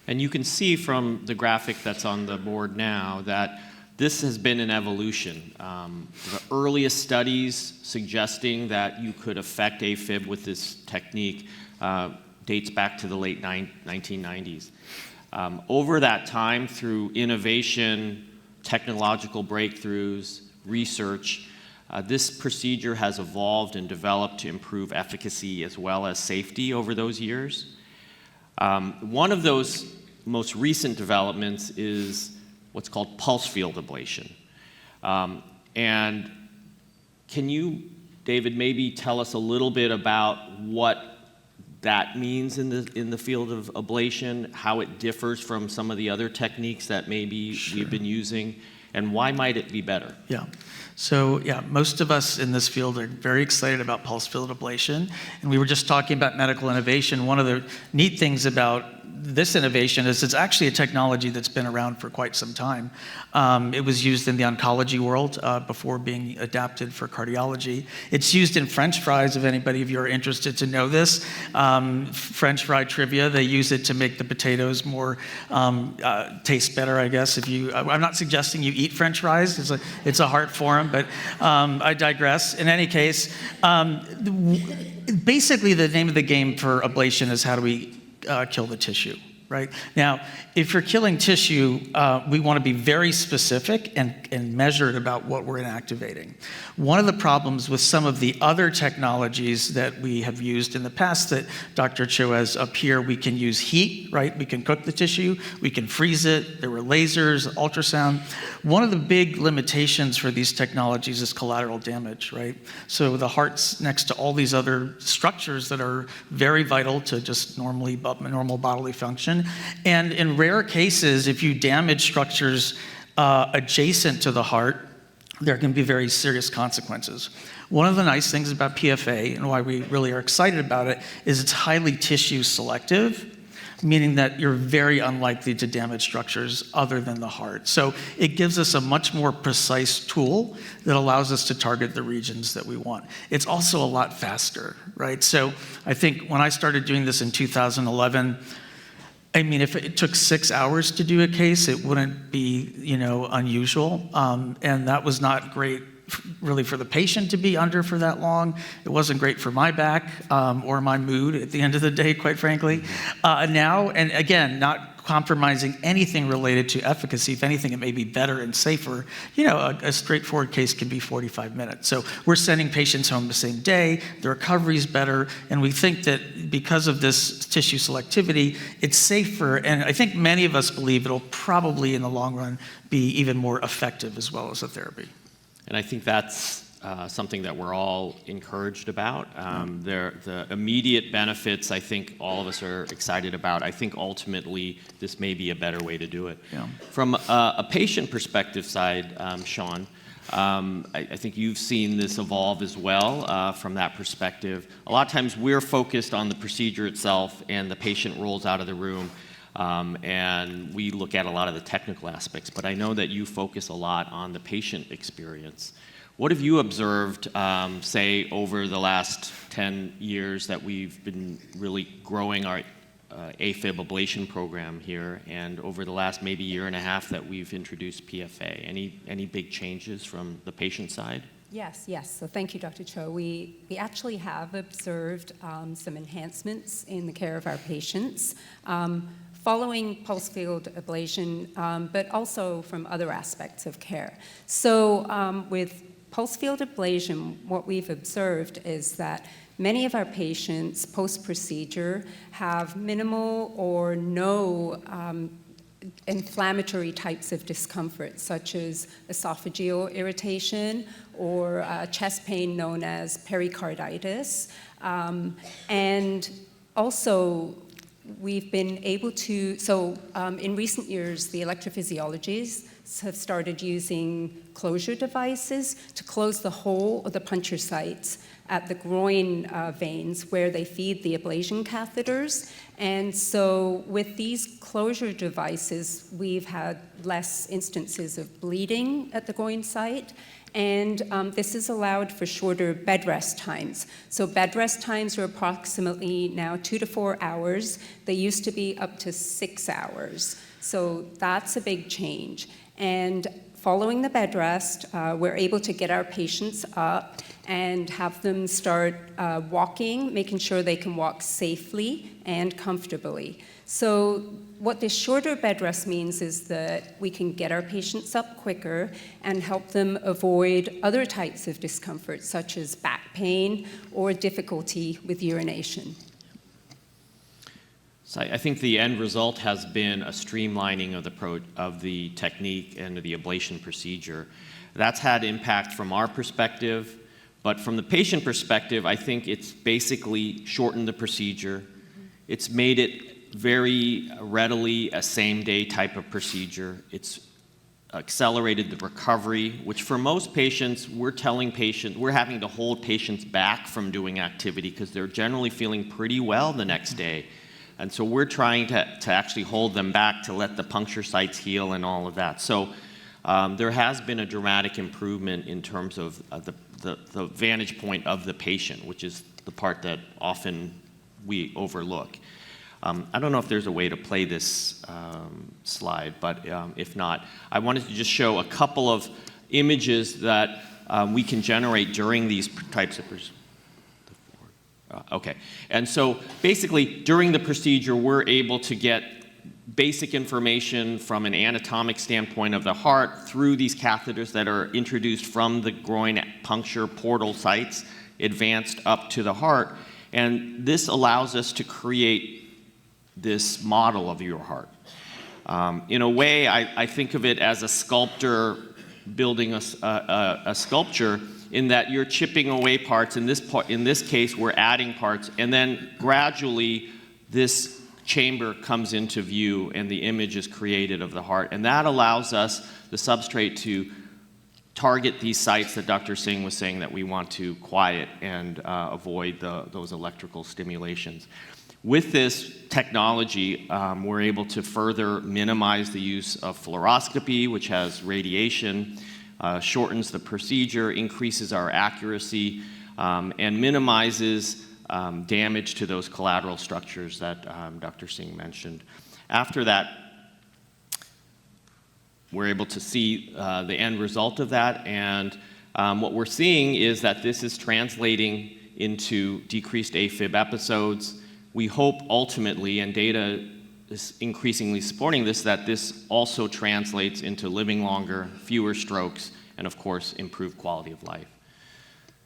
And you can see from the graphic that's on the board now that this has been an evolution. The earliest studies suggesting that you could affect AFib with this technique dates back to the late 1990s. Over that time, through innovation, technological breakthroughs, research, this procedure has evolved and developed to improve efficacy as well as safety over those years. One of those most recent developments is what's called pulse field ablation. And can you, David, maybe tell us a little bit about what that means in the field of ablation, how it differs from some of the other techniques that maybe we've been using, and why might it be better? Yeah. So yeah, most of us in this field are very excited about pulse field ablation. And we were just talking about medical innovation. One of the neat things about this innovation is it's actually a technology that's been around for quite some time. It was used in the oncology world before being adapted for cardiology. It's used in French fries, if anybody of you are interested to know this. French fry trivia, they use it to make the potatoes more taste better, I guess. I'm not suggesting you eat French fries, it's a heart forum, but I digress. In any case, basically the name of the game for ablation is how do we kill the tissue, right? Now, if you're killing tissue, we want to be very specific and measured about what we're inactivating. One of the problems with some of the other technologies that we have used in the past that Dr. Cho has up here, we can use heat, right? We can cook the tissue, we can freeze it, there were lasers, ultrasound. One of the big limitations for these technologies is collateral damage, right? So the heart's next to all these other structures that are very vital to just normal bodily function. And in rare cases, if you damage structures adjacent to the heart, there can be very serious consequences. One of the nice things about PFA and why we really are excited about it is it's highly tissue selective, meaning that you're very unlikely to damage structures other than the heart. So it gives us a much more precise tool that allows us to target the regions that we want. It's also a lot faster, right? So I think when I started doing this in 2011, I mean, if it took 6 hours to do a case, it wouldn't be, unusual. And that was not great really for the patient to be under for that long. It wasn't great for my back or my mood at the end of the day, quite frankly. Now, and again, not compromising anything related to efficacy. If anything, it may be better and safer. A straightforward case can be 45 minutes. So we're sending patients home the same day, the recovery is better, and we think that because of this tissue selectivity, it's safer, and I think many of us believe it'll probably, in the long run, be even more effective as well as a therapy. And I think that's something that we're all encouraged about. The immediate benefits, I think all of us are excited about. I think ultimately this may be a better way to do it. Yeah. From a patient perspective side, Sean, I think you've seen this evolve as well from that perspective. A lot of times we're focused on the procedure itself and the patient rolls out of the room. And we look at a lot of the technical aspects, but I know that you focus a lot on the patient experience. What have you observed, say, over the last 10 years that we've been really growing our AFib ablation program here, and over the last maybe year and a half that we've introduced PFA. Any big changes from the patient side? Yes, yes. So thank you, Dr. Cho. We actually have observed some enhancements in the care of our patients following pulse field ablation, but also from other aspects of care. So with pulse field ablation, what we've observed is that many of our patients post-procedure have minimal or no inflammatory types of discomfort, such as esophageal irritation or chest pain known as pericarditis. And also, we've been able to, in recent years, the electrophysiologists have started using closure devices to close the hole or the puncture sites at the groin veins where they feed the ablation catheters. And so with these closure devices, we've had less instances of bleeding at the groin site. And this has allowed for shorter bed rest times. So bed rest times are approximately now 2 to 4 hours. They used to be up to 6 hours. So that's a big change. And following the bed rest, we're able to get our patients up and have them start walking, making sure they can walk safely and comfortably. So what this shorter bed rest means is that we can get our patients up quicker and help them avoid other types of discomfort, such as back pain or difficulty with urination. So I think the end result has been a streamlining of the technique and the ablation procedure. That's had impact from our perspective, but from the patient perspective, I think it's basically shortened the procedure. It's made it very readily a same-day type of procedure. It's accelerated the recovery, which for most patients, we're having to hold patients back from doing activity because they're generally feeling pretty well the next day. And so we're trying to actually hold them back to let the puncture sites heal and all of that. So there has been a dramatic improvement in terms of the vantage point of the patient, which is the part that often we overlook. I don't know if there's a way to play this slide, but if not, I wanted to just show a couple of images that we can generate during these types of procedures. Okay, and so basically during the procedure, we're able to get basic information from an anatomic standpoint of the heart through these catheters that are introduced from the groin puncture portal sites, advanced up to the heart. And this allows us to create this model of your heart. In a way, I think of it as a sculptor building a sculpture, in that you're chipping away parts. In this case, we're adding parts, and then gradually this chamber comes into view and the image is created of the heart. And that allows us, the substrate, to target these sites that Dr. Singh was saying that we want to quiet and avoid those electrical stimulations. With this technology, we're able to further minimize the use of fluoroscopy, which has radiation, shortens the procedure, increases our accuracy, and minimizes damage to those collateral structures that Dr. Singh mentioned. After that, we're able to see the end result of that, and what we're seeing is that this is translating into decreased AFib episodes. We hope ultimately, and data is increasingly supporting this, that this also translates into living longer, fewer strokes, and of course, improved quality of life.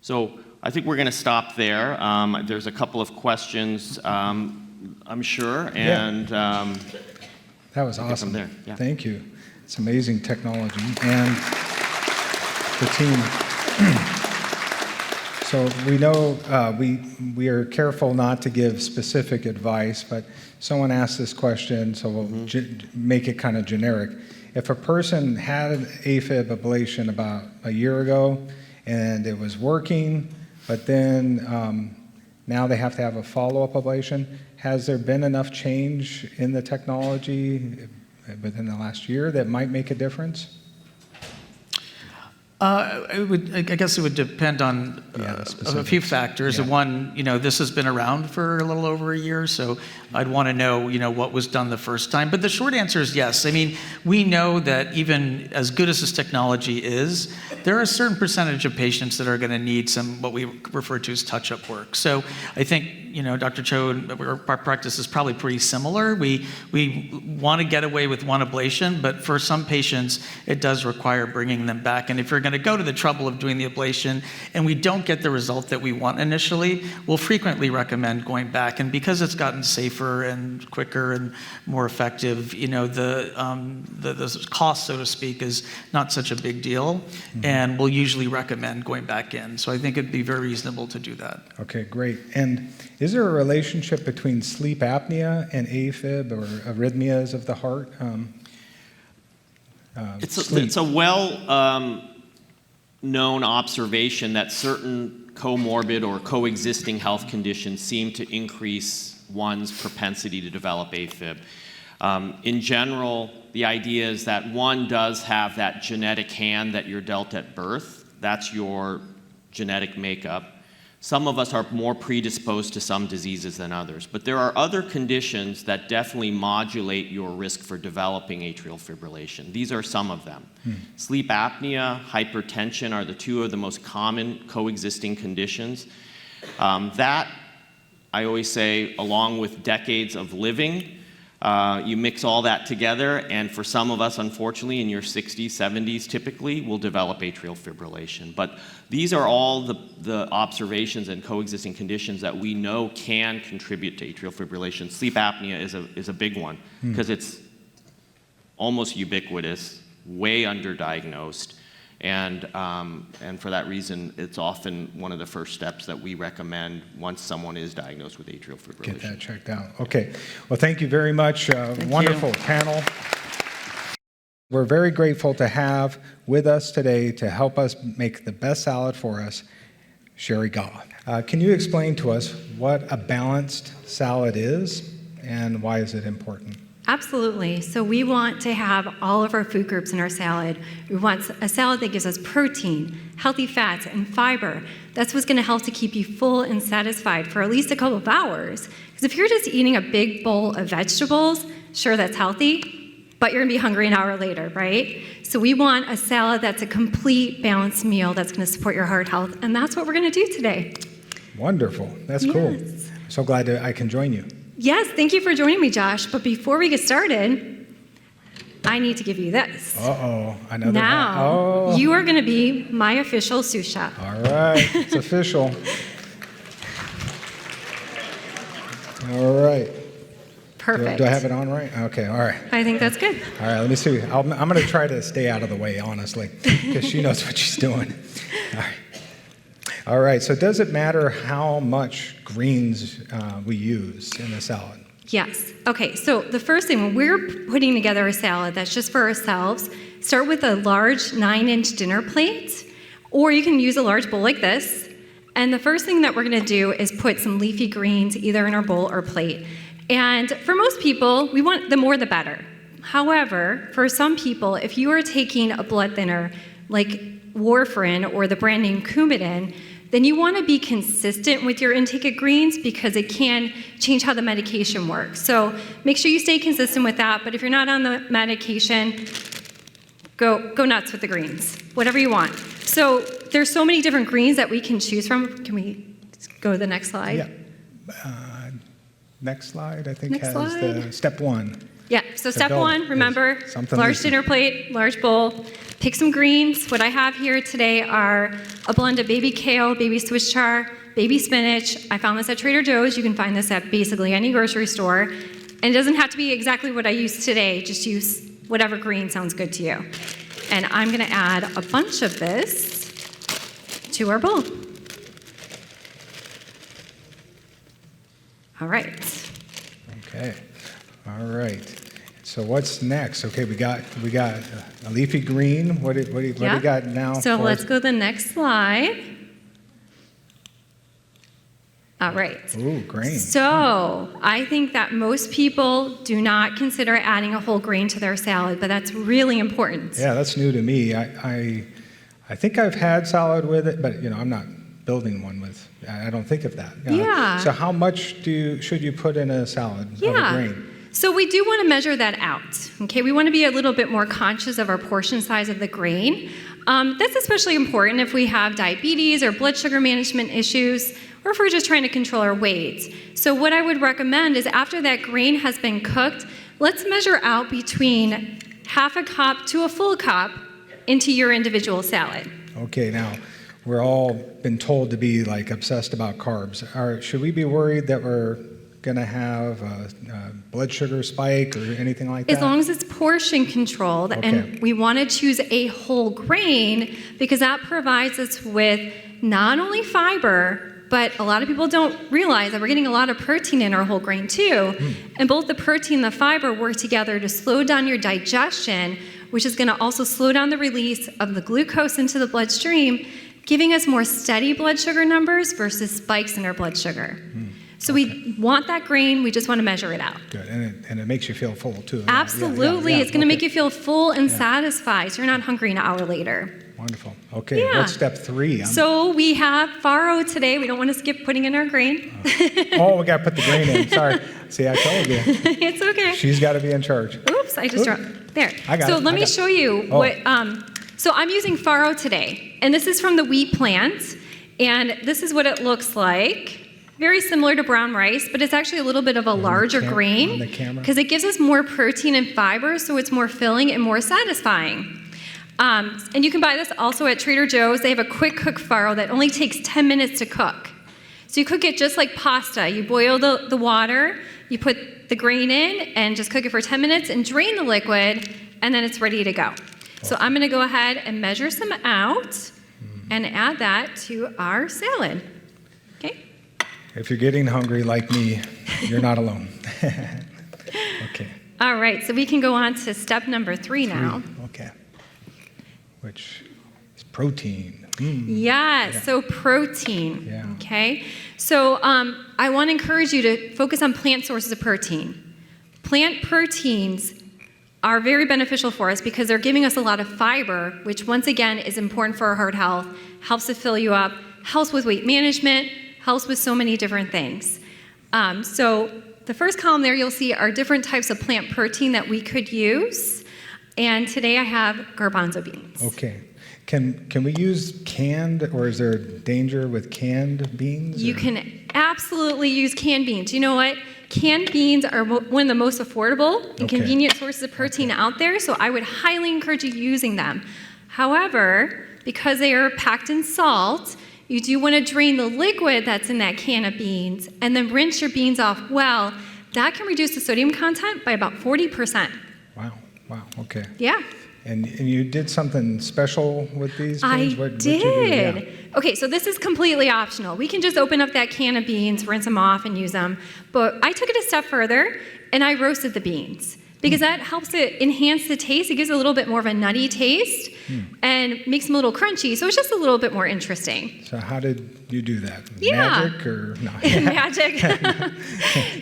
So I think we're going to stop there. There's a couple of questions, I'm sure, and that was awesome. There. Yeah. Thank you. It's amazing technology, and the team. So we know we are careful not to give specific advice, but someone asked this question, so we'll make it kind of generic. If a person had an AFib ablation about a year ago and it was working, but then now they have to have a follow-up ablation, has there been enough change in the technology within the last year that might make a difference? I guess it would depend on a few factors. Yeah. One, this has been around for a little over a year, so I'd want to know, what was done the first time. But the short answer is yes. I mean, we know that even as good as this technology is, there are a certain percentage of patients that are going to need some what we refer to as touch-up work. So I think, Dr. Cho, our practice is probably pretty similar. We want to get away with one ablation, but for some patients, it does require bringing them back. And if you're going to go to the trouble of doing the ablation and we don't get the result that we want initially, we'll frequently recommend going back. And because it's gotten safer and quicker and more effective, the cost, so to speak, is not such a big deal. Mm-hmm. And we'll usually recommend going back in. So I think it'd be very reasonable to do that. Okay, great. And is there a relationship between sleep apnea and AFib or arrhythmias of the heart? It's a well-known observation that certain comorbid or coexisting health conditions seem to increase one's propensity to develop AFib. In general, the idea is that one does have that genetic hand that you're dealt at birth. That's your genetic makeup. Some of us are more predisposed to some diseases than others, but there are other conditions that definitely modulate your risk for developing atrial fibrillation. These are some of them. Sleep apnea, hypertension are the two of the most common coexisting conditions. That, I always say, along with decades of living, you mix all that together, and for some of us, unfortunately, in your 60s, 70s, typically, will develop atrial fibrillation. But these are all the observations and coexisting conditions that we know can contribute to atrial fibrillation. Sleep apnea is a big one because it's almost ubiquitous, way underdiagnosed, and for that reason, it's often one of the first steps that we recommend once someone is diagnosed with atrial fibrillation. Get that checked out. Okay. Well, thank you very much. Wonderful panel. We're very grateful to have with us today to help us make the best salad for us, Sherry Gaw. Can you explain to us what a balanced salad is and why is it important? Absolutely. So we want to have all of our food groups in our salad. We want a salad that gives us protein, healthy fats, and fiber. That's what's going to help to keep you full and satisfied for at least a couple of hours. Because if you're just eating a big bowl of vegetables, sure, that's healthy, but you're going to be hungry an hour later, right? So we want a salad that's a complete balanced meal that's going to support your heart health, and that's what we're going to do today. Wonderful. That's cool. So glad that I can join you. Yes, thank you for joining me, Josh. But before we get started, I need to give you this. Uh-oh, another. Now, you are going to be my official sous chef. All right, it's official. All right. Perfect. Do I have it on right? Okay, all right. I think that's good. All right, let me see. I'm going to try to stay out of the way, honestly, because she knows what she's doing. All right. All right, so does it matter how much greens we use in the salad? Yes. Okay, so the first thing, when we're putting together a salad that's just for ourselves, start with a large 9-inch dinner plate, or you can use a large bowl like this. And the first thing that we're going to do is put some leafy greens either in our bowl or plate. And for most people, we want the more the better. However, for some people, if you are taking a blood thinner like warfarin or the brand name Coumadin, then you want to be consistent with your intake of greens because it can change how the medication works. So make sure you stay consistent with that, but if you're not on the medication, go nuts with the greens, whatever you want. So there's so many different greens that we can choose from. Can we go to the next slide? Yeah. Next slide, I think, Next has slide. the step one. Yeah, so step one, remember, something large leafy. dinner plate, large bowl. Pick some greens. What I have here today are a blend of baby kale, baby Swiss chard, baby spinach. I found this at Trader Joe's. You can find this at basically any grocery store. And it doesn't have to be exactly what I used today. Just use whatever green sounds good to you. And I'm going to add a bunch of this to our bowl. All right. Okay. All right. So what's next? Okay, we got a leafy green. What do you got now? So let's go to the next slide. All right. Ooh, green. So I think that most people do not consider adding a whole grain to their salad, but that's really important. Yeah, that's new to me. I I think I've had salad with it, but I'm not building one with. I don't think of that. Yeah. So how much should you put in a salad of a grain? So we do want to measure that out. Okay, we want to be a little bit more conscious of our portion size of the grain. That's especially important if we have diabetes or blood sugar management issues, or if we're just trying to control our weight. So what I would recommend is after that grain has been cooked, let's measure out between half a cup to a full cup into your individual salad. Okay, now we're all been told to be like obsessed about carbs. Should we be worried that we're going to have a blood sugar spike or anything like that? As long as it's portion controlled, and we want to choose a whole grain because that provides us with not only fiber, but a lot of people don't realize that we're getting a lot of protein in our whole grain too. And both the protein and the fiber work together to slow down your digestion, which is going to also slow down the release of the glucose into the bloodstream, giving us more steady blood sugar numbers versus spikes in our blood sugar. So we want that grain, we just want to measure it out. Good, and it makes you feel full too. Absolutely, it's going to make you feel full and satisfied, so you're not hungry an hour later. Wonderful. Okay, what's step 3? So we have farro today. We don't want to skip putting in our grain. Oh, we got to put the grain in. Sorry. See, I told you. It's okay. She's got to be in charge. Oops, I just dropped. There. I got so it. let me show you what. So I'm using farro today, and this is from the wheat plant, and this is what it looks like. Very similar to brown rice, but it's actually a little bit of a larger grain because it gives us more protein and fiber, so it's more filling and more satisfying. And you can buy this also at Trader Joe's. They have a quick cook farro that only takes 10 minutes to cook. So you cook it just like pasta. You boil the water, you put the grain in, and just cook it for 10 minutes and drain the liquid, and then it's ready to go. So I'm going to go ahead and measure some out and add that to our salad. Okay? If you're getting hungry like me, you're not alone. Okay. All right, so we can go on to step number 3 now. Okay. Which is protein. So protein. Okay. So I want to encourage you to focus on plant sources of protein. Plant proteins are very beneficial for us because they're giving us a lot of fiber, which once again is important for our heart health, helps to fill you up, helps with weight management, helps with so many different things. So the first column there you'll see are different types of plant protein that we could use. And today I have garbanzo beans. Okay. Can we use canned, or is there danger with canned beans? You can absolutely use canned beans. You know what? Canned beans are one of the most affordable and convenient sources of protein out there, so I would highly encourage you using them. However, because they are packed in salt, you do want to drain the liquid that's in that can of beans and then rinse your beans off well. That can reduce the sodium content by about 40%. Wow, okay. Yeah. And you did something special with these beans? I did. Yeah. Okay, so this is completely optional. We can just open up that can of beans, rinse them off, and use them. But I took it a step further, and I roasted the beans because that helps to enhance the taste. It gives a little bit more of a nutty taste and makes them a little crunchy. So it's just a little bit more interesting. So how did you do that? Yeah. Magic or no? Magic.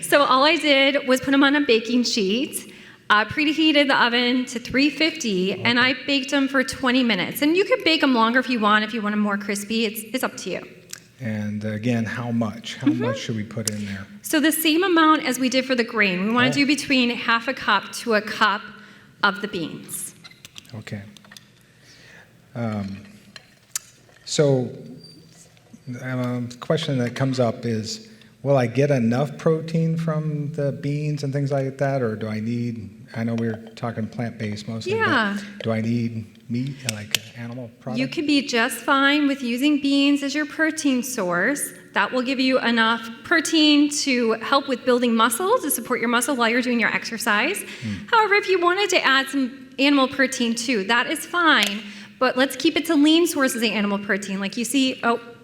So all I did was put them on a baking sheet. Preheated the oven to 350, and I baked them for 20 minutes. And you could bake them longer if you want them more crispy. It's up to you. And again, how much? How much should we put in there? So the same amount as we did for the grain. We want to do between half a cup to a cup of the beans. Okay. So the question that comes up is, will I get enough protein from the beans and things like that, or do I need, I know we're talking plant-based mostly, but do I need meat, like animal product? You could be just fine with using beans as your protein source. That will give you enough protein to help with building muscle, to support your muscle while you're doing your exercise. However, if you wanted to add some animal protein too, that is fine, but let's keep it to lean sources of animal protein. Like you see,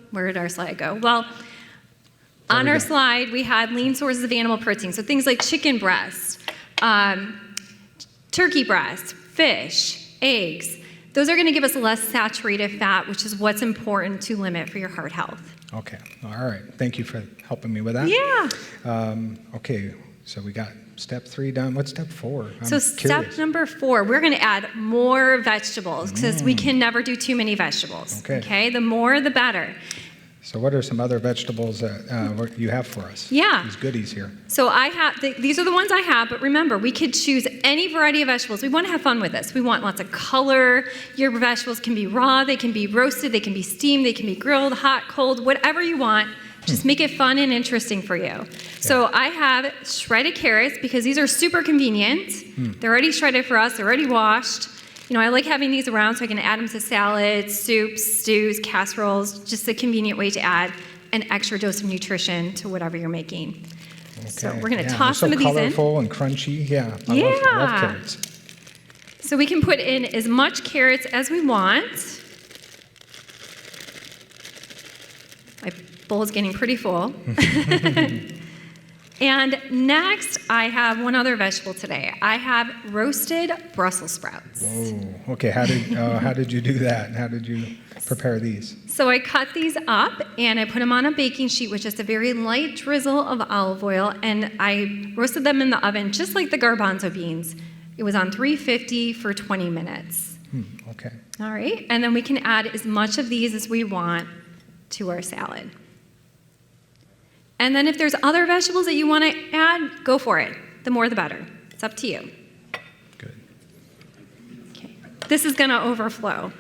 where did our slide go? Well, on our slide, we had lean sources of animal protein, so things like chicken breast, turkey breast, fish, eggs. Those are going to give us less saturated fat, which is what's important to limit for your heart health. Okay, all right. Thank you for helping me with that. Yeah. Okay, So we got step 3 done. What's step 4? I'm So curious. step number 4, we're going to add more vegetables because we can never do too many vegetables. Okay. The more, the better. So what are some other vegetables that you have for us? Yeah. These goodies here. So I have, these are the ones I have, but remember, we could choose any variety of vegetables. We want to have fun with this. We want lots of color. Your vegetables can be raw, they can be roasted, they can be steamed, they can be grilled, hot, cold, whatever you want. Just make it fun and interesting for you. So I have shredded carrots because these are super convenient. They're already shredded for us, they're already washed. You know, I like having these around so I can add them to salads, soups, stews, casseroles, just a convenient way to add an extra dose of nutrition to whatever you're making. Okay. So we're going to Yeah, toss they're some of these in. so colorful and crunchy. Yeah, I love carrots. So we can put in as much carrots as we want. My bowl is getting pretty full. And next, I have one other vegetable today. I have roasted Brussels sprouts. Whoa. Okay, how did you do that? How did you prepare these? So I cut these up and I put them on a baking sheet with just a very light drizzle of olive oil, and I roasted them in the oven just like the garbanzo beans. It was on 350 for 20 minutes. Okay. All right, and then we can add as much of these as we want to our salad. And then if there's other vegetables that you want to add, go for it. The more the better. It's up to you. Good. Okay. This is going to overflow.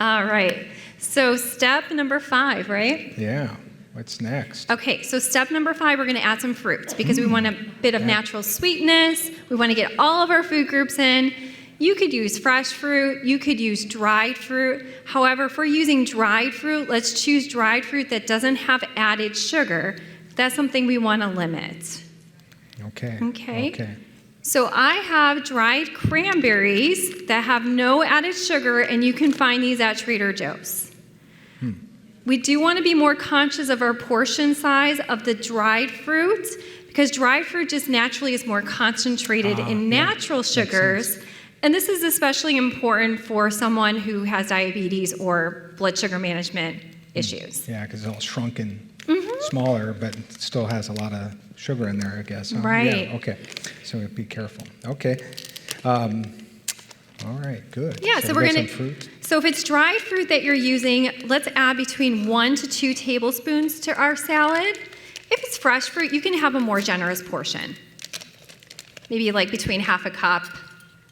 All right. So step number 5, right? Yeah. What's next? Okay, so step number 5, we're going to add some fruits because we want a bit of natural sweetness. We want to get all of our food groups in. You could use fresh fruit, you could use dried fruit. However, if we're using dried fruit, let's choose dried fruit that doesn't have added sugar. That's something we want to limit. Okay. So I have dried cranberries that have no added sugar, and you can find these at Trader Joe's. We do want to be more conscious of our portion size of the dried fruit because dried fruit just naturally is more concentrated in natural sugars. And this is especially important for someone who has diabetes or blood sugar management issues. Yeah, because it's all shrunken, smaller, but it still has a lot of sugar in there, I guess. Huh? Right. Yeah, okay. So be careful. Okay. All right, good. Yeah, so we we're got going some fruit. So if it's dried fruit that you're using, let's add between 1 to 2 tablespoons to our salad. If it's fresh fruit, you can have a more generous portion. Maybe like between half a cup,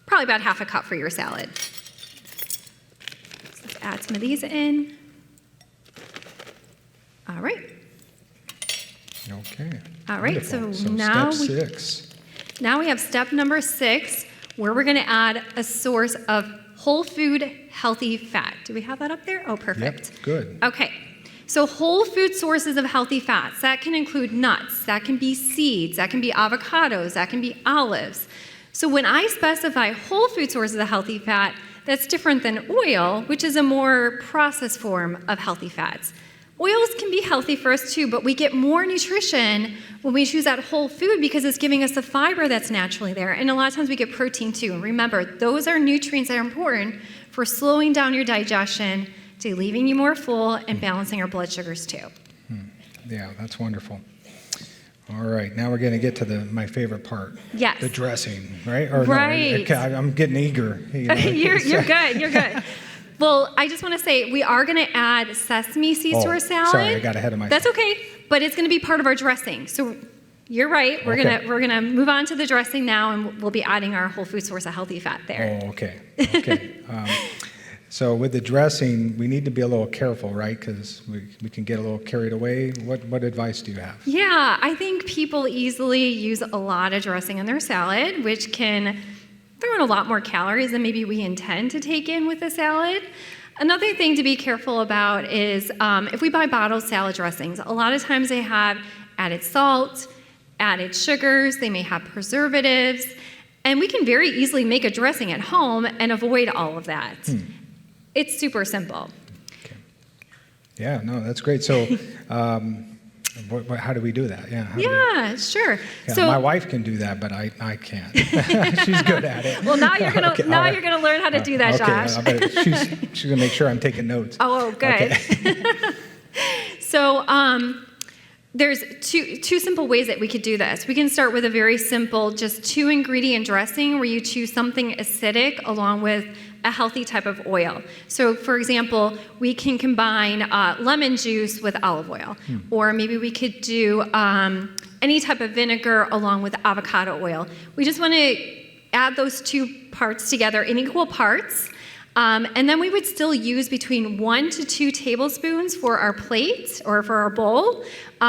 probably about half a cup for your salad. So let's add some of these in. All right. Okay. All right, Wonderful. so now step 6. Now we have step number 6, where we're going to add a source of whole food healthy fat. Do we have that up there? Oh, perfect. Yep, good. Okay. So whole food sources of healthy fats, that can include nuts, that can be seeds, that can be avocados, that can be olives. So when I specify whole food sources of healthy fat, that's different than oil, which is a more processed form of healthy fats. Oils can be healthy for us too, but we get more nutrition when we choose that whole food because it's giving us the fiber that's naturally there. And a lot of times we get protein too. And remember, those are nutrients that are important for slowing down your digestion, to leaving you more full, and balancing our blood sugars too. Yeah, that's wonderful. All right, now we're going to get to my favorite part. Yes. The dressing, right? Or right. No, I'm getting eager. You know? You're good. Well, I just want to say we are going to add sesame seeds to our salad. Sorry, I got ahead of myself. That's okay, but it's going to be part of our dressing. So you're right. We're gonna move on to the dressing now, and we'll be adding our whole food source of healthy fat there. Oh, okay. So with the dressing, we need to be a little careful, right? Because we can get a little carried away. What advice do you have? Yeah, I think people easily use a lot of dressing in their salad, which can throw in a lot more calories than maybe we intend to take in with a salad. Another thing to be careful about is if we buy bottled salad dressings, a lot of times they have added salt, added sugars, they may have preservatives, and we can very easily make a dressing at home and avoid all of that. It's super simple. Okay. Yeah, no, that's great. So how do we do that? Yeah, sure. Yeah, So my wife can do that, but I can't. She's good at it. well, now you're gonna you're gonna learn how to do that, Josh. Okay, she's gonna make sure I'm taking notes. Oh, good. Okay. So there's two simple ways that we could do this. We can start with a very simple, just 2-ingredient dressing where you choose something acidic along with a healthy type of oil. So for example, we can combine lemon juice with olive oil, or maybe we could do any type of vinegar along with avocado oil. We just want to add those two parts together in equal parts. And then we would still use between 1 to 2 tablespoons for our plate or for our bowl,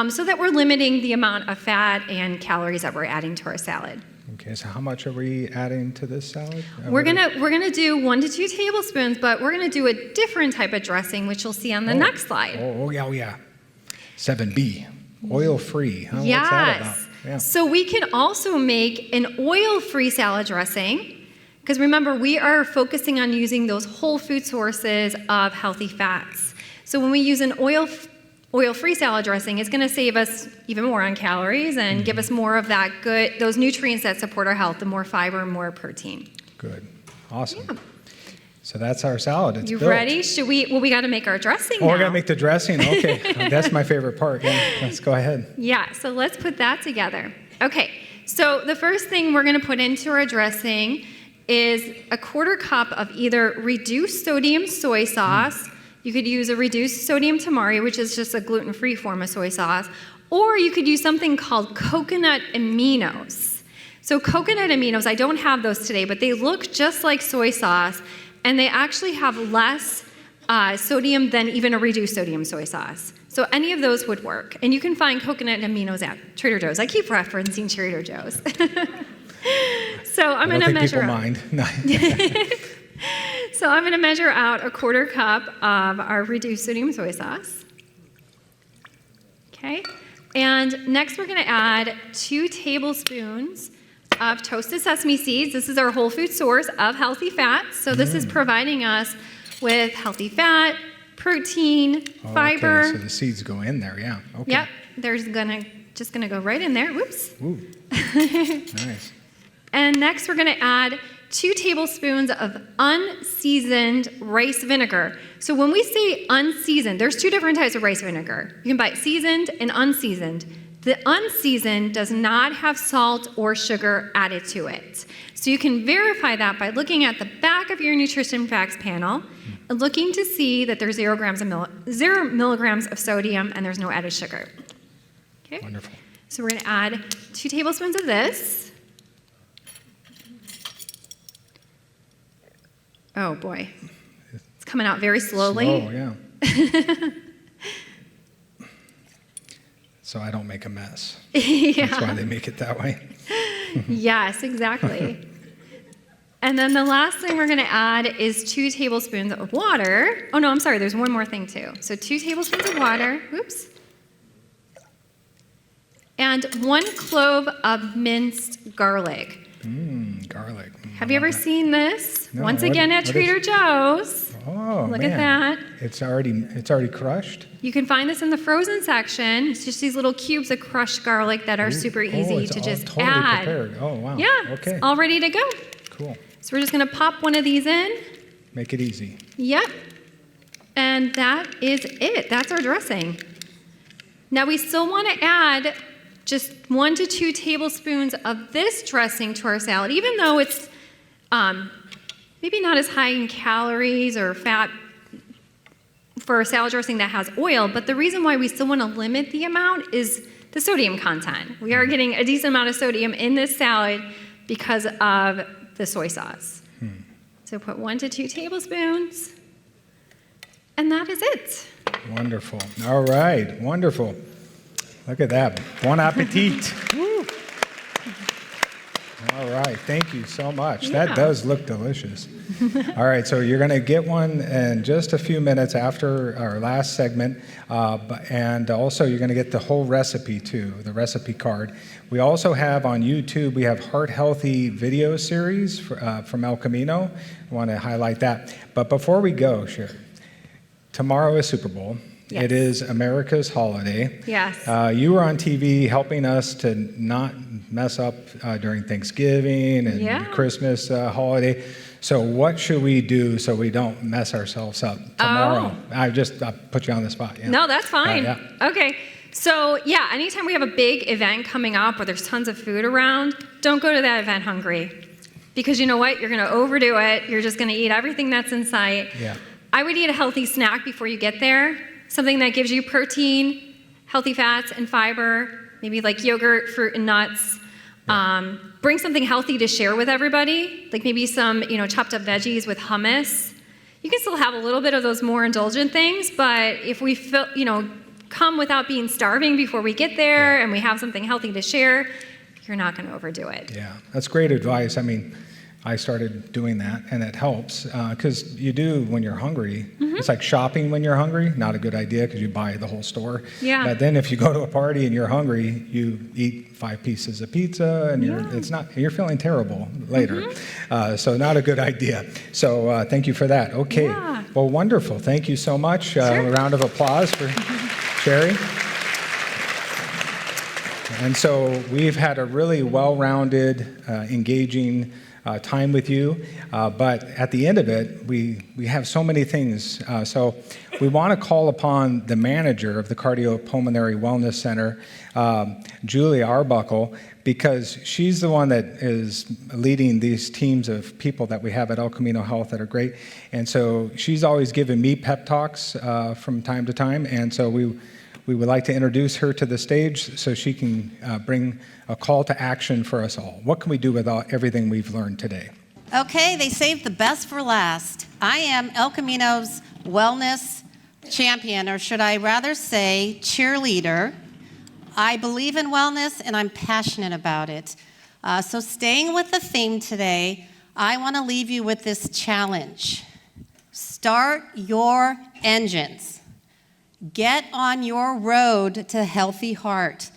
so that we're limiting the amount of fat and calories that we're adding to our salad. Okay, so how much are we adding to this salad? We're gonna do 1 to 2 tablespoons, but we're gonna do a different type of dressing, which you'll see on the next slide. Oh yeah. 7B, oil-free. Huh? Yes. What's that about? Yeah. So we can also make an oil-free salad dressing, because remember, we are focusing on using those whole food sources of healthy fats. So when we use an oil-free salad dressing, it's going to save us even more on calories and give us more of those nutrients that support our health, the more fiber, more protein. Good. Awesome. Yeah. So that's our salad. It's you built. Ready? We got to make our dressing now. We're going to make the dressing. Okay. That's my favorite part. Yeah. Let's go ahead. Yeah, so let's put that together. Okay, so the first thing we're going to put into our dressing is a 1/4 cup of either reduced sodium soy sauce. You could use a reduced sodium tamari, which is just a gluten-free form of soy sauce, or you could use something called coconut aminos. So coconut aminos, I don't have those today, but they look just like soy sauce, and they actually have less sodium than even a reduced sodium soy sauce. So any of those would work. And you can find coconut aminos at Trader Joe's. I keep referencing Trader Joe's. So I'm going to measure people mind. So I'm going to measure out a 1/4 cup of our reduced sodium soy sauce. Okay. And next we're going to add 2 tablespoons of toasted sesame seeds. This is our whole food source of healthy fats. So this is providing us with healthy fat, protein, fiber. Okay, so the seeds go in there, yeah. Okay. Yep. There's just going to go right in there. Whoops. Ooh. Nice. And next we're going to add 2 tablespoons of unseasoned rice vinegar. So when we say unseasoned, there's 2 different types of rice vinegar. You can buy seasoned and unseasoned. The unseasoned does not have salt or sugar added to it. So you can verify that by looking at the back of your nutrition facts panel and looking to see that there's 0 milligrams of sodium and there's no added sugar. Okay? Wonderful. So we're going to add 2 tablespoons of this. Oh boy, it's coming out very slowly. Slow, yeah. So I don't make a mess. Yeah. That's why they make it that way. Yes, exactly. And then the last thing we're going to add is 2 tablespoons of water. Oh no, I'm sorry, there's one more thing too. So 2 tablespoons of water, oops. And 1 clove of minced garlic. Garlic. Have you ever seen this? No, Once again at Trader Joe's. Oh, Look man. at that. It's already crushed. You can find this in the frozen section. It's just these little cubes of crushed garlic that are super easy it's to all just totally add. Prepared. Oh, wow. Yeah, Okay. it's all ready to go. Cool. So we're just going to pop one of these in. Make it easy. Yep. And that is it. That's our dressing. Now we still want to add just 1 to 2 tablespoons of this dressing to our salad, even though it's maybe not as high in calories or fat for a salad dressing that has oil, but the reason why we still want to limit the amount is the sodium content. We are getting a decent amount of sodium in this salad because of the soy sauce. So put 1 to 2 tablespoons, and that is it. Wonderful. All right. Wonderful. Look at that. Bon appetit. Woo. All right. Thank you so much. Yeah. That does look delicious. All right. So you're going to get one in just a few minutes after our last segment. And also you're going to get the whole recipe too, the recipe card. We also have on YouTube, we have Heart Healthy video series from El Camino. I want to highlight that. But before we go, Sherry, tomorrow is Super Bowl. Yes. It is America's holiday. Yes. You were on TV helping us to not mess up during Thanksgiving and Yeah. Christmas holiday. So what should we do so we don't mess ourselves up tomorrow? I put you on the spot. Yeah. No, that's fine. Yeah. Okay. So yeah, anytime we have a big event coming up where there's tons of food around, don't go to that event hungry. Because you know what? You're going to overdo it. You're just going to eat everything that's in sight. Yeah. I would eat a healthy snack before you get there. Something that gives you protein, healthy fats, and fiber. Maybe like yogurt, fruit, and nuts. Bring something healthy to share with everybody. Like maybe some, chopped up veggies with hummus. You can still have a little bit of those more indulgent things, but if we feel, come without being starving before we get there and we have something healthy to share, you're not going to overdo it. Yeah, that's great advice. I mean, I started doing that, and it helps because you do when you're hungry. Mm-hmm. It's like shopping when you're hungry. Not a good idea because you buy the whole store. Yeah. But then if you go to a party and you're hungry, you eat 5 pieces of pizza, and you're feeling terrible later. Mm-hmm. So not a good idea. So thank you for that. Okay. Yeah. Well, wonderful. Thank you so much. Sure. A round of applause for Sherry. And so we've had a really well-rounded, engaging time with you, but at the end of it, we have so many things. So we want to call upon the manager of the Cardiopulmonary Wellness Center, Julie Arbuckle, because she's the one that is leading these teams of people that we have at El Camino Health that are great. And so she's always given me pep talks from time to time, and so we would like to introduce her to the stage so she can bring a call to action for us all. What can we do with everything we've learned today? Okay, they saved the best for last. I am El Camino's wellness champion, or should I rather say cheerleader. I believe in wellness and I'm passionate about it. So staying with the theme today, I want to leave you with this challenge. Start your engines. Get on your road to healthy heart.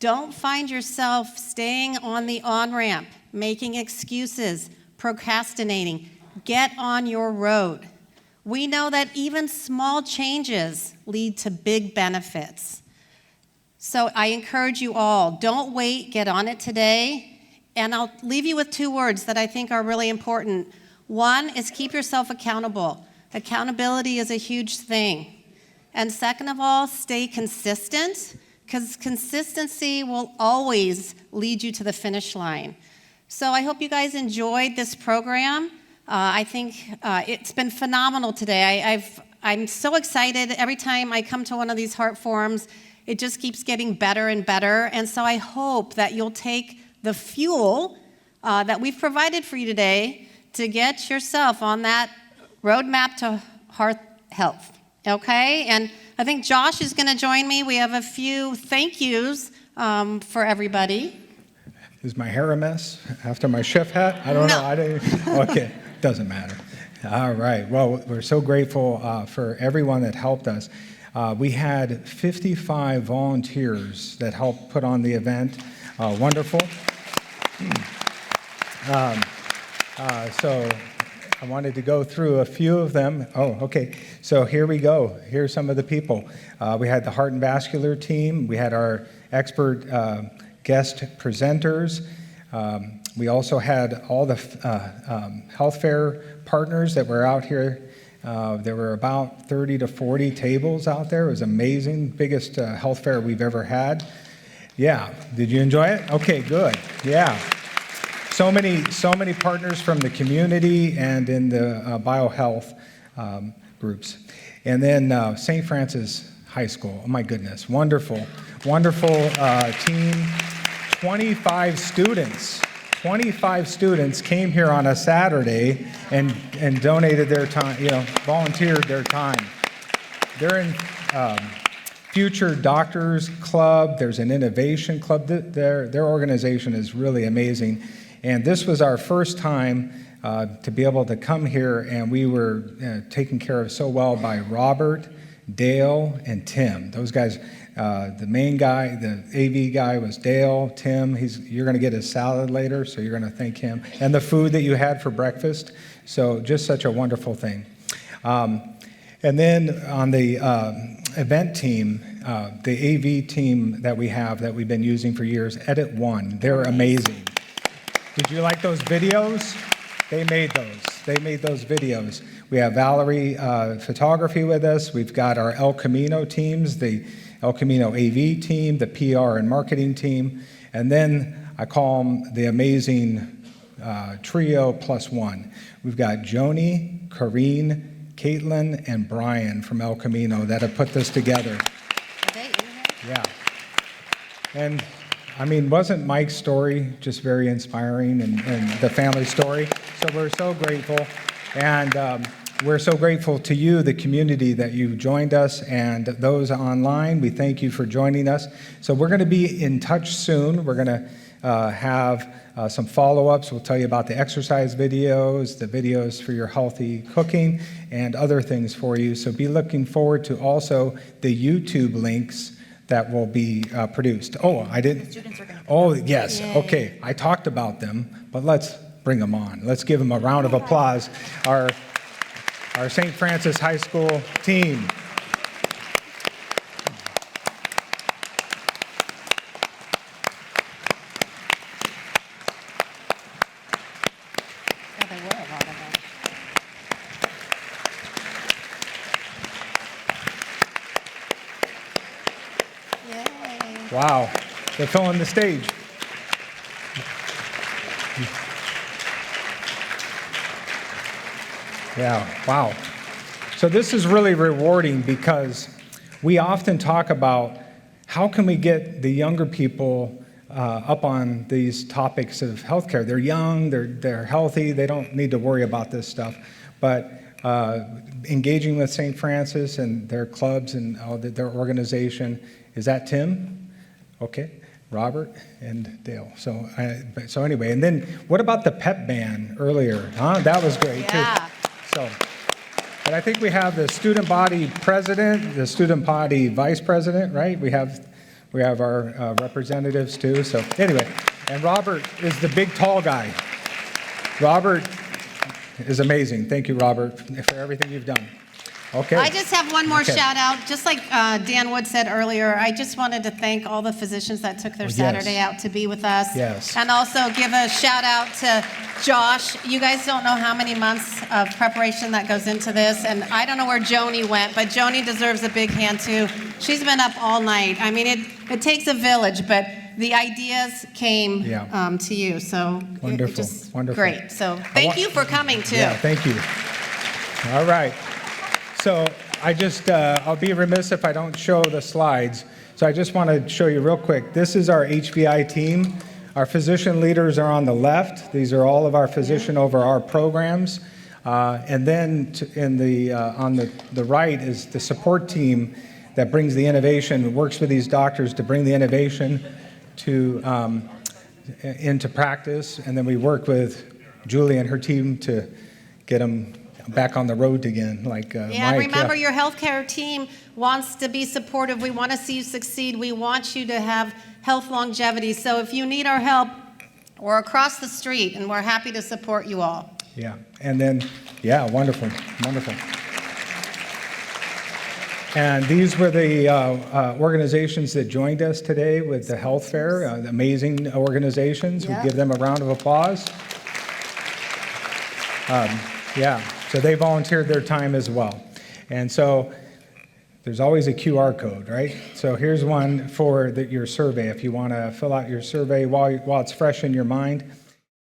Don't find yourself staying on the on-ramp, making excuses, procrastinating. Get on your road. We know that even small changes lead to big benefits. So I encourage you all, don't wait, get on it today. And I'll leave you with 2 words that I think are really important. One is keep yourself accountable. Accountability is a huge thing. And second of all, stay consistent, because consistency will always lead you to the finish line. So I hope you guys enjoyed this program. I think it's been phenomenal today. I'm so excited. Every time I come to one of these heart forums, it just keeps getting better and better. And so I hope that you'll take the fuel that we've provided for you today to get yourself on that roadmap to heart health. Okay, and I think Josh is going to join me. We have a few thank yous for everybody. Is my hair a mess after my chef hat? I don't know. Okay, doesn't matter. All right. Well, we're so grateful for everyone that helped us. We had 55 volunteers that helped put on the event. Wonderful. So I wanted to go through a few of them. Oh, okay. So here we go. Here's some of the people. We had the Heart and Vascular team. We had our expert guest presenters. We also had all the health fair partners that were out here. There were about 30 to 40 tables out there. It was amazing. Biggest health fair we've ever had. Yeah. Did you enjoy it? Okay, good. Yeah. So many partners from the community and in the biohealth groups. And then St. Francis High School. Oh my goodness, wonderful team. 25 students came here on a Saturday and donated their time, volunteered their time. They're in Future Doctors Club. There's an innovation club. Their organization is really amazing. And this was our first time to be able to come here, and we were taken care of so well by Robert, Dale, and Tim. Those guys, the main guy, the AV guy was Dale. Tim, you're going to get his salad later, so you're going to thank him. And the food that you had for breakfast. So just such a wonderful thing. And then on the event team, the AV team that we've been using for years, Edit One, they're amazing. Did you like those videos? They made those. They made those videos. We have Valerie Photography with us. We've got our El Camino teams, the El Camino AV team, the PR and marketing team, and then I call them the amazing trio plus one. We've got Joni, Corrine, Caitlin, and Brian from El Camino that have put this together. Yeah. And I mean, wasn't Mike's story just very inspiring and the family story? So we're so grateful. And we're so grateful to you, the community, that you joined us, and those online. We thank you for joining us. So we're going to be in touch soon. We're going to have some follow-ups. We'll tell you about the exercise videos, the videos for your healthy cooking, and other things for you. So be looking forward to also the YouTube links that will be produced. Oh, I didn't. Oh, yes. Yay. Okay. I talked about them, but let's bring them on. Let's give them a round of applause. Our St. Francis High School team. Wow, they're filling the stage. Yeah, wow. So this is really rewarding because we often talk about how can we get the younger people up on these topics of healthcare. They're young, they're healthy, they don't need to worry about this stuff. But engaging with St. Francis and their clubs and their organization, is that Tim? Okay, Robert and Dale. So anyway, and then what about the pep band earlier? Huh? That was great too. So, but I think we have the student body president, the student body vice president, right? We have our representatives too. So anyway, and Robert is the big tall guy. Robert is amazing. Thank you, Robert, for everything you've done. Okay. I just have one more shout out. Just like Dan Wood said earlier, I just wanted to thank all the physicians that took their Saturday out to be with us. Yes. And also give a shout out to Josh. You guys don't know how many months of preparation that goes into this. And I don't know where Joni went, but Joni deserves a big hand too. She's been up all night. I mean, it takes a village, but the ideas came to you. So wonderful. Just wonderful. Great. So thank you for coming too. Yeah, thank you. All right. So I'll be remiss if I don't show the slides. So I just want to show you real quick. This is our HVI team. Our physician leaders are on the left. These are all of our physician over our programs. And then on the right is the support team that brings the innovation, works with these doctors to bring the innovation into practice. And then we work with Julie and her team to get them back on the road again, like Mike. Remember, your healthcare team wants to be supportive. We want to see you succeed. We want you to have health longevity. So if you need our help, we're across the street, and we're happy to support you all. Yeah, and then, wonderful, wonderful. And these were the organizations that joined us today with the health fair, amazing organizations. We give them a round of applause. So they volunteered their time as well. And so there's always a QR code, right? So here's one for your survey. If you want to fill out your survey while it's fresh in your mind,